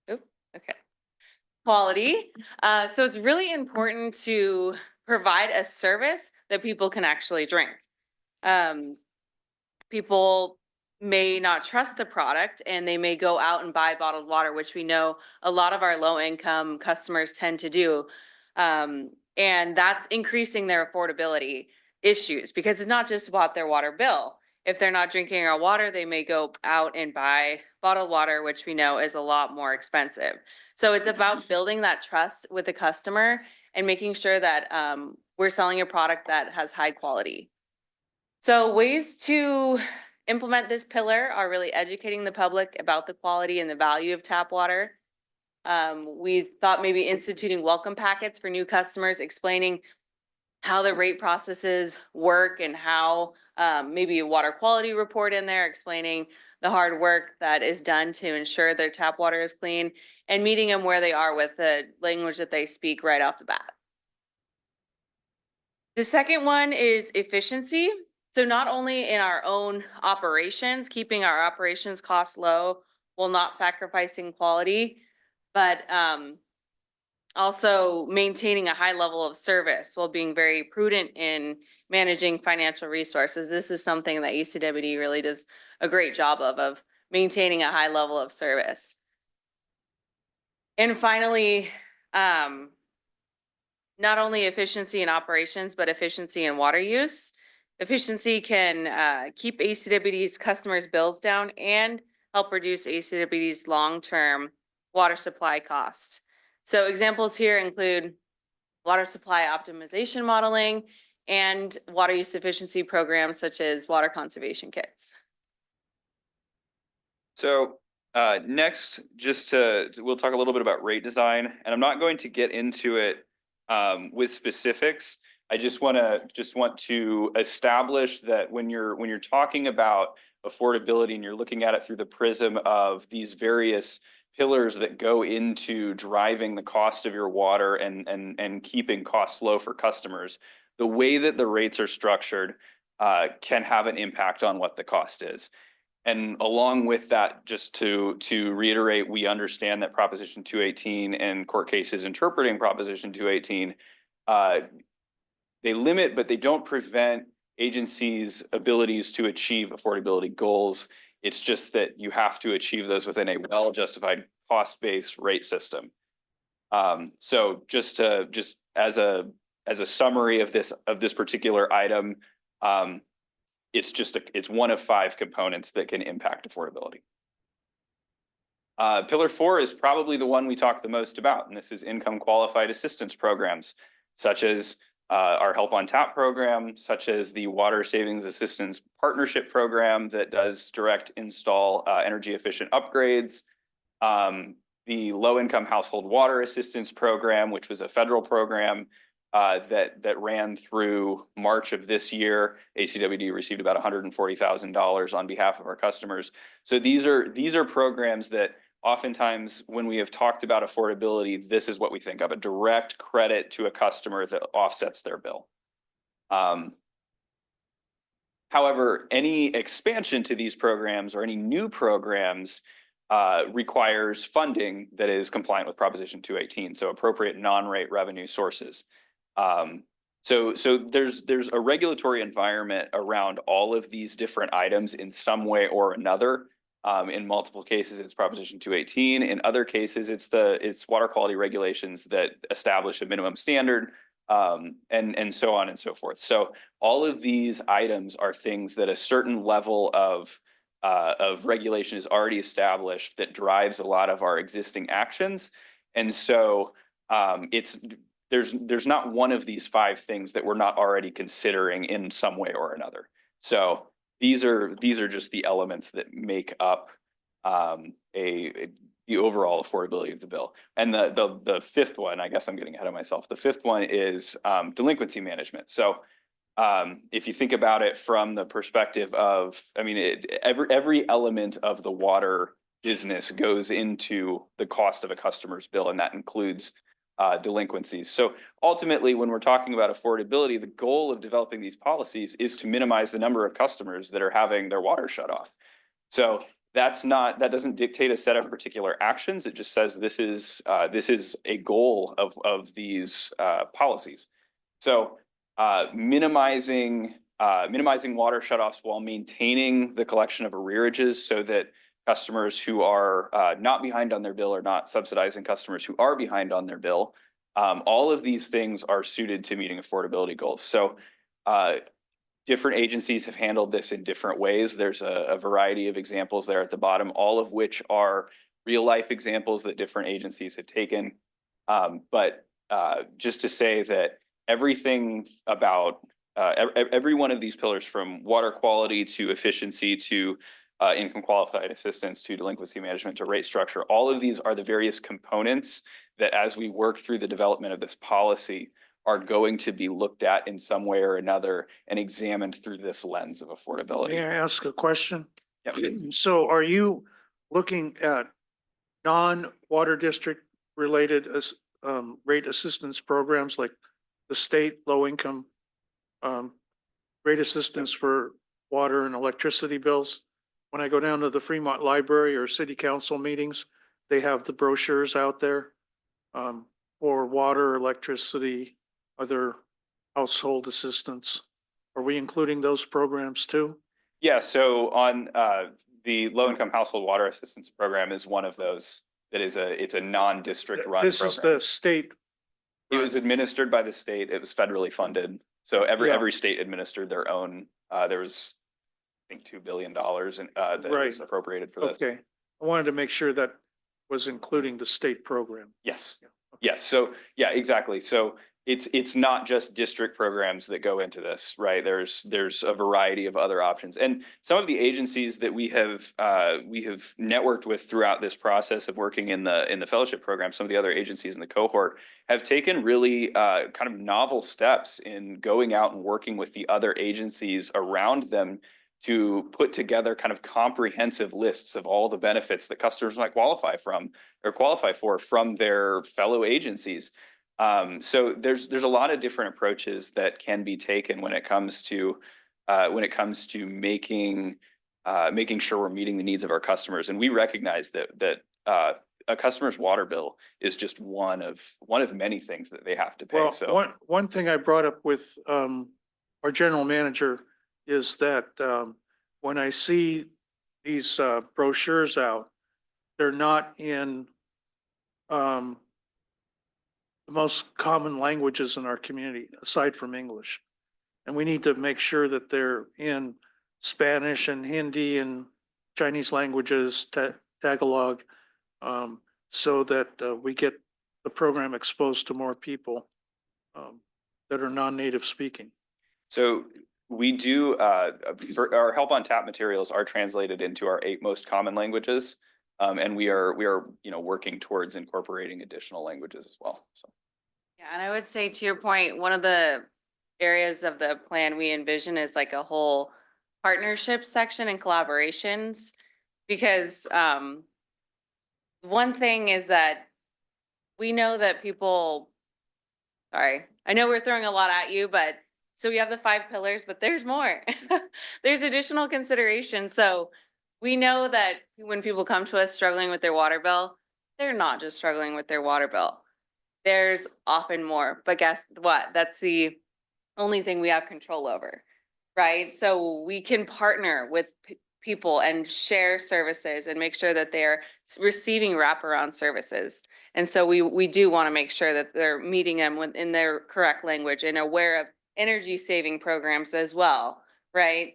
Okay. Quality. So it's really important to provide a service that people can actually drink. People may not trust the product and they may go out and buy bottled water, which we know a lot of our low income customers tend to do. And that's increasing their affordability issues because it's not just about their water bill. If they're not drinking our water, they may go out and buy bottled water, which we know is a lot more expensive. So it's about building that trust with the customer and making sure that we're selling a product that has high quality. So ways to implement this pillar are really educating the public about the quality and the value of tap water. We thought maybe instituting welcome packets for new customers, explaining how the rate processes work and how maybe a water quality report in there explaining the hard work that is done to ensure their tap water is clean, and meeting them where they are with the language that they speak right off the bat. The second one is efficiency. So not only in our own operations, keeping our operations costs low while not sacrificing quality, but also maintaining a high level of service while being very prudent in managing financial resources. This is something that ACWD really does a great job of maintaining a high level of service. And finally, not only efficiency in operations, but efficiency in water use. Efficiency can keep ACWD's customers' bills down and help reduce ACWD's long-term water supply costs. So examples here include water supply optimization modeling and water use efficiency programs such as water conservation kits. So next, we'll talk a little bit about rate design, and I'm not going to get into it with specifics. I just want to establish that when you're talking about affordability and you're looking at it through the prism of these various pillars that go into driving the cost of your water and keeping costs low for customers, the way that the rates are structured can have an impact on what the cost is. And along with that, just to reiterate, we understand that Proposition 218 and court cases interpreting Proposition 218, they limit, but they don't prevent agencies' abilities to achieve affordability goals. It's just that you have to achieve those within a well-justified cost-based rate system. So just as a summary of this particular item, it's one of 5 components that can impact affordability. Pillar 4 is probably the one we talk the most about, and this is income qualified assistance programs, such as our Help on Tap program, such as the Water Savings Assistance Partnership program that does direct install energy efficient upgrades, the Low Income Household Water Assistance Program, which was a federal program that ran through March of this year. ACWD received about $140,000 on behalf of our customers. So these are programs that oftentimes when we have talked about affordability, this is what we think of: a direct credit to a customer that offsets their bill. However, any expansion to these programs or any new programs requires funding that is compliant with Proposition 218, so appropriate non-rate revenue sources. So there's a regulatory environment around all of these different items in some way or another. In multiple cases, it's Proposition 218. In other cases, it's water quality regulations that establish a minimum standard, and so on and so forth. So all of these items are things that a certain level of regulation is already established that drives a lot of our existing actions. And so there's not one of these 5 things that we're not already considering in some way or another. So these are just the elements that make up the overall affordability of the bill. And the fifth one, I guess I'm getting ahead of myself. The fifth one is delinquency management. So if you think about it from the perspective of, I mean, every element of the water business goes into the cost of a customer's bill, and that includes delinquencies. So ultimately, when we're talking about affordability, the goal of developing these policies is to minimize the number of customers that are having their water shut off. So that doesn't dictate a set of particular actions. It just says this is a goal of these policies. So minimizing water shutoffs while maintaining the collection of arrearages so that customers who are not behind on their bill are not subsidizing customers who are behind on their bill. All of these things are suited to meeting affordability goals. So different agencies have handled this in different ways. There's a variety of examples there at the bottom, all of which are real life examples that different agencies have taken. But just to say that everything about every one of these pillars, from water quality to efficiency to income qualified assistance to delinquency management to rate structure, all of these are the various components that, as we work through the development of this policy, are going to be looked at in some way or another and examined through this lens of affordability. May I ask a question? Yep. So are you looking at non-water district related rate assistance programs like the state low income rate assistance for water and electricity bills? When I go down to the Fremont Library or city council meetings, they have the brochures out there for water, electricity, other household assistance. Are we including those programs too? Yeah, so on the low income household water assistance program is one of those that is it's a non-district run This program. is the state. It was administered by the state. It was federally funded. So every state administered their own. There was, I think, $2 billion that was appropriated for this. Okay, I wanted to make sure that was including the state program. Yes. Yes. So yeah, exactly. So it's not just district programs that go into this, right? There's a variety of other options, and some of the agencies that we have networked with throughout this process of working in the fellowship program. Some of the other agencies in the cohort have taken really kind of novel steps in going out and working with the other agencies around them to put together kind of comprehensive lists of all the benefits that customers might qualify for from their fellow agencies. So there's a lot of different approaches that can be taken when it comes to making sure we're meeting the needs of our customers. And we recognize that a customer's water bill is just one of many things that they have to pay. Well, So one thing I brought up with our general manager is that when I see these brochures out, they're not in the most common languages in our community, aside from English. And we need to make sure that they're in Spanish and Hindi and Chinese languages, Tagalog, so that we get the program exposed to more people that are non-native speaking. So we do, our help on tap materials are translated into our 8 most common languages. And we are, working towards incorporating additional languages as well. So. Yeah, and I would say, to your point, one of the areas of the plan we envision is like a whole partnership section and collaborations, because one thing is that we know that people, sorry, I know we're throwing a lot at you, but so we have the 5 pillars, but there's more. There's additional consideration. So we know that when people come to us struggling with their water bill, they're not just struggling with their water bill. There's often more, but guess what? That's the only thing we have control over, right? So we can partner with people and share services and make sure that they're receiving wraparound services. And so we do want to make sure that they're meeting them in their correct language and aware of energy saving programs as well, right?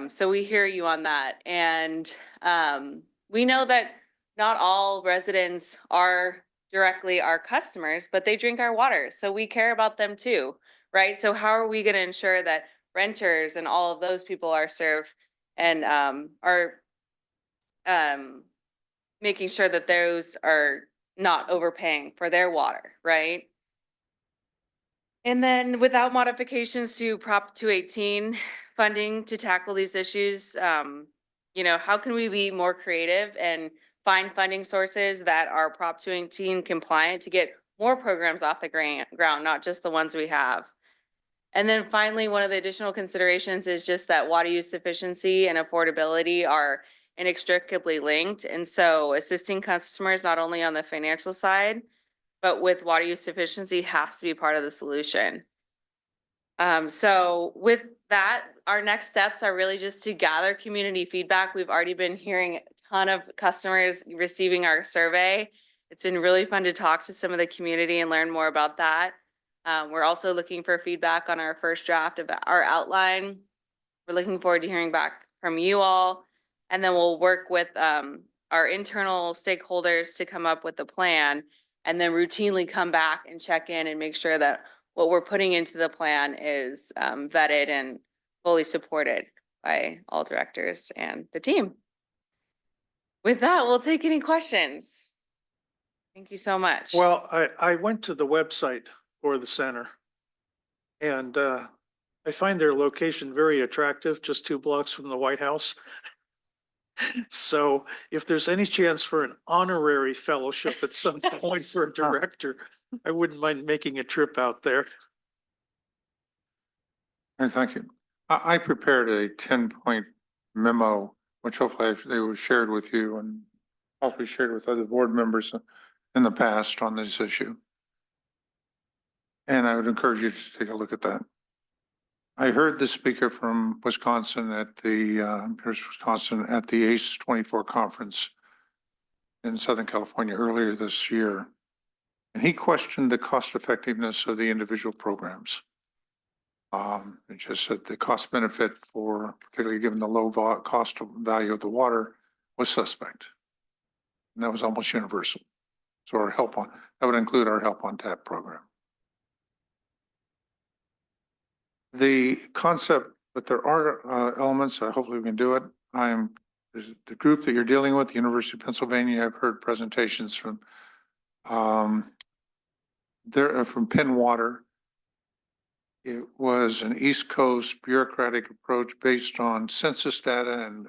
So we hear you on that. And we know that not all residents are directly our customers, but they drink our water. So we care about them too, right? So how are we going to ensure that renters and all of those people are served and are making sure that those are not overpaying for their water, right? And then without modifications to Prop 218 funding to tackle these issues, you know, how can we be more creative and find funding sources that are Prop 218 compliant to get more programs off the ground, not just the ones we have? And then finally, one of the additional considerations is just that water use efficiency and affordability are inextricably linked. And so assisting customers not only on the financial side, but with water use efficiency has to be part of the solution. So with that, our next steps are really just to gather community feedback. We've already been hearing a ton of customers receiving our survey. It's been really fun to talk to some of the community and learn more about that. We're also looking for feedback on our first draft of our outline. We're looking forward to hearing back from you all. And then we'll work with our internal stakeholders to come up with a plan and then routinely come back and check in and make sure that what we're putting into the plan is vetted and fully supported by all directors and the team. With that, we'll take any questions. Thank you so much. Well, I went to the website for the center and I find their location very attractive, just 2 blocks from the White House. So if there's any chance for an honorary fellowship at some point for a director, I wouldn't mind making a trip out there. Thank you. I prepared a 10-point memo, which hopefully they was shared with you and hopefully shared with other board members in the past on this issue. And I would encourage you to take a look at that. I heard the speaker from Wisconsin at the ACE 24 conference in Southern California earlier this year. And he questioned the cost effectiveness of the individual programs. It just said the cost benefit for, particularly given the low cost of value of the water, was suspect. And that was almost universal. So our help on, that would include our help on tap program. The concept, but there are elements, hopefully we can do it. There's the group that you're dealing with, the University of Pennsylvania. I've heard presentations from from Penn Water. It was an East Coast bureaucratic approach based on census data and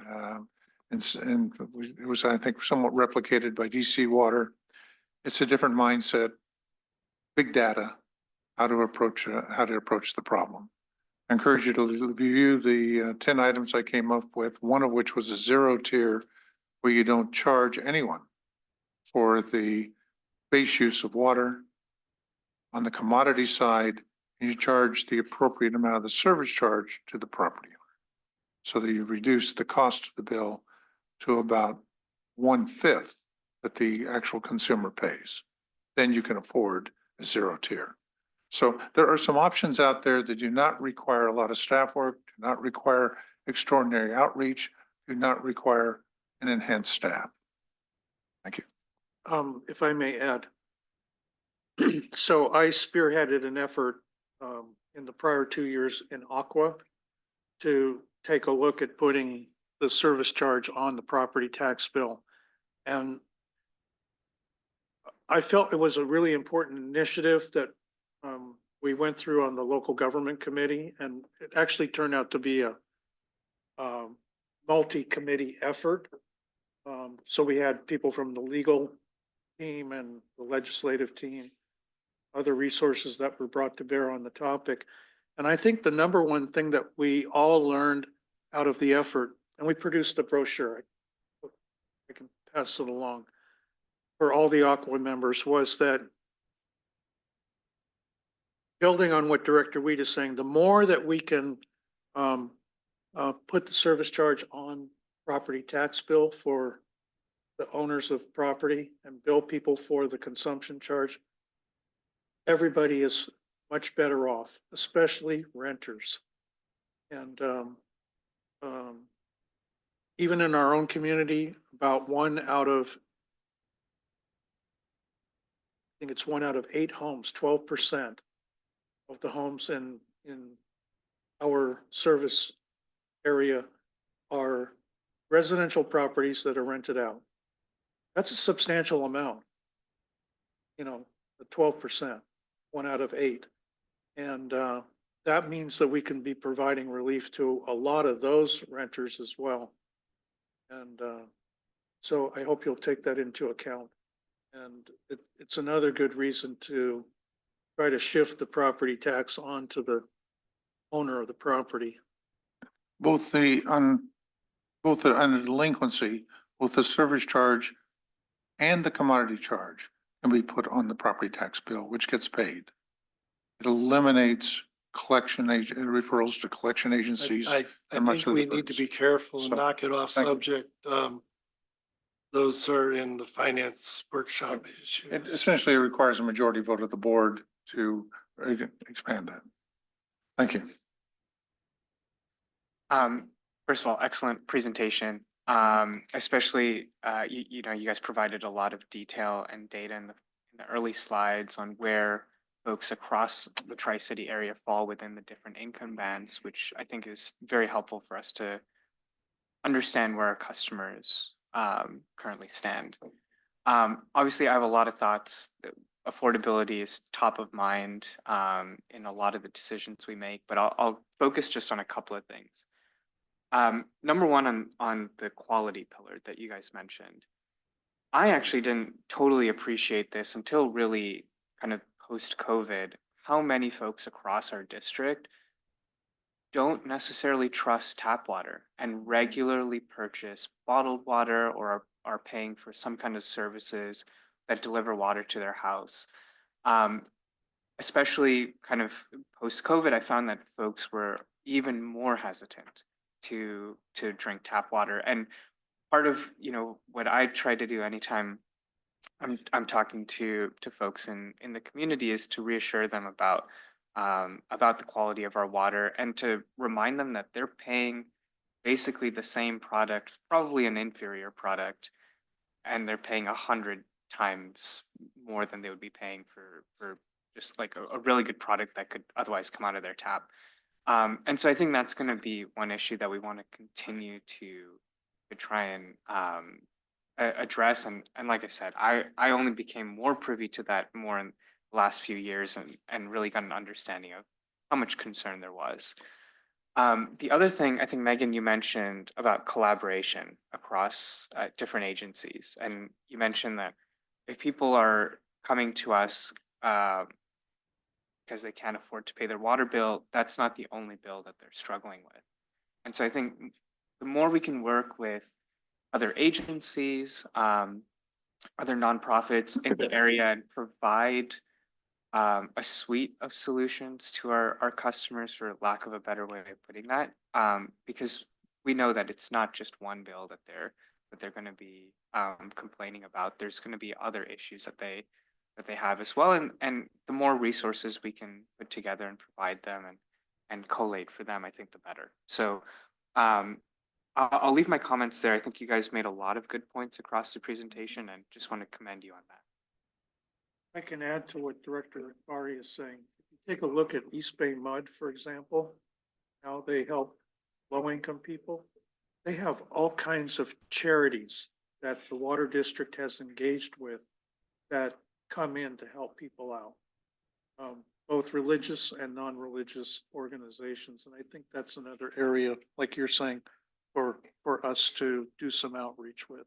it was, I think, somewhat replicated by DC Water. It's a different mindset, big data, how to approach the problem. I encourage you to review the 10 items I came up with, one of which was a 0 tier where you don't charge anyone for the base use of water. On the commodity side, you charge the appropriate amount of the service charge to the property owner so that you reduce the cost of the bill to about 1/5 that the actual consumer pays. Then you can afford a 0 tier. So there are some options out there that do not require a lot of staff work, do not require extraordinary outreach, do not require an enhanced staff. Thank you. If I may add. So I spearheaded an effort in the prior 2 years in Aqua to take a look at putting the service charge on the property tax bill. And I felt it was a really important initiative that we went through on the local government committee, and it actually turned out to be a multi-committee effort. So we had people from the legal team and the legislative team, other resources that were brought to bear on the topic. And I think the number one thing that we all learned out of the effort, and we produced a brochure, I can pass it along for all the Aqua members, was that building on what Director Weed is saying, the more that we can put the service charge on property tax bill for the owners of property and bill people for the consumption charge, everybody is much better off, especially renters. And even in our own community, about 1 out of, I think it's 1 out of 8 homes, 12% of the homes in our service area are residential properties that are rented out. That's a substantial amount. You know, the 12%, 1 out of 8. And that means that we can be providing relief to a lot of those renters as well. And so I hope you'll take that into account. And it's another good reason to try to shift the property tax onto the owner of the property. Both the under delinquency, both the service charge and the commodity charge can be put on the property tax bill, which gets paid. It eliminates referrals to collection agencies. I think we need to be careful and knock it off subject. Those are in the finance workshop issues. It essentially requires a majority vote of the board to expand that. Thank you. First of all, excellent presentation. Especially, you know, you guys provided a lot of detail and data in the early slides on where folks across the Tri-City area fall within the different income bands, which I think is very helpful for us to understand where our customers currently stand. Obviously, I have a lot of thoughts. Affordability is top of mind in a lot of the decisions we make, but I'll focus just on a couple of things. Number one, on the quality pillar that you guys mentioned. I actually didn't totally appreciate this until really kind of post-COVID, how many folks across our district don't necessarily trust tap water and regularly purchase bottled water or are paying for some kind of services that deliver water to their house. Especially kind of post-COVID, I found that folks were even more hesitant to drink tap water. And part of, you know, what I try to do anytime I'm talking to folks in the community is to reassure them about the quality of our water and to remind them that they're paying basically the same product, probably an inferior product, and they're paying 100 times more than they would be paying for just like a really good product that could otherwise come out of their tap. And so I think that's going to be one issue that we want to continue to try and address. And like I said, I only became more privy to that more in the last few years and really got an understanding of how much concern there was. The other thing, I think, Megan, you mentioned about collaboration across different agencies. And you mentioned that if people are coming to us because they can't afford to pay their water bill, that's not the only bill that they're struggling with. And so I think the more we can work with other agencies, other nonprofits in the area and provide a suite of solutions to our customers, for lack of a better way of putting that, because we know that it's not just one bill that they're going to be complaining about. There's going to be other issues that they have as well, and the more resources we can put together and provide them and collate for them, I think the better. So I'll leave my comments there. I think you guys made a lot of good points across the presentation and just want to commend you on that. I can add to what Director Akbari is saying. If you take a look at East Bay Mud, for example, how they help low-income people. They have all kinds of charities that the Water District has engaged with that come in to help people out, both religious and non-religious organizations. And I think that's another area, like you're saying, for us to do some outreach with.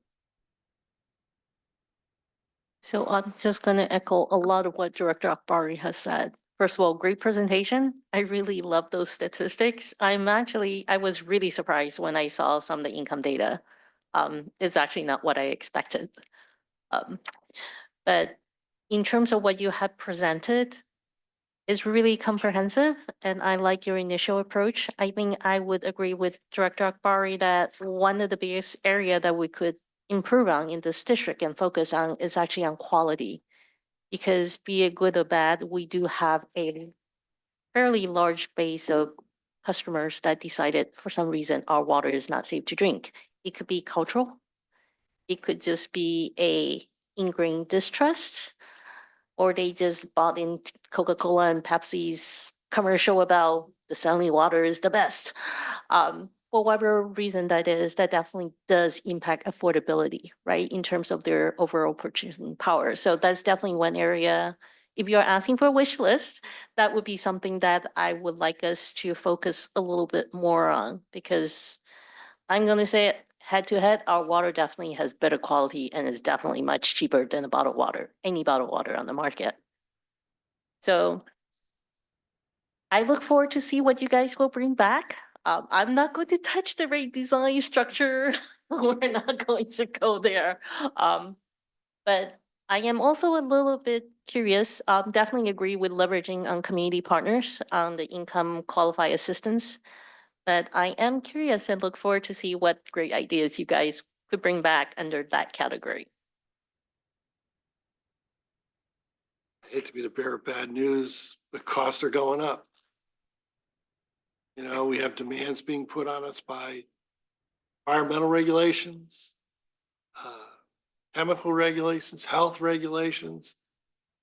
So I'm just going to echo a lot of what Director Akbari has said. First of all, great presentation. I really love those statistics. I was really surprised when I saw some of the income data. It's actually not what I expected. But in terms of what you have presented, it's really comprehensive, and I like your initial approach. I think I would agree with Director Akbari that one of the biggest area that we could improve on in this district and focus on is actually on quality. Because be it good or bad, we do have a fairly large base of customers that decided for some reason our water is not safe to drink. It could be cultural. It could just be a ingrained distrust, or they just bought in Coca-Cola and Pepsi's commercial about the Stanley water is the best. for whatever reason that is, that definitely does impact affordability, right? In terms of their overall purchasing power. So that's definitely one area. If you're asking for a wish list, that would be something that I would like us to focus a little bit more on, because I'm gonna say it head to head, our water definitely has better quality and is definitely much cheaper than a bottled water, any bottled water on the market. So I look forward to see what you guys will bring back. I'm not going to touch the rate design structure. We're not going to go there. But I am also a little bit curious, definitely agree with leveraging on community partners on the income qualified assistance. But I am curious and look forward to see what great ideas you guys could bring back under that category. I hate to be the bearer of bad news, but costs are going up. You know, we have demands being put on us by environmental regulations, chemical regulations, health regulations,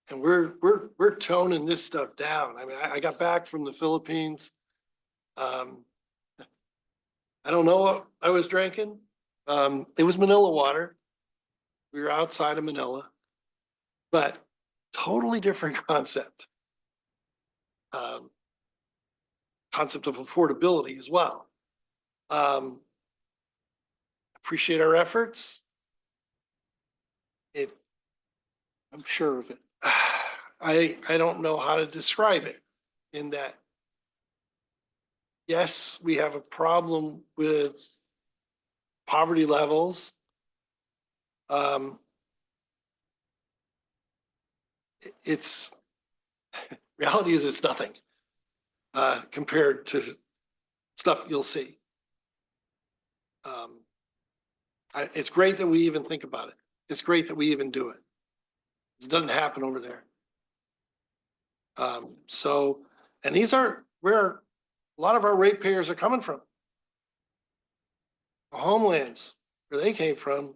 and we're toning this stuff down. I mean, I got back from the Philippines. I don't know what I was drinking. It was Manila water. We were outside of Manila, but totally different concept. Concept of affordability as well. Appreciate our efforts. I'm sure of it. I don't know how to describe it in that. Yes, we have a problem with poverty levels. It's reality is it's nothing compared to stuff you'll see. It's great that we even think about it. It's great that we even do it. It doesn't happen over there. And these are where a lot of our ratepayers are coming from. The homelands where they came from,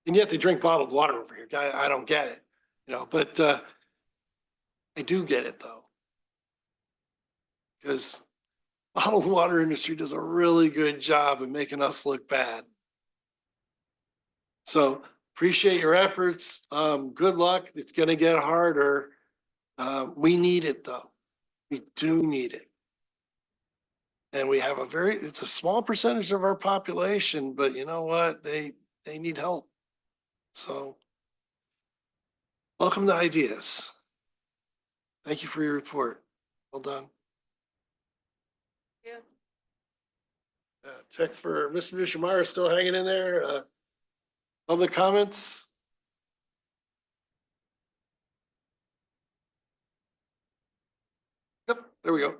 and yet they drink bottled water over here. I don't get it, you know, but I do get it though. Because bottled water industry does a really good job of making us look bad. So appreciate your efforts. Good luck. It's going to get harder. We need it though. We do need it. And we have it's a small percentage of our population, but you know what? They need help. So welcome to Ideas. Thank you for your report. Well done. Yeah. Check for Mr. Nishimara still hanging in there. Public comments? Yep, there we go.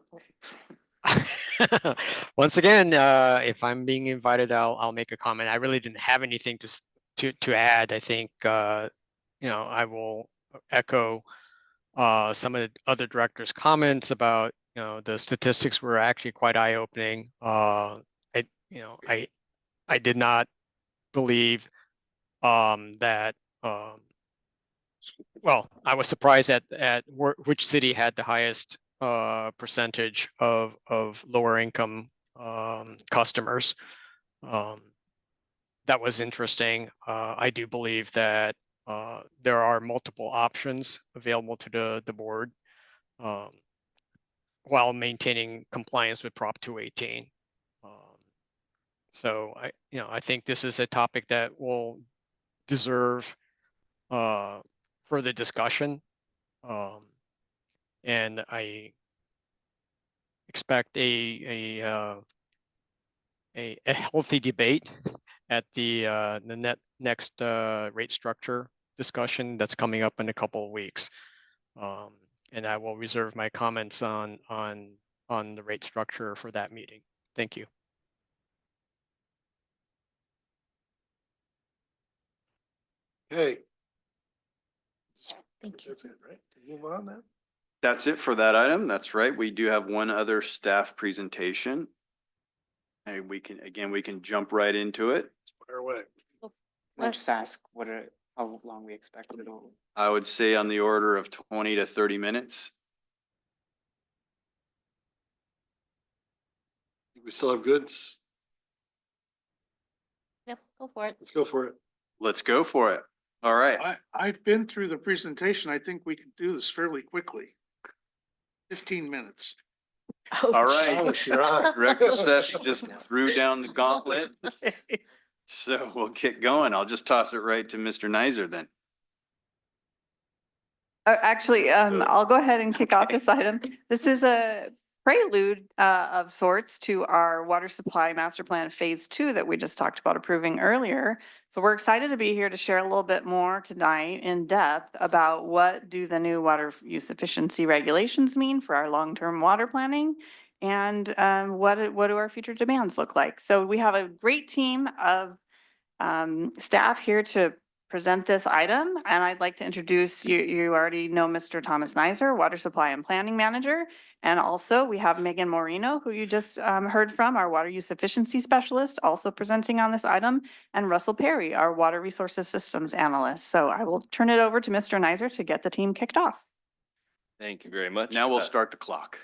Once again, if I'm being invited, I'll make a comment. I really didn't have anything to add. I think I will echo some of the other directors' comments about the statistics were actually quite eye-opening. I did not believe that. Well, I was surprised at which city had the highest percentage of lower income customers. That was interesting. I do believe that there are multiple options available to the board while maintaining compliance with Prop 218. So I think this is a topic that will deserve further discussion. And I expect a healthy debate at the next rate structure discussion that's coming up in a couple of weeks. And I will reserve my comments on the rate structure for that meeting. Thank you. Okay. Thank you. That's it, right? Move on then. That's it for that item. That's right. We do have one other staff presentation. And we can jump right into it. Fire away. Can I just ask how long we expect it will? I would say on the order of 20 to 30 minutes. We still have goods. Yep, go for it. Let's go for it. Let's go for it. All right. I've been through the presentation. I think we can do this fairly quickly. 15 minutes. All right. Ouch, you're on. Director Sethy just threw down the gauntlet. So we'll get going. I'll just toss it right to Mr. Nizer then. Actually, I'll go ahead and kick off this item. This is a prelude of sorts to our water supply master plan phase 2 that we just talked about approving earlier. So we're excited to be here to share a little bit more tonight in depth about what do the new water use efficiency regulations mean for our long-term water planning, and what do our future demands look like. So we have a great team of staff here to present this item, and I'd like to introduce you. You already know Mr. Thomas Nizer, Water Supply and Planning Manager. And also we have Megan Moreno, who you just heard from, our Water Use Efficiency Specialist, also presenting on this item, and Russell Perry, our Water Resources Systems Analyst. So I will turn it over to Mr. Nizer to get the team kicked off. Thank you very much. Now we'll start the clock.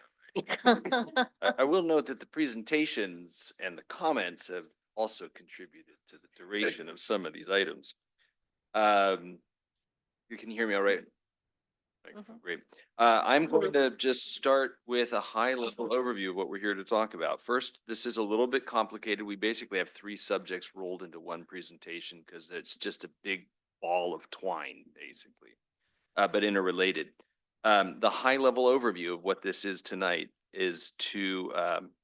I will note that the presentations and the comments have also contributed to the duration of some of these items. You can hear me all right? Great. I'm going to just start with a high-level overview of what we're here to talk about. First, this is a little bit complicated. We basically have 3 subjects rolled into one presentation because it's just a big ball of twine, basically, but interrelated. The high-level overview of what this is tonight is to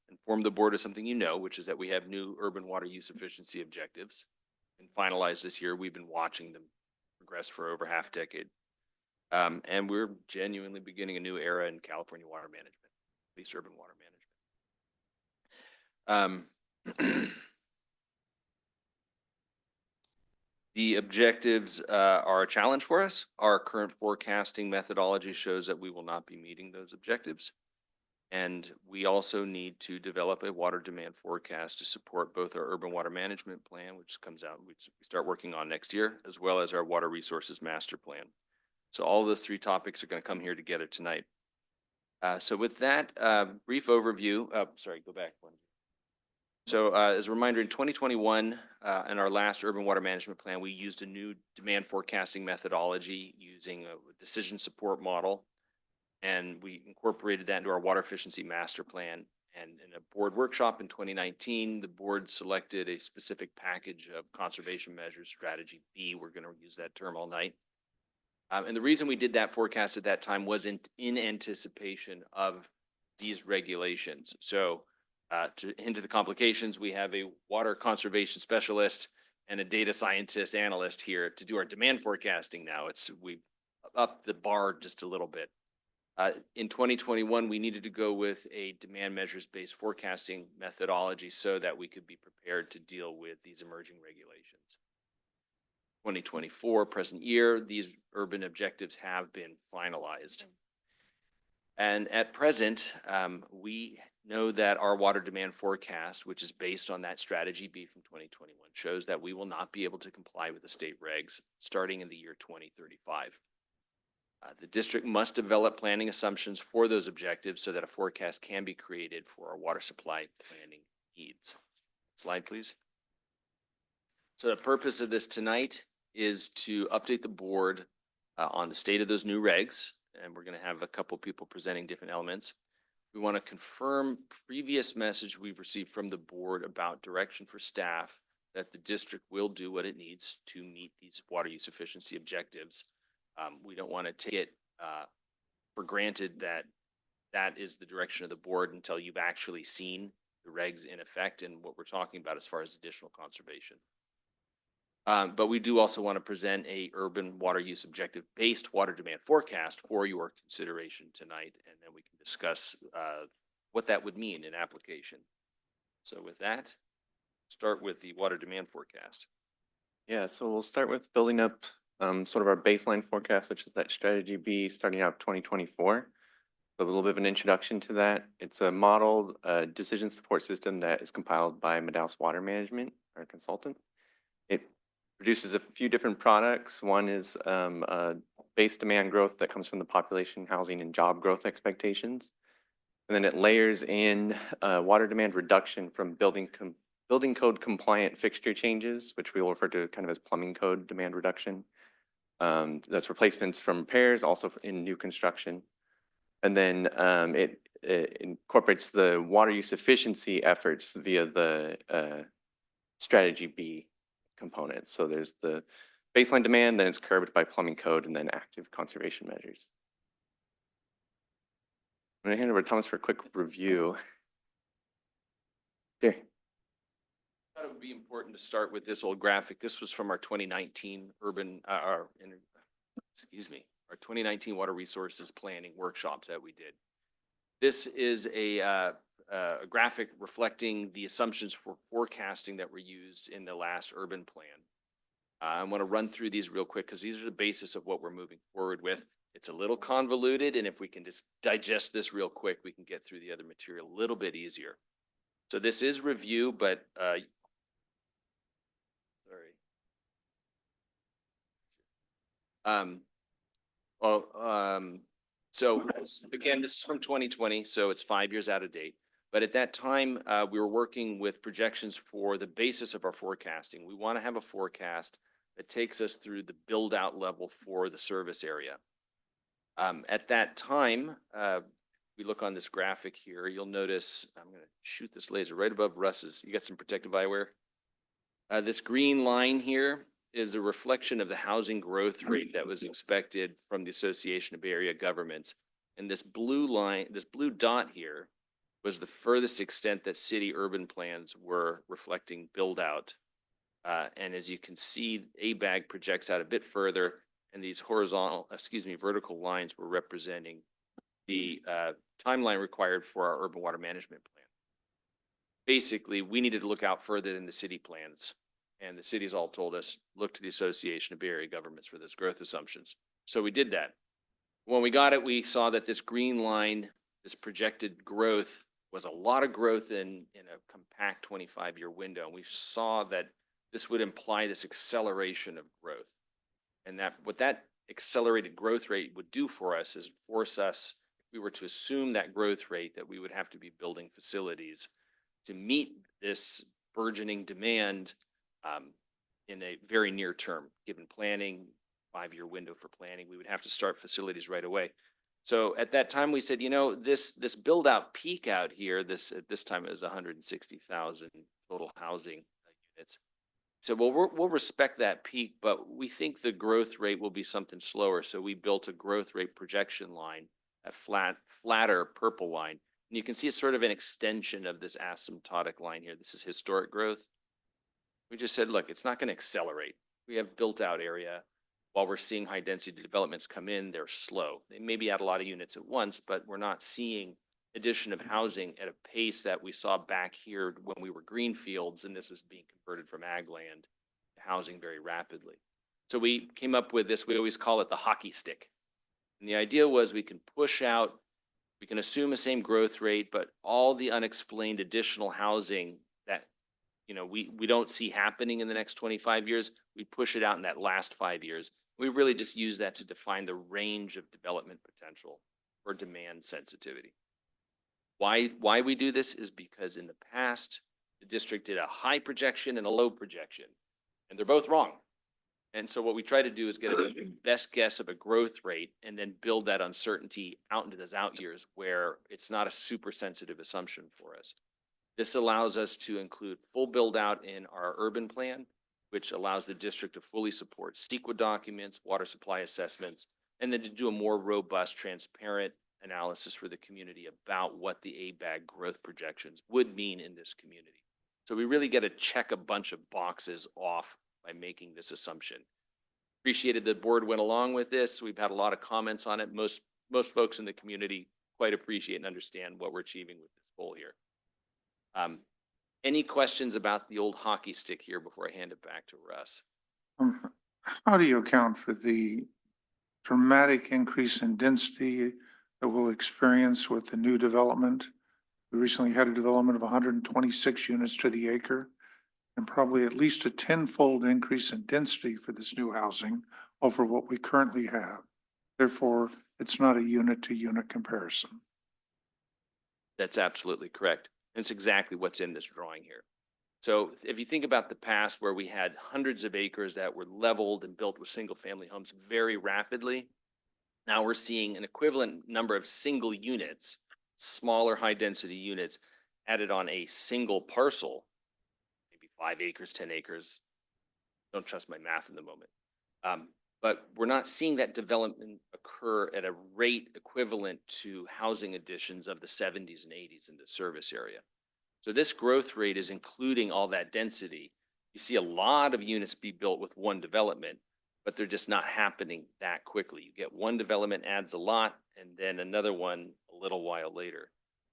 inform the board of something you know, which is that we have new urban water use efficiency objectives and finalized this year. We've been watching them progress for over half decade. And we're genuinely beginning a new era in California water management, at least urban water management. The objectives are a challenge for us. Our current forecasting methodology shows that we will not be meeting those objectives. And we also need to develop a water demand forecast to support both our urban water management plan, which comes out, we start working on next year, as well as our water resources master plan. So all of those 3 topics are going to come here together tonight. So with that brief overview, sorry, go back one. So as a reminder, in 2021, in our last urban water management plan, we used a new demand forecasting methodology using a decision support model. And we incorporated that into our water efficiency master plan. And in a board workshop in 2019, the board selected a specific package of conservation measures, strategy B. We're going to use that term all night. And the reason we did that forecast at that time was in anticipation of these regulations. So to hint at the complications, we have a water conservation specialist and a data scientist analyst here to do our demand forecasting now. We've upped the bar just a little bit. In 2021, we needed to go with a demand measures-based forecasting methodology so that we could be prepared to deal with these emerging regulations. 2024, present year, these urban objectives have been finalized. And at present, we know that our water demand forecast, which is based on that strategy B from 2021, shows that we will not be able to comply with the state regs starting in the year 2035. The district must develop planning assumptions for those objectives so that a forecast can be created for our water supply planning needs. Slide, please. So the purpose of this tonight is to update the board on the state of those new regs, and we're going to have a couple people presenting different elements. We want to confirm previous message we've received from the board about direction for staff that the district will do what it needs to meet these water use efficiency objectives. We don't want to take it for granted that that is the direction of the board until you've actually seen the regs in effect and what we're talking about as far as additional conservation. But we do also want to present a urban water use objective based water demand forecast for your consideration tonight, and then we can discuss what that would mean in application. So with that, start with the water demand forecast. Yeah, so we'll start with building up sort of our baseline forecast, which is that strategy B starting out 2024. So a little bit of an introduction to that. It's a modeled decision support system that is compiled by Madaus Water Management, our consultant. It produces a few different products. One is base demand growth that comes from the population, housing, and job growth expectations. And then it layers in water demand reduction from building code compliant fixture changes, which we will refer to kind of as plumbing code demand reduction. That's replacements from repairs, also in new construction. And then it incorporates the water use efficiency efforts via the strategy B components. So there's the baseline demand, then it's curbed by plumbing code, and then active conservation measures. I'm going to hand over to Thomas for a quick review. Here. I thought it would be important to start with this old graphic. This was from our 2019 our 2019 water resources planning workshops that we did. This is a graphic reflecting the assumptions for forecasting that were used in the last urban plan. I want to run through these real quick because these are the basis of what we're moving forward with. It's a little convoluted, and if we can just digest this real quick, we can get through the other material a little bit easier. So this is review, but so again, this is from 2020, so it's 5 years out of date. But at that time, we were working with projections for the basis of our forecasting. We want to have a forecast that takes us through the build out level for the service area. At that time, we look on this graphic here, you'll notice, I'm going to shoot this laser right above Russ's. You got some protective eyewear? This green line here is a reflection of the housing growth rate that was expected from the Association of Bay Area Governments. And this blue line, this blue dot here was the furthest extent that city urban plans were reflecting build out. And as you can see, ABAG projects out a bit further, and these vertical lines were representing the timeline required for our urban water management plan. Basically, we needed to look out further than the city plans. And the cities all told us, look to the Association of Bay Area Governments for those growth assumptions. So we did that. When we got it, we saw that this green line, this projected growth, was a lot of growth in a compact 25-year window. And we saw that this would imply this acceleration of growth. And that what that accelerated growth rate would do for us is force us, if we were to assume that growth rate, that we would have to be building facilities to meet this burgeoning demand in a very near term. Given planning, 5-year window for planning, we would have to start facilities right away. So at that time we said, you know, this build out peak out here, at this time it was 160,000 total housing units. So we'll respect that peak, but we think the growth rate will be something slower. So we built a growth rate projection line, a flatter purple line. And you can see it's sort of an extension of this asymptotic line here. This is historic growth. We just said, look, it's not going to accelerate. We have built out area. While we're seeing high density developments come in, they're slow. They maybe add a lot of units at once, but we're not seeing addition of housing at a pace that we saw back here when we were greenfields, and this was being converted from ag land to housing very rapidly. So we came up with this, we always call it the hockey stick. And the idea was we can push out, we can assume the same growth rate, but all the unexplained additional housing that, you know, we don't see happening in the next 25 years, we push it out in that last 5 years. We really just use that to define the range of development potential for demand sensitivity. Why we do this is because in the past, the district did a high projection and a low projection, and they're both wrong. And so what we try to do is get a best guess of a growth rate and then build that uncertainty out into those out years where it's not a super sensitive assumption for us. This allows us to include full build out in our urban plan, which allows the district to fully support CEQA documents, water supply assessments, and then to do a more robust, transparent analysis for the community about what the ABAG growth projections would mean in this community. So we really get to check a bunch of boxes off by making this assumption. Appreciated the board went along with this. We've had a lot of comments on it. Most folks in the community quite appreciate and understand what we're achieving with this goal here. Any questions about the old hockey stick here before I hand it back to Russ? How do you account for the dramatic increase in density that we'll experience with the new development? We recently had a development of 126 units to the acre and probably at least a 10-fold increase in density for this new housing over what we currently have. Therefore, it's not a unit to unit comparison. That's absolutely correct. And it's exactly what's in this drawing here. So if you think about the past where we had hundreds of acres that were leveled and built with single family homes very rapidly, now we're seeing an equivalent number of single units, smaller high density units added on a single parcel, maybe 5 acres, 10 acres. Don't trust my math in the moment. But we're not seeing that development occur at a rate equivalent to housing additions of the 70s and 80s in the service area. So this growth rate is including all that density. You see a lot of units be built with one development, but they're just not happening that quickly. You get one development adds a lot and then another one a little while later.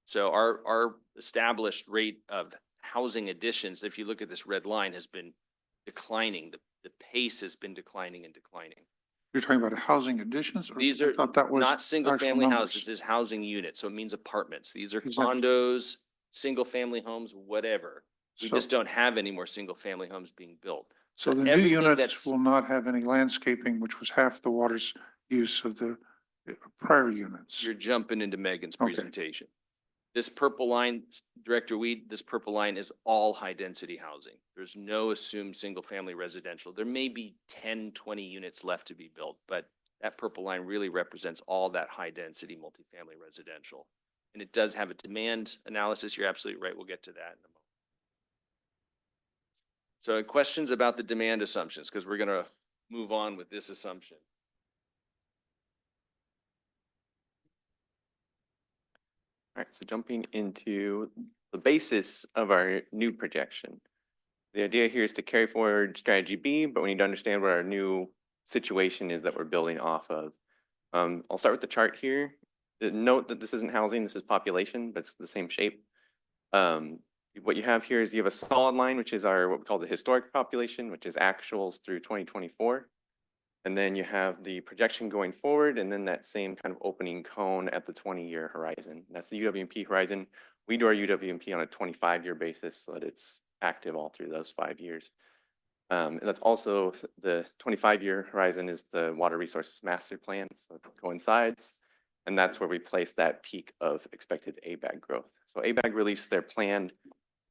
So our established rate of housing additions, if you look at this red line, has been declining. The pace has been declining and declining. You're talking about housing additions? Or These I are thought that was not single actual family numbers. houses, this is housing units. So it means apartments. These are Exactly. condos, single family homes, whatever. We So- just don't have any more single family homes being built. So the new everything units that's- will not have any landscaping, which was half the water's use of the prior units. You're jumping into Megan's Okay. presentation. This purple line, Director Weed, this purple line is all high density housing. There's no assumed single family residential. There may be 10, 20 units left to be built, but that purple line really represents all that high density multifamily residential. And it does have a demand analysis. You're absolutely right. We'll get to that in a moment. So questions about the demand assumptions, because we're going to move on with this assumption. All right, so jumping into the basis of our new projection. The idea here is to carry forward strategy B, but we need to understand what our new situation is that we're building off of. I'll start with the chart here. Note that this isn't housing, this is population, but it's the same shape. What you have here is you have a solid line, which is our what we call the historic population, which is actuals through 2024. And then you have the projection going forward, and then that same kind of opening cone at the 20-year horizon. That's the UWMP horizon. We do our UWMP on a 25-year basis so that it's active all through those 5 years. And that's also the 25-year horizon is the Water Resources Master Plan, so it coincides. And that's where we place that peak of expected ABAG growth. So ABAG released their planned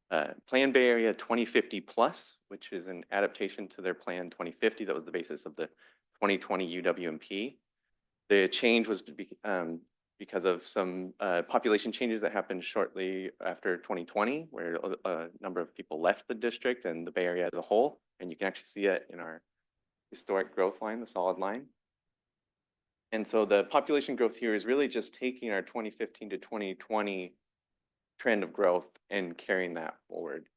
Bay Area 2050 plus, which is an adaptation to their plan 2050. That was the basis of the 2020 UWMP. The change was because of some population changes that happened shortly after 2020, where a number of people left the district and the Bay Area as a whole. And you can actually see it in our historic growth line, the solid line. And so the population growth here is really just taking our 2015 to 2020 trend of growth and carrying that forward.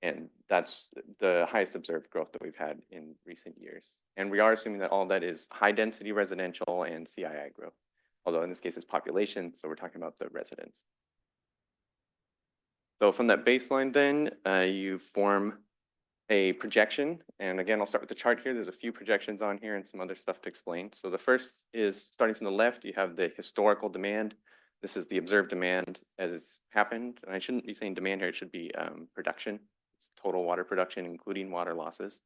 And that's the highest observed growth that we've had in recent years. And we are assuming that all that is high density residential and CII growth, although in this case it's population, so we're talking about the residents. So from that baseline then, you form a projection. And again, I'll start with the chart here. There's a few projections on here and some other stuff to explain. So the first is starting from the left, you have the historical demand. This is the observed demand as it's happened. And I shouldn't be saying demand here, it should be production. It's total water production, including water losses.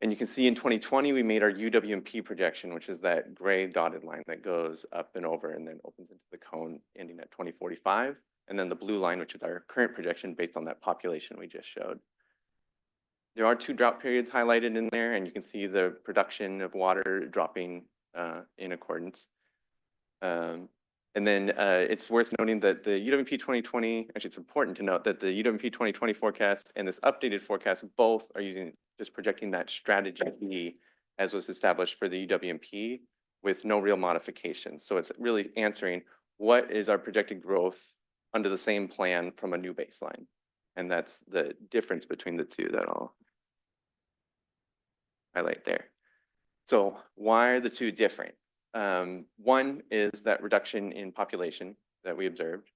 And you can see in 2020, we made our UWMP projection, which is that gray dotted line that goes up and over and then opens into the cone ending at 2045. And then the blue line, which is our current projection based on that population we just showed. There are 2 drought periods highlighted in there, and you can see the production of water dropping in accordance. And then it's worth noting that the UWMP 2020, actually it's important to note that the UWMP 2020 forecast and this updated forecast both are using just projecting that strategy B as was established for the UWMP with no real modifications. So it's really answering what is our projected growth under the same plan from a new baseline. And that's the difference between the two that I'll highlight there. So why are the two different? One is that reduction in population that we observed.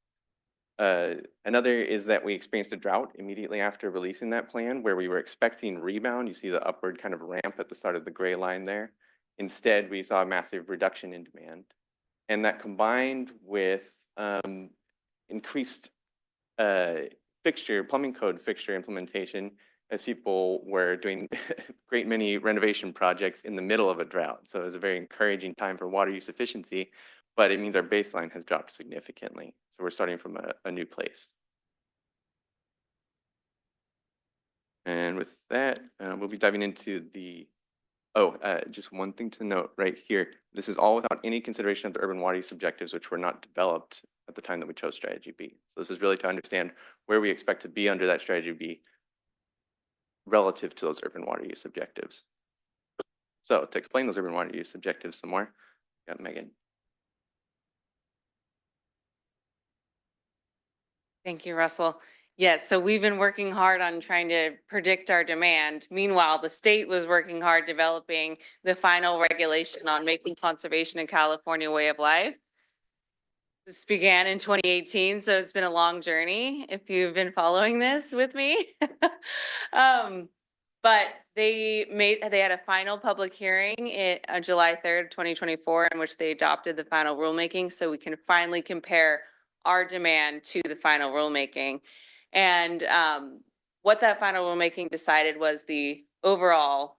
Another is that we experienced a drought immediately after releasing that plan where we were expecting rebound. You see the upward kind of ramp at the start of the gray line there. Instead, we saw a massive reduction in demand. And that combined with increased plumbing code fixture implementation as people were doing great many renovation projects in the middle of a drought. So it was a very encouraging time for water use efficiency. but it means our baseline has dropped significantly. So we're starting from a new place. And with that, we'll be diving into the, just one thing to note right here. This is all without any consideration of the urban water use objectives, which were not developed at the time that we chose strategy B. So this is really to understand where we expect to be under that strategy B relative to those urban water use objectives. So to explain those urban water use objectives some more, got Megan. Thank you, Russell. Yes, so we've been working hard on trying to predict our demand. Meanwhile, the state was working hard developing the final regulation on making conservation in California a way of life. This began in 2018, so it's been a long journey if you've been following this with me. But they had a final public hearing on July 3rd, 2024, in which they adopted the final rulemaking, so we can finally compare our demand to the final rulemaking. And what that final rulemaking decided was the overall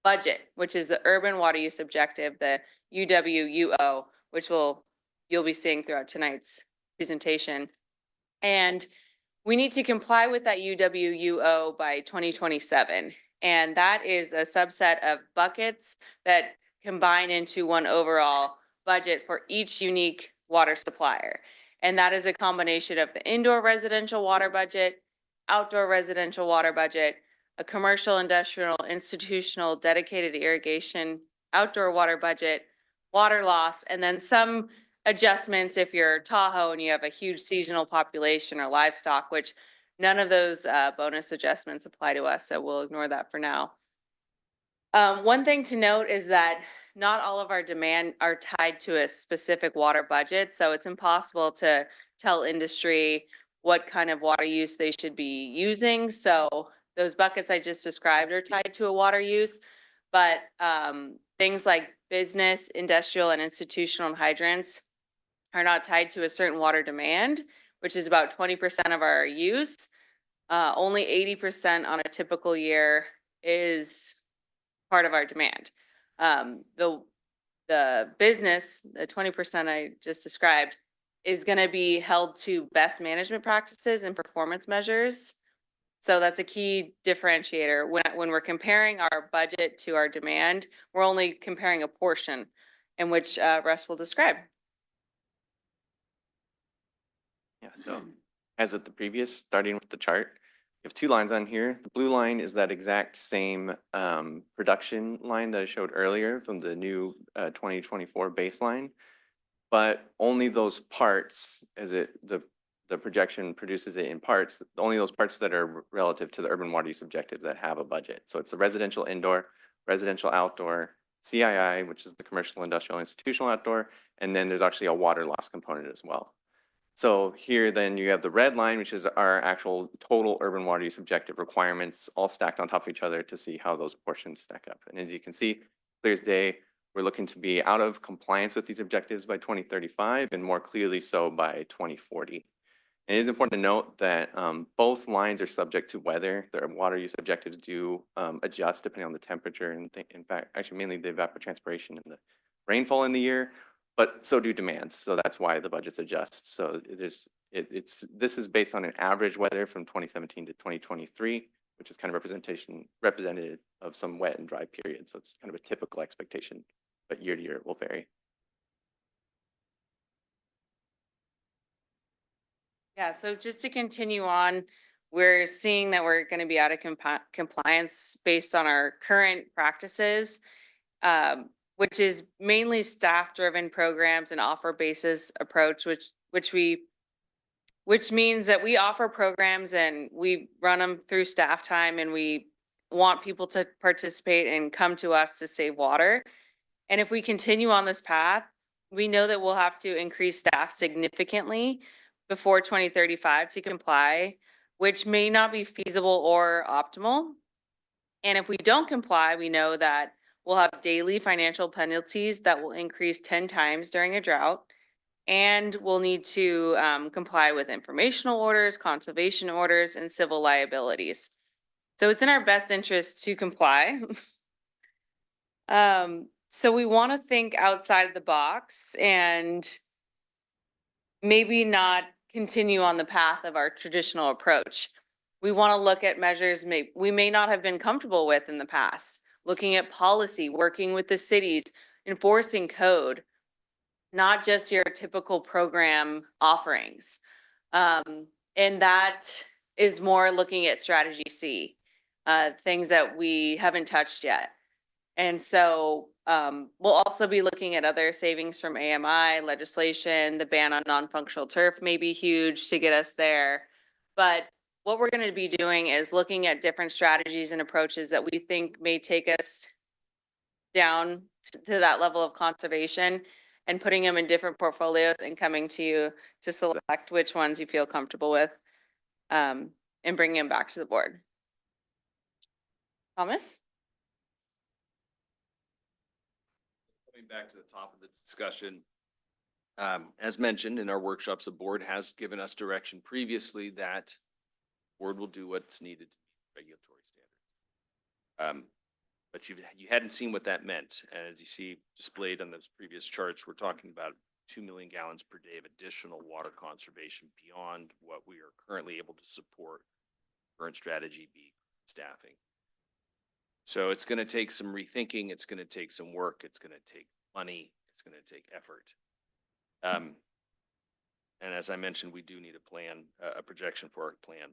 budget, which is the urban water use objective, the UWUO, which you'll be seeing throughout tonight's presentation. And we need to comply with that UWUO by 2027. And that is a subset of buckets that combine into one overall budget for each unique water supplier. And that is a combination of the indoor residential water budget, outdoor residential water budget, a commercial, industrial, institutional, dedicated irrigation, outdoor water budget, water loss, and then some adjustments if you're Tahoe and you have a huge seasonal population or livestock, which none of those bonus adjustments apply to us, so we'll ignore that for now. One thing to note is that not all of our demand are tied to a specific water budget, so it's impossible to tell industry what kind of water use they should be using. So those buckets I just described are tied to a water use, but things like business, industrial, and institutional and hydrants are not tied to a certain water demand, which is about 20% of our use. Only 80% on a typical year is part of our demand. The business, the 20% I just described, is going to be held to best management practices and performance measures. So that's a key differentiator. When we're comparing our budget to our demand, we're only comparing a portion, in which Russ will describe. Yeah, so as with the previous, starting with the chart, you have two lines on here. The blue line is that exact same production line that I showed earlier from the new 2024 baseline, but only those parts, the projection produces it in parts, only those parts that are relative to the urban water use objectives that have a budget. So it's the residential indoor, residential outdoor, CII, which is the commercial, industrial, institutional outdoor, and then there's actually a water loss component as well. So here then you have the red line, which is our actual total urban water use objective requirements all stacked on top of each other to see how those portions stack up. And as you can see, clear as day, we're looking to be out of compliance with these objectives by 2035 and more clearly so by 2040. And it is important to note that both lines are subject to weather. Their water use objectives do adjust depending on the temperature and in fact, actually mainly the evapotranspiration and the rainfall in the year. But so do demands, so that's why the budgets adjust. So this is based on an average weather from 2017 to 2023, which is kind of representative of some wet and dry periods. So it's kind of a typical expectation, but year to year it will vary. Yeah, so just to continue on, we're seeing that we're going to be out of compliance based on our current practices. Which is mainly staff-driven programs and offer basis approach, which means that we offer programs and we run them through staff time and we want people to participate and come to us to save water. And if we continue on this path, we know that we'll have to increase staff significantly before 2035 to comply, which may not be feasible or optimal. And if we don't comply, we know that we'll have daily financial penalties that will increase 10 times during a drought. And we'll need to comply with informational orders, conservation orders, and civil liabilities. So it's in our best interest to comply. So we want to think outside the box and maybe not continue on the path of our traditional approach. We want to look at measures we may not have been comfortable with in the past, looking at policy, working with the cities, enforcing code, not just your typical program offerings. And that is more looking at strategy C, things that we haven't touched yet. And so we'll also be looking at other savings from AMI legislation. The ban on non-functional turf may be huge to get us there. But what we're going to be doing is looking at different strategies and approaches that we think may take us down to that level of conservation and putting them in different portfolios and coming to you to select which ones you feel comfortable with and bringing them back to the board. Thomas? Coming back to the top of the discussion, as mentioned in our workshops, the board has given us direction previously that the board will do what's needed to meet regulatory standards. But you hadn't seen what that meant. And as you see displayed on those previous charts, we're talking about 2 million gallons per day of additional water conservation beyond what we are currently able to support current strategy B staffing. So it's going to take some rethinking. It's going to take some work. It's going to take money. It's going to take effort. And as I mentioned, we do need a plan, a projection for our plan.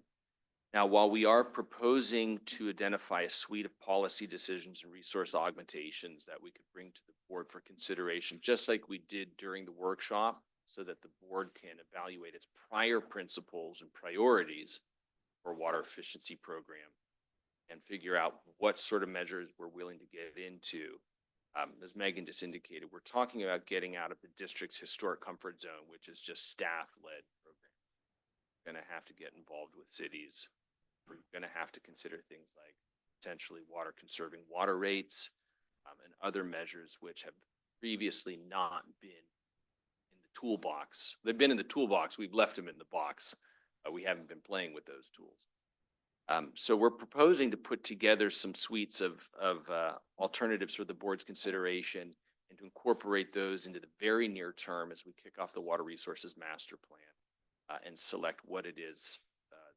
Now, while we are proposing to identify a suite of policy decisions and resource augmentations that we could bring to the board for consideration, just like we did during the workshop, so that the board can evaluate its prior principles and priorities for water efficiency program and figure out what sort of measures we're willing to get into. As Megan just indicated, we're talking about getting out of the district's historic comfort zone, which is just staff-led program. We're going to have to get involved with cities. We're going to have to consider things like potentially water conserving water rates and other measures which have previously not been in the toolbox. They've been in the toolbox. We've left them in the box. We haven't been playing with those tools. So we're proposing to put together some suites of alternatives for the board's consideration and to incorporate those into the very near term as we kick off the Water Resources Master Plan and select what it is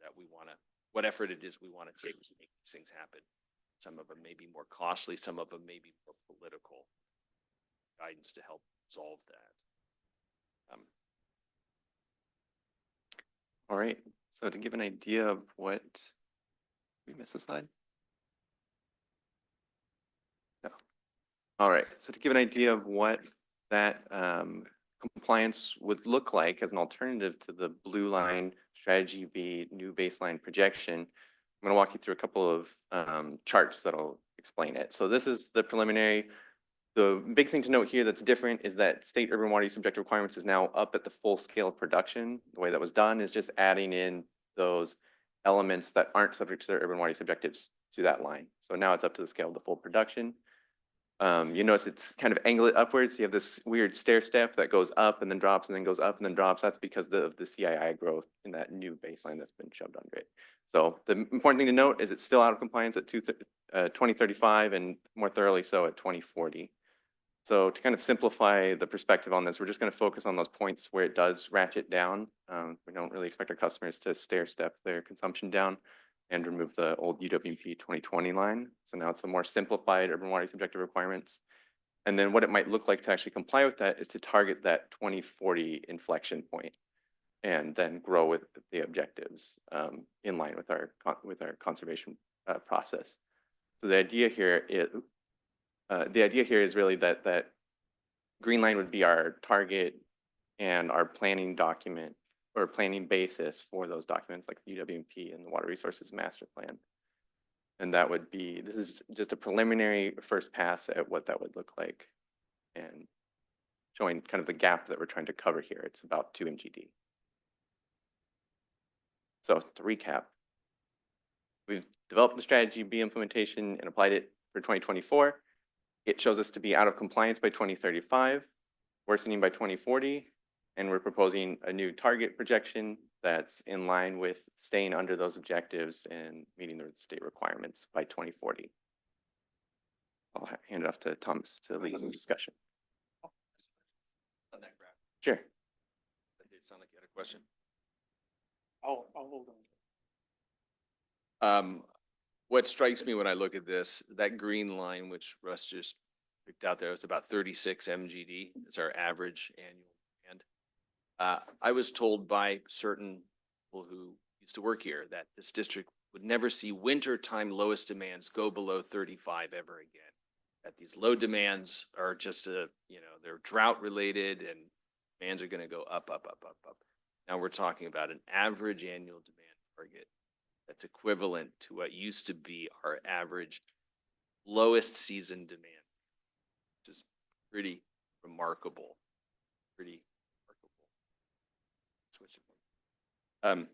that we want to, what effort it is we want to take to make these things happen. Some of them may be more costly, some of them may be more political guidance to help solve that. All right, so to give an idea of what, we missed a slide? No. All right, so to give an idea of what that compliance would look like as an alternative to the blue line strategy B new baseline projection, I'm going to walk you through a couple of charts that'll explain it. So this is the preliminary. The big thing to note here that's different is that state urban water use objective requirements is now up at the full scale of production. The way that was done is just adding in those elements that aren't subject to their urban water use objectives to that line. So now it's up to the scale of the full production. You notice it's kind of angled upwards. You have this weird stair step that goes up and then drops and then goes up and then drops. That's because of the CII growth in that new baseline that's been shoved under it. So the important thing to note is it's still out of compliance at 2035 and more thoroughly so at 2040. So to kind of simplify the perspective on this, we're just going to focus on those points where it does ratchet down. We don't really expect our customers to stair step their consumption down and remove the old UWP 2020 line. So now it's a more simplified urban water use objective requirements. And then what it might look like to actually comply with that is to target that 2040 inflection point and then grow with the objectives in line with our conservation process. So the idea here is really that green line would be our target and our planning document or planning basis for those documents like the UWP and the Water Resources Master Plan. And that would be, this is just a preliminary first pass at what that would look like and showing kind of the gap that we're trying to cover here. It's about 2 MGD. So to recap, we've developed the strategy B implementation and applied it for 2024. It shows us to be out of compliance by 2035, worsening by 2040, and we're proposing a new target projection that's in line with staying under those objectives and meeting the state requirements by 2040. I'll hand it off to Thomas to lead some discussion. On that graph. Sure. That did sound like you had a question. I'll hold on. What strikes me when I look at this, that green line, which Russ just picked out there, is about 36 MGD. Is our average annual demand. I was told by certain people who used to work here that this district would never see wintertime lowest demands go below 35 ever again. That these low demands are just they're drought related and demands are going to go up, up, up, up, up. Now we're talking about an average annual demand target that's equivalent to what used to be our average lowest season demand, which is pretty remarkable. Pretty remarkable. Switch it.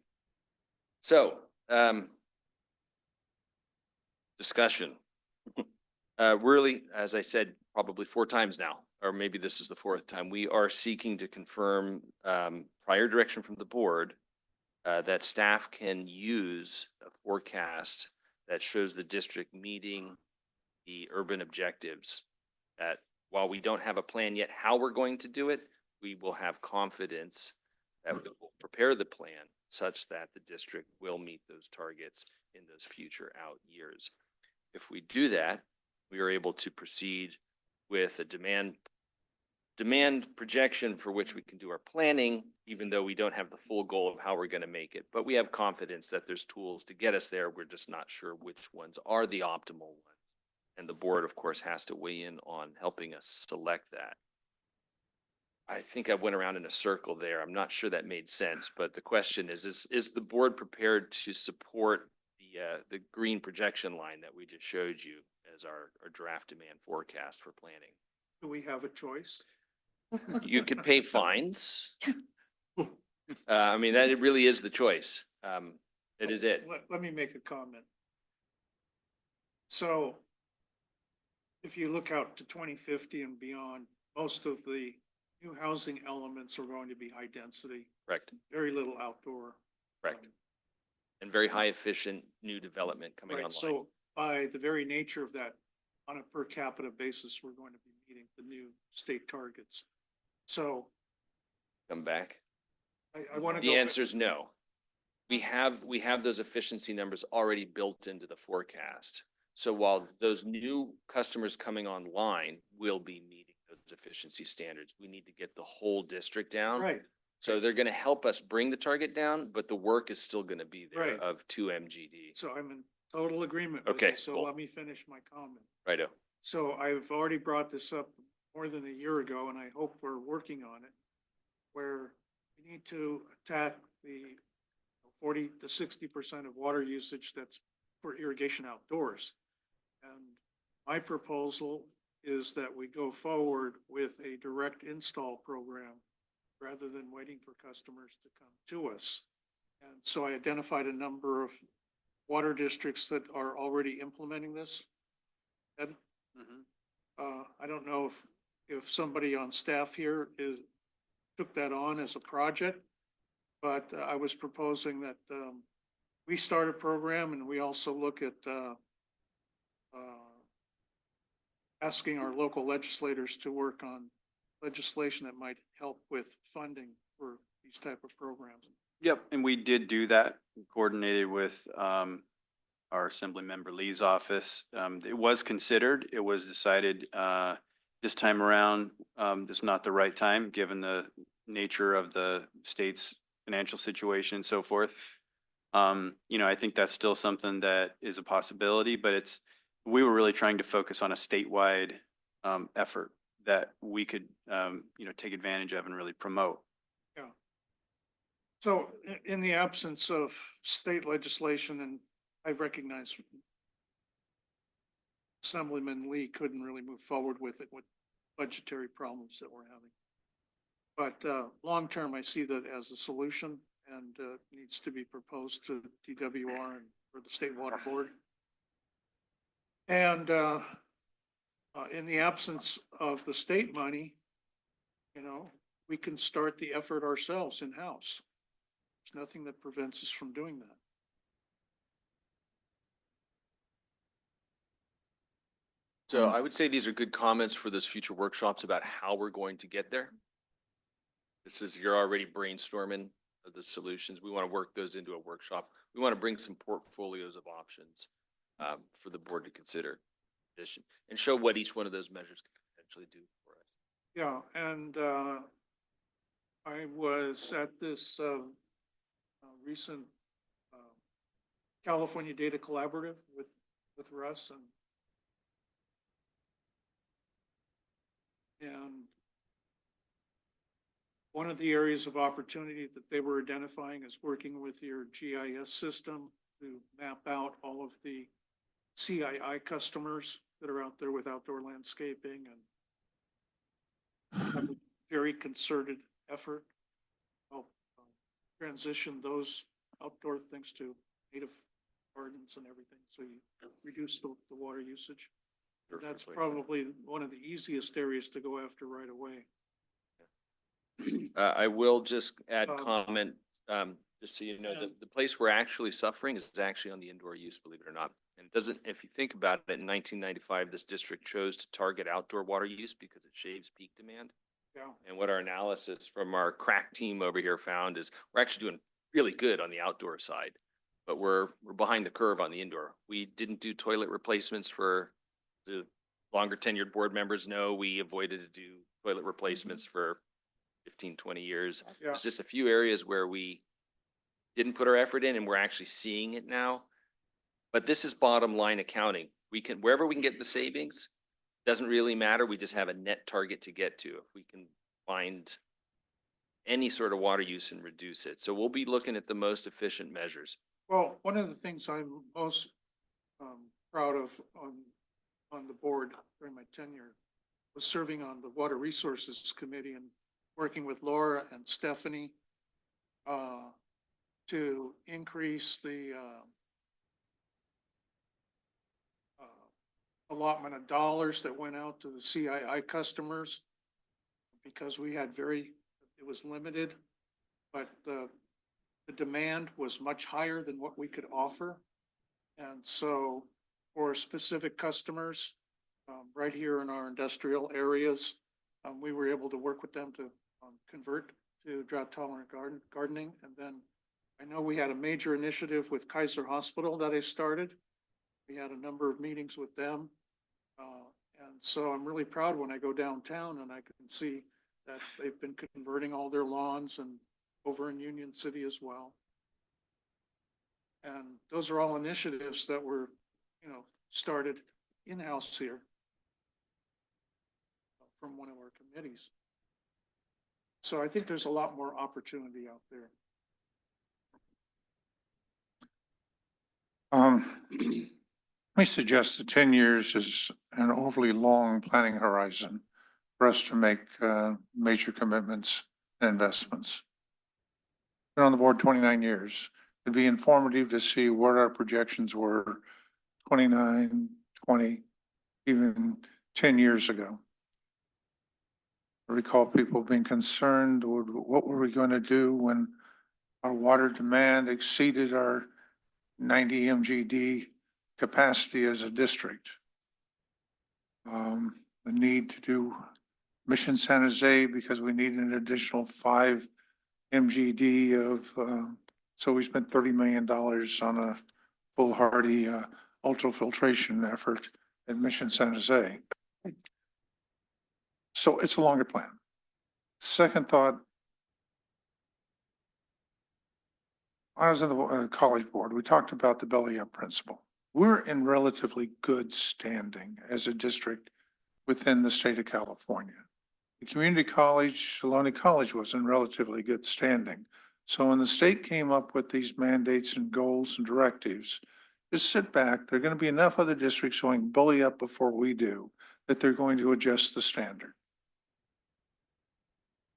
Discussion. Really, as I said, probably 4 times now, or maybe this is the 4th time, we are seeking to confirm prior direction from the board that staff can use a forecast that shows the district meeting the urban objectives. That while we don't have a plan yet how we're going to do it, we will have confidence that we will prepare the plan such that the district will meet those targets in those future out years. If we do that, we are able to proceed with a demand projection for which we can do our planning, even though we don't have the full goal of how we're going to make it. But we have confidence that there's tools to get us there. We're just not sure which ones are the optimal ones. And the board, of course, has to weigh in on helping us select that. I think I went around in a circle there. I'm not sure that made sense, but the question is the board prepared to support the green projection line that we just showed you as our draft demand forecast for planning? Do we have a choice? You could pay fines. I mean, that it really is the choice. It is it. Let me make a comment. So if you look out to 2050 and beyond, most of the new housing elements are going to be high density. Correct. Very little outdoor. Correct. And very high efficient new development coming online. So by the very nature of that, on a per capita basis, we're going to be meeting the new state targets. So come back. I want to The answer is no. We have those efficiency numbers already built into the forecast. So while those new customers coming online will be meeting those efficiency standards, we need to get the whole district down. Right. So they're going to help us bring the target down, but the work is still going to be there Right. of 2 MGD. So I'm in total agreement with Okay, you. So cool. let me finish my comment. Righto. So I've already brought this up more than a year ago, and I hope we're working on it, where we need to attack the 40 to 60% of water usage that's for irrigation outdoors. And my proposal is that we go forward with a direct install program rather than waiting for customers to come to us. And so I identified a number of water districts that are already implementing this. Ed? I don't know if somebody on staff here took that on as a project, but I was proposing that we start a program and we also look at asking our local legislators to work on legislation that might help with funding for these type of programs. Yep, and we did do that, coordinated with our Assembly Member Lee's office. It was considered, it was decided this time around, it's not the right time, given the nature of the state's financial situation and so forth. I think that's still something that is a possibility, but we were really trying to focus on a statewide effort that we could, take advantage of and really promote. Yeah. So in the absence of state legislation, and I recognize Assemblyman Lee couldn't really move forward with it with budgetary problems that we're having. But long-term, I see that as a solution and needs to be proposed to DWR and or the State Water Board. And in the absence of the state money, we can start the effort ourselves in-house. There's nothing that prevents us from doing that. So I would say these are good comments for those future workshops about how we're going to get there. This is, you're already brainstorming of the solutions. We want to work those into a workshop. We want to bring some portfolios of options for the board to consider and show what each one of those measures can potentially do for us. Yeah, and I was at this recent California Data Collaborative with Russ and one of the areas of opportunity that they were identifying is working with your GIS system to map out all of the CII customers that are out there with outdoor landscaping and have a very concerted effort to help transition those outdoor things to native gardens and everything, so you reduce the water usage. That's probably one of the easiest areas to go after right away. I will just add comment, just so you know, the place we're actually suffering is actually on the indoor use, believe it or not. And it doesn't, if you think about it, in 1995, this district chose to target outdoor water use because it shaves peak demand. Yeah. And what our analysis from our crack team over here found is we're actually doing really good on the outdoor side, but we're behind the curve on the indoor. We didn't do toilet replacements for the longer tenured board members know we avoided to do toilet replacements for 15, 20 years. Yeah. There's just a few areas where we didn't put our effort in and we're actually seeing it now. But this is bottom line accounting. We can, wherever we can get the savings, doesn't really matter. We just have a net target to get to. If we can find any sort of water use and reduce it. So we'll be looking at the most efficient measures. Well, one of the things I'm most proud of on the board during my tenure was serving on the Water Resources Committee and working with Laura and Stephanie to increase the allotment of dollars that went out to the CII customers, because we had it was limited, but the demand was much higher than what we could offer. And so for specific customers right here in our industrial areas, we were able to work with them to convert to drought tolerant gardening. And then I know we had a major initiative with Kaiser Hospital that I started. We had a number of meetings with them. And so I'm really proud when I go downtown and I can see that they've been converting all their lawns and over in Union City as well. And those are all initiatives that were, started in-house here from one of our committees. So I think there's a lot more opportunity out there. I suggest that 10 years is an overly long planning horizon for us to make major commitments and investments. Been on the board 29 years. It'd be informative to see what our projections were 29, 20, even 10 years ago. I recall people being concerned, what were we going to do when our water demand exceeded our 90 MGD capacity as a district. The need to do Mission San Jose because we need an additional 5 MGD of, so we spent $30 million on a foolhardy ultrafiltration effort at Mission San Jose. So it's a longer plan. Second thought, I was in the college board. We talked about the belly up principle. We're in relatively good standing as a district within the state of California. The community college, Ohlone College, was in relatively good standing. So when the state came up with these mandates and goals and directives, just sit back. There are going to be enough other districts going belly up before we do that they're going to adjust the standard.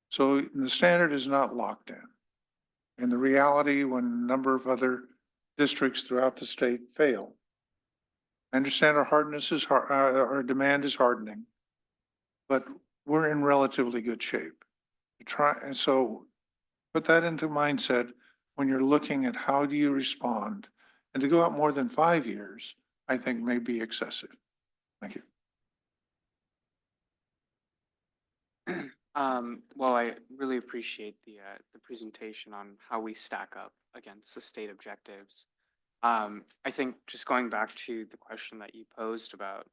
So the standard is not locked in. And the reality, when a number of other districts throughout the state fail, I understand our demand is hardening, but we're in relatively good shape. And so put that into mindset when you're looking at how do you respond, and to go out more than 5 years, I think may be excessive. Thank you. Well, I really appreciate the presentation on how we stack up against the state objectives. I think just going back to the question that you posed about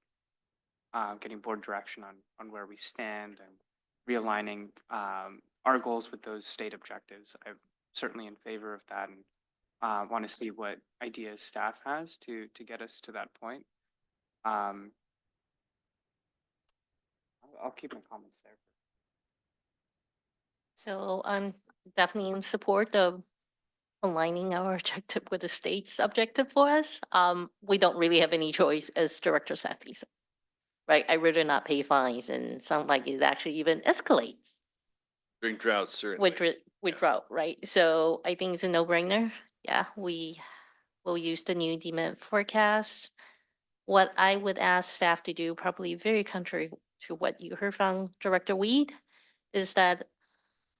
getting board direction on where we stand and realigning our goals with those state objectives. I'm certainly in favor of that and want to see what ideas staff has to get us to that point. I'll keep my comments there. So I'm definitely in support of aligning our objective with the state's objective for us. We don't really have any choice, as Director Sethy said, right? I'd rather not pay fines and sound like it actually even escalates During droughts, certainly. with drought, right? So I think it's a no-brainer. Yeah, we will use the new demand forecast. What I would ask staff to do, probably very contrary to what you heard from Director Weed, is that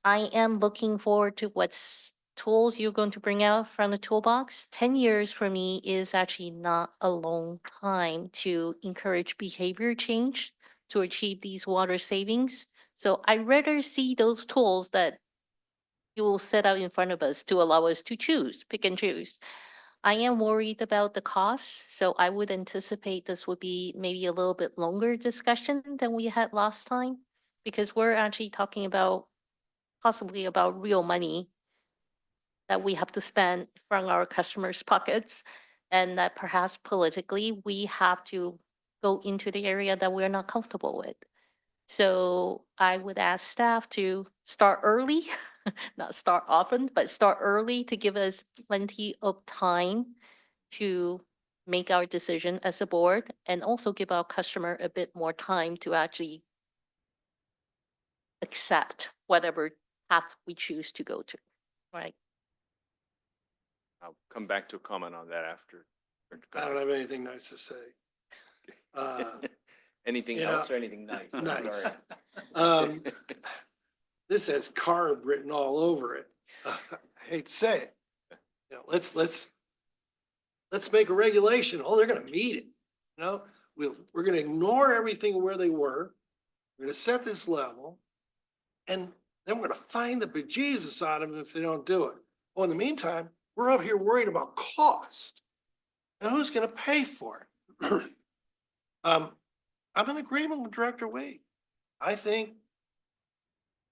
I am looking forward to what's tools you're going to bring out from the toolbox. 10 years for me is actually not a long time to encourage behavior change to achieve these water savings. So I'd rather see those tools that you will set out in front of us to allow us to choose, pick and choose. I am worried about the costs, so I would anticipate this would be maybe a little bit longer discussion than we had last time, because we're actually talking about possibly about real money that we have to spend from our customers' pockets, and that perhaps politically we have to go into the area that we're not comfortable with. So I would ask staff to start early, not start often, but start early to give us plenty of time to make our decision as a board, and also give our customer a bit more time to actually accept whatever path we choose to go to, right? I'll come back to a comment on that after. I don't have anything nice to say. Anything you else know, or anything nice? I'm Nice. sorry. This has CARB written all over it. I hate to say it. You know, let's make a regulation. Oh, they're gonna meet it. You know, we're gonna ignore everything where they were. We're gonna set this level. And then we're gonna find the bejesus out of them if they don't do it. Well, in the meantime, we're up here worried about cost. And who's gonna pay for it? I'm in agreement with Director Wade. I think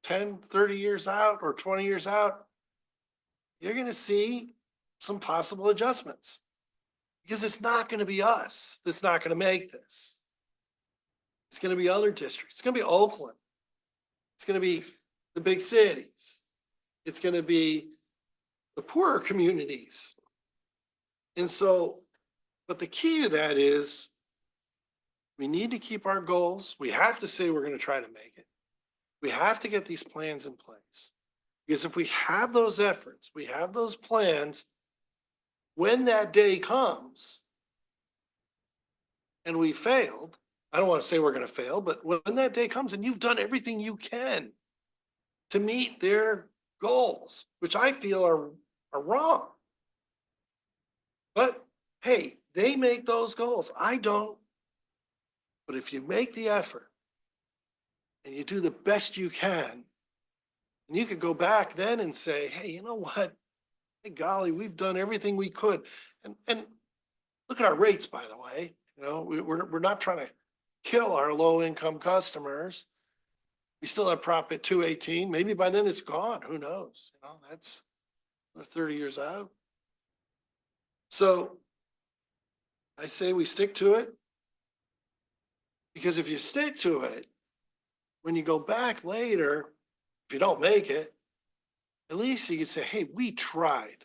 10, 30 years out or 20 years out, you're gonna see some possible adjustments. Because it's not gonna be us that's not gonna make this. It's gonna be other districts. It's gonna be Oakland. It's gonna be the big cities. It's gonna be the poorer communities. And so, but the key to that is we need to keep our goals. We have to say we're gonna try to make it. We have to get these plans in place. Because if we have those efforts, we have those plans, when that day comes and we failed, I don't want to say we're going to fail, but when that day comes and you've done everything you can to meet their goals, which I feel are wrong. But hey, they make those goals. I don't. But if you make the effort and you do the best you can, and you could go back then and say, hey, you know what? Hey, golly, we've done everything we could. And look at our rates, by the way. You know, we're not trying to kill our low income customers. We still have Prop 218. Maybe by then it's gone. Who knows? You know, that's 30 years out. So I say we stick to it. Because if you stick to it, when you go back later, if you don't make it, at least you can say, hey, we tried.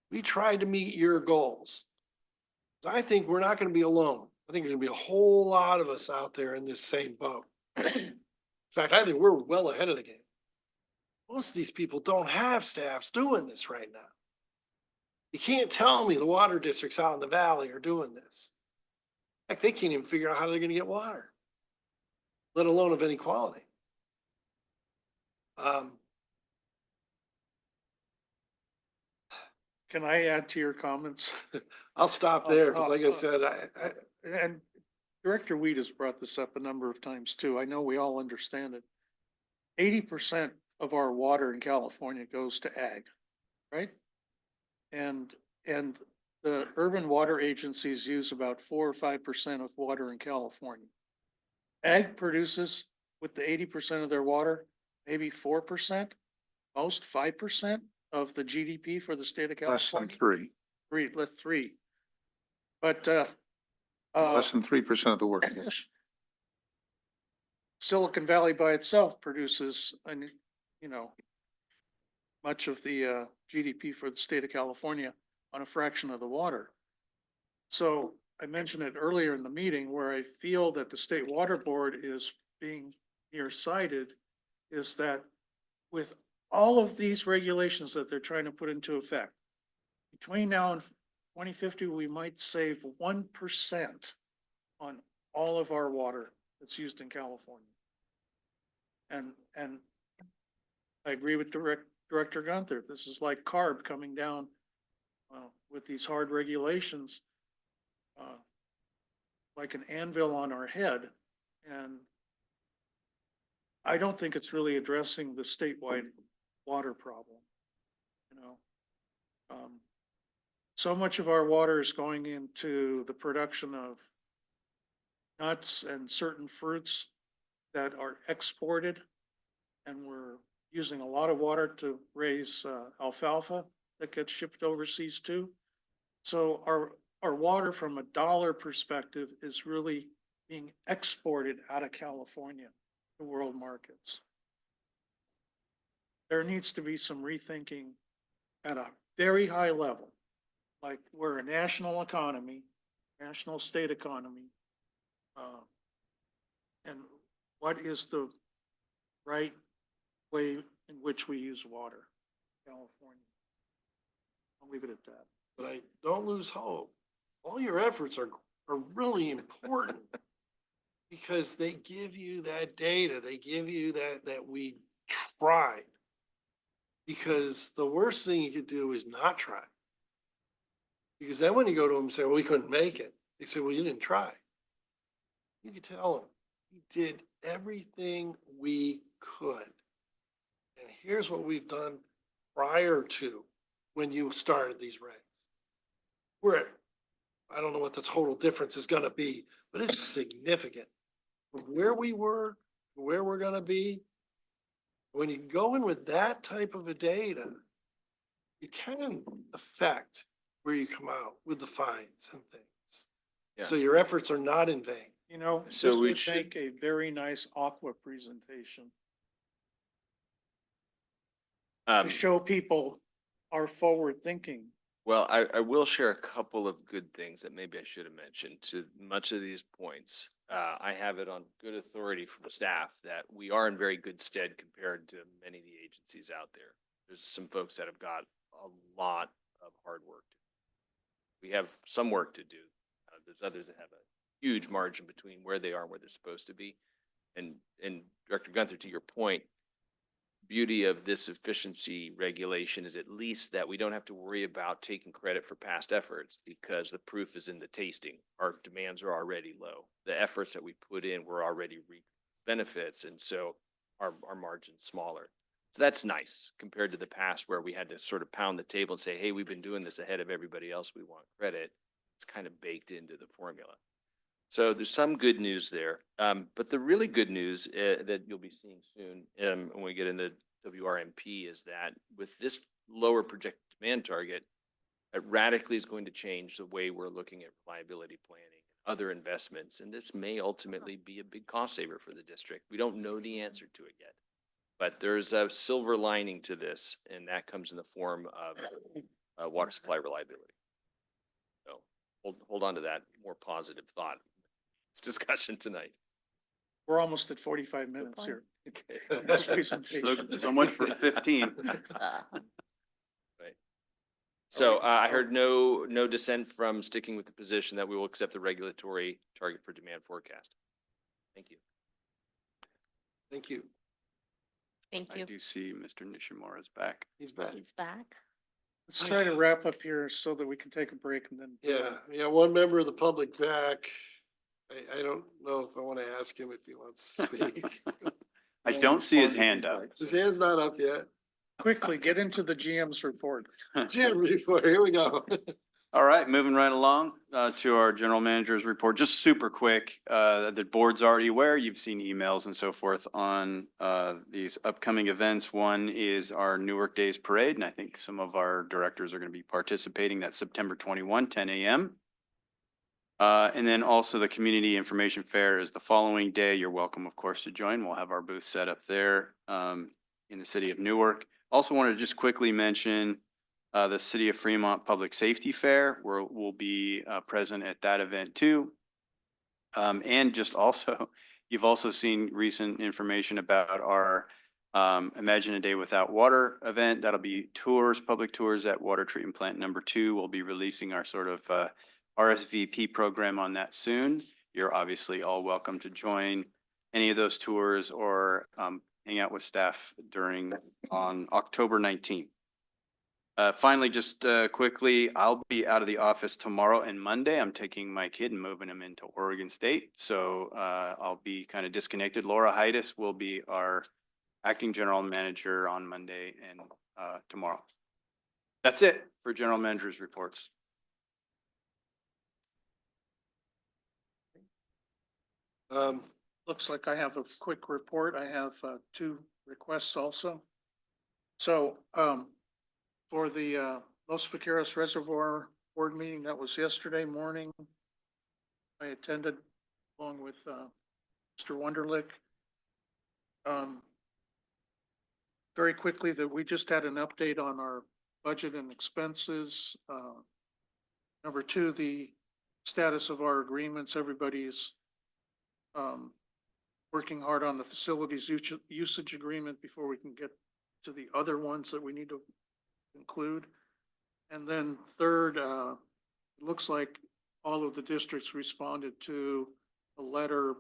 We tried to meet your goals. I think we're not going to be alone. I think there's going to be a whole lot of us out there in this same boat. In fact, I think we're well ahead of the game. Most of these people don't have staffs doing this right now. You can't tell me the water districts out in the valley are doing this. In fact, they can't even figure out how they're going to get water, let alone of any quality. Can I add to your comments? I'll stop there because like I said, and Director Weed has brought this up a number of times too. I know we all understand it. 80% of our water in California goes to ag, right? And the urban water agencies use about 4 or 5% of water in California. Ag produces with the 80% of their water, maybe 4%, most 5% of the GDP for the state of Less than California. three, Three. But less than 3% of the workforce. Silicon Valley by itself produces, much of the GDP for the state of California on a fraction of the water. So I mentioned it earlier in the meeting where I feel that the State Water Board is being nearsighted is that with all of these regulations that they're trying to put into effect, between now and 2050, we might save 1% on all of our water that's used in California. And I agree with Director Gunther. This is like CARB coming down with these hard regulations, like an anvil on our head. And I don't think it's really addressing the statewide water problem. So much of our water is going into the production of nuts and certain fruits that are exported, and we're using a lot of water to raise alfalfa that gets shipped overseas too. So our water from a dollar perspective is really being exported out of California to world markets. There needs to be some rethinking at a very high level. Like we're a national economy, national state economy. And what is the right way in which we use water in California? I'll leave it at that. But I don't lose hope. All your efforts are really important because they give you that data. They give you that we tried. Because the worst thing you could do is not try. Because then when you go to them and say, well, we couldn't make it, they say, well, you didn't try. You could tell them, we did everything we could. And here's what we've done prior to when you started these regs. We're at, I don't know what the total difference is gonna be, but it's significant. From where we were to where we're gonna be, when you go in with that type of a data, you can affect where you come out with the fines and things. Yeah. So your efforts are not in vain. So this would make a very nice aqua presentation to show people our forward thinking. Well, I will share a couple of good things that maybe I should have mentioned. To much of these points, I have it on good authority from staff that we are in very good stead compared to many of the agencies out there. There's some folks that have got a lot of hard work to do. We have some work to do. There's others that have a huge margin between where they are and where they're supposed to be. And Director Gunther, to your point, beauty of this efficiency regulation is at least that we don't have to worry about taking credit for past efforts because the proof is in the tasting. Our demands are already low. The efforts that we put in were already benefits, and so our margin's smaller. So that's nice compared to the past where we had to sort of pound the table and say, hey, we've been doing this ahead of everybody else. We want credit. It's kind of baked into the formula. So there's some good news there. But the really good news that you'll be seeing soon when we get into WRMP is that with this lower projected demand target, it radically is going to change the way we're looking at reliability planning, other investments, and this may ultimately be a big cost saver for the district. We don't know the answer to it yet, but there's a silver lining to this, and that comes in the form of water supply reliability. So hold on to that more positive thought. Discussion tonight. We're almost at 45 minutes here. Okay. So much for 15. Right. So I heard no dissent from sticking with the position that we will accept the regulatory target for demand forecast. Thank you. Thank you. Thank you. I do see Mr. Nishimura's back. He's back. He's back. Let's try to wrap up here so that we can take a break and then. Yeah, one member of the public back. I don't know if I want to ask him if he wants to speak. I don't see his hand up. His hand's not up yet. Quickly, get into the GM's report. Jim, report, here we go. All right, moving right along to our general manager's report, just super quick. The board's already aware, you've seen emails and so forth on these upcoming events. One is our Newark Days Parade, and I think some of our directors are going to be participating. That's September 21, 10 a.m. And then also the Community Information Fair is the following day. You're welcome, of course, to join. We'll have our booth set up there in the city of Newark. Also wanted to just quickly mention the City of Fremont Public Safety Fair, where we'll be present at that event too. And just also, you've also seen recent information about our Imagine a Day Without Water event. That'll be tours, public tours at Water Treatment Plant number 2. We'll be releasing our sort of RSVP program on that soon. You're obviously all welcome to join any of those tours or hang out with staff on October 19th. Finally, just quickly, I'll be out of the office tomorrow and Monday. I'm taking my kid and moving him into Oregon State. So I'll be kind of disconnected. Laura Heides will be our acting general manager on Monday and tomorrow. That's it for general manager's reports. Looks like I have a quick report. I have 2 requests also. So for the Los Vaqueros Reservoir board meeting that was yesterday morning, I attended along with Mr. Wunderlich. Very quickly, that we just had an update on our budget and expenses. Number 2, the status of our agreements. Everybody's working hard on the facilities usage agreement before we can get to the other ones that we need to include. And then 3rd, it looks like all of the districts responded to a letter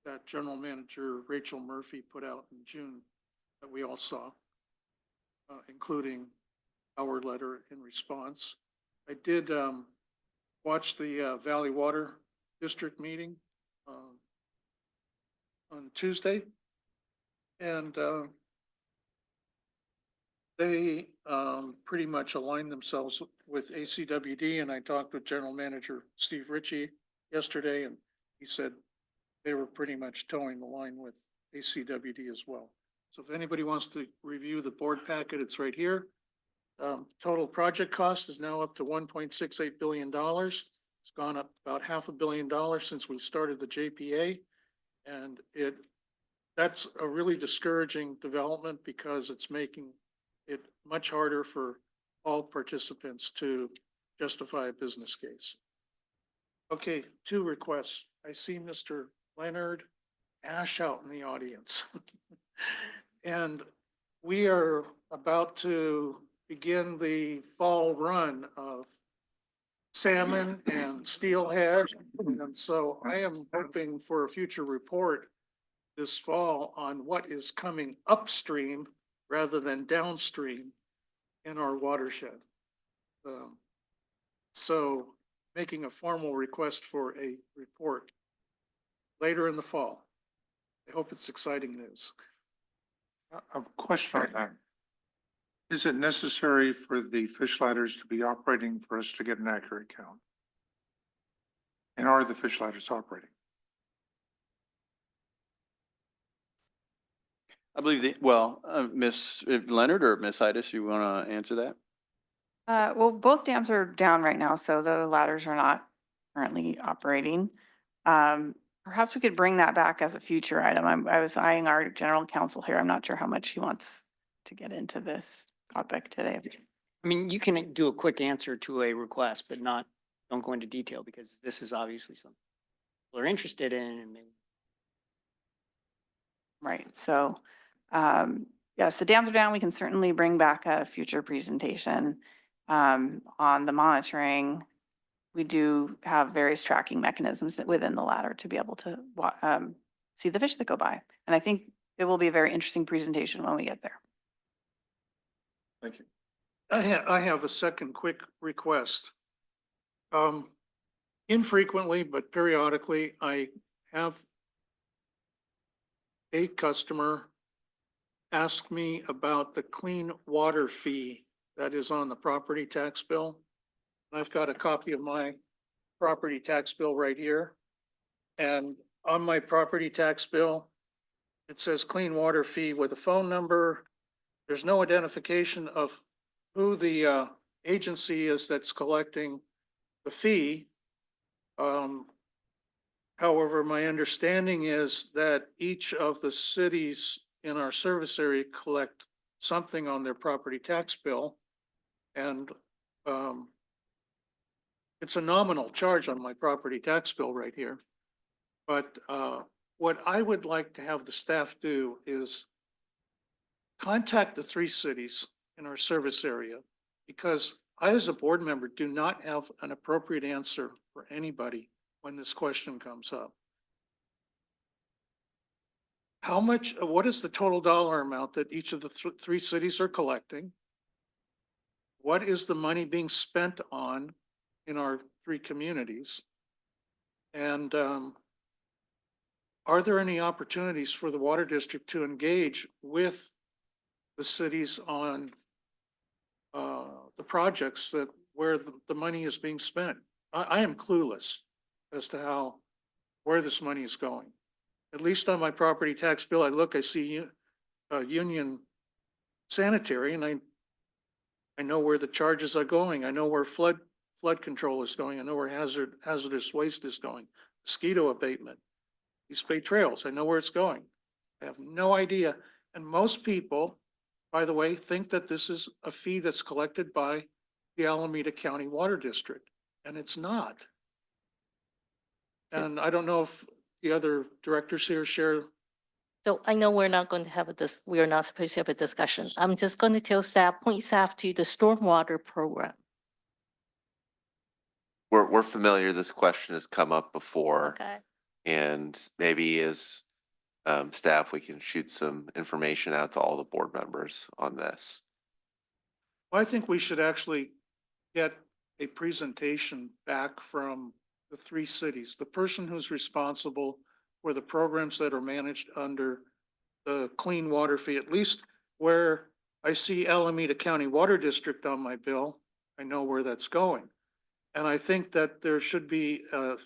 that General Manager Rachel Murphy put out in June that we all saw, including our letter in response. I did watch the Valley Water District meeting on Tuesday, and they pretty much aligned themselves with ACWD, and I talked with General Manager Steve Ritchie yesterday, and he said they were pretty much towing the line with ACWD as well. So if anybody wants to review the board packet, it's right here. Total project cost is now up to $1.68 billion. It's gone up about $500 million since we started the JPA. And that's a really discouraging development because it's making it much harder for all participants to justify a business case. Okay, 2 requests. I see Mr. Leonard Ash out in the audience. And we are about to begin the fall run of salmon and steelhead. And so I am hoping for a future report this fall on what is coming upstream rather than downstream in our watershed. So making a formal request for a report later in the fall. I hope it's exciting news. A question on that. Is it necessary for the fish ladders to be operating for us to get an accurate count? And are the fish ladders operating? I believe Miss Leonard or Miss Heides, you want to answer that? Well, both dams are down right now, so the ladders are not currently operating. Perhaps we could bring that back as a future item. I was eyeing our general counsel here. I'm not sure how much he wants to get into this topic today. I mean, you can do a quick answer to a request, but don't go into detail because this is obviously something people are interested in. And maybe. Right. So, yes, the dams are down. We can certainly bring back a future presentation on the monitoring. We do have various tracking mechanisms within the ladder to be able to see the fish that go by. And I think it will be a very interesting presentation when we get there. Thank you. I have a second quick request. Infrequently, but periodically, I have a customer asked me about the clean water fee that is on the property tax bill. I've got a copy of my property tax bill right here. And on my property tax bill, it says clean water fee with a phone number. There's no identification of who the agency is that's collecting the fee. However, my understanding is that each of the cities in our service area collect something on their property tax bill. And it's a nominal charge on my property tax bill right here. But what I would like to have the staff do is contact the 3 cities in our service area, because I, as a board member, do not have an appropriate answer for anybody when this question comes up. How much, what is the total dollar amount that each of the 3 cities are collecting? What is the money being spent on in our 3 communities? And are there any opportunities for the water district to engage with the cities on the projects that where the money is being spent? I am clueless as to where this money is going. At least on my property tax bill, I see Union Sanitary, and I know where the charges are going. I know where flood control is going. I know where hazardous waste is going, mosquito abatement, East Bay Trails. I know where it's going. I have no idea. And most people, by the way, think that this is a fee that's collected by the Alameda County Water District, and it's not. And I don't know if the other directors here share. So I know we're not going to have we are not supposed to have a discussion. I'm just going to tell staff, point staff to the stormwater program. We're familiar, this question has come up before. Okay. And maybe as staff, we can shoot some information out to all the board members on this. I think we should actually get a presentation back from the 3 cities, the person who's responsible for the programs that are managed under the clean water fee, at least where I see Alameda County Water District on my bill. I know where that's going. And I think that there should be a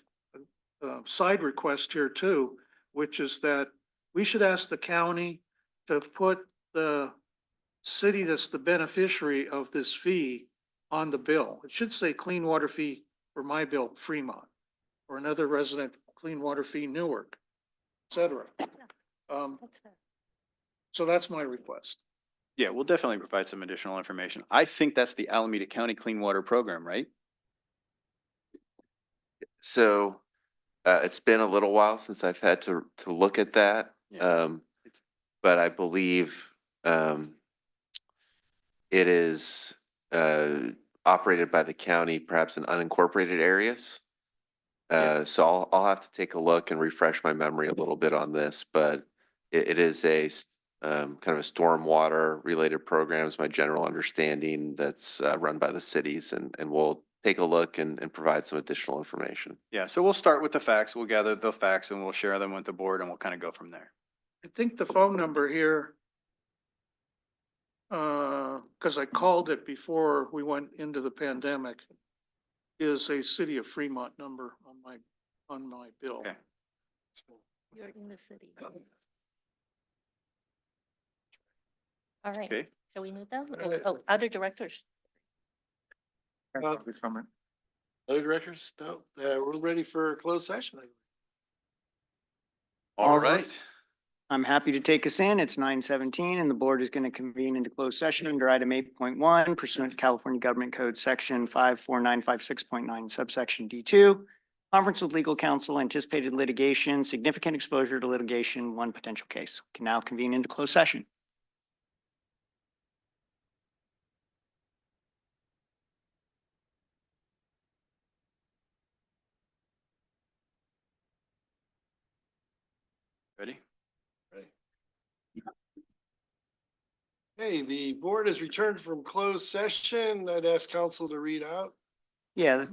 side request here too, which is that we should ask the county to put the city that's the beneficiary of this fee on the bill. It should say clean water fee for my bill, Fremont, or another resident, clean water fee, Newark, et cetera. That's fair. So that's my request. Yeah, we'll definitely provide some additional information. I think that's the Alameda County Clean Water Program, right? So it's been a little while since I've had to look at that. Yeah. But I believe it is operated by the county, perhaps in unincorporated areas. So I'll have to take a look and refresh my memory a little bit on this, but it is a kind of a stormwater related program is my general understanding, that's run by the cities, and we'll take a look and provide some additional information. Yeah, so we'll start with the facts. We'll gather the facts and we'll share them with the board, and we'll kind of go from there. I think the phone number here, because I called it before we went into the pandemic, is a City of Fremont number on my bill. Okay. You're in the city. All right. Okay. Shall we move down? All right. Oh, other directors. Comment. Other directors? No, we're ready for closed session. All right. I'm happy to take us in. It's 9:17 and the board is going to convene into closed session under item 8.1 pursuant to California Government Code section 54956.9 subsection D2. Conference with legal counsel, anticipated litigation, significant exposure to litigation, 1 potential case. Can now convene into closed session. Ready? Hey, the board has returned from closed session. I'd ask council to read out. Yeah,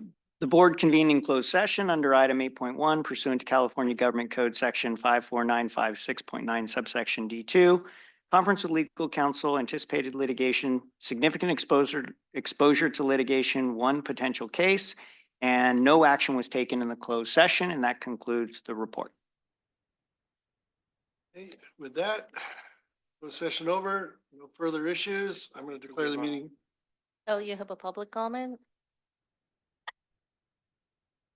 The board convened in closed session under item 8.1 pursuant to California Government Code Section 54956.9 subsection D2. Conference with legal counsel, anticipated litigation, significant exposure to litigation, one potential case, and no action was taken in the closed session, and that concludes the report. Okay, with that, closed session over, no further issues. I'm going to declare the meeting. Oh, you have a public comment?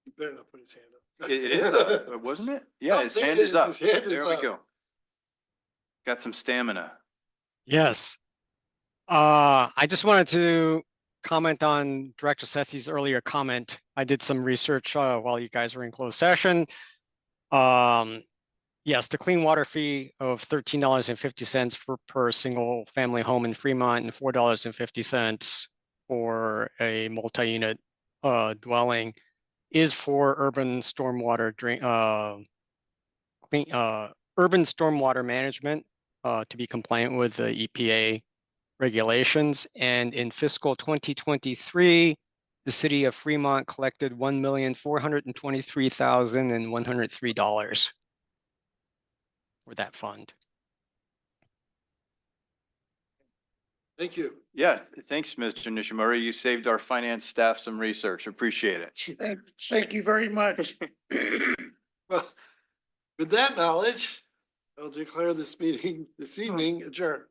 You better not put his hand up. It is, wasn't it? Yeah, Oh, his there hand it is up. His hand is There we up. go. Got some stamina. Yes. I just wanted to comment on Director Sethy's earlier comment. I did some research while you guys were in closed session. Yes, the clean water fee of $13.50 per single family home in Fremont and $4.50 for a multi-unit dwelling is for urban stormwater urban stormwater management to be compliant with the EPA regulations. And in fiscal 2023, the city of Fremont collected $1,423,103 for that fund. Thank you. Yeah, thanks, Mr. Nishimura. You saved our finance staff some research. Appreciate it. Thank you very much. Well, with that knowledge, I'll declare this meeting this evening adjourned.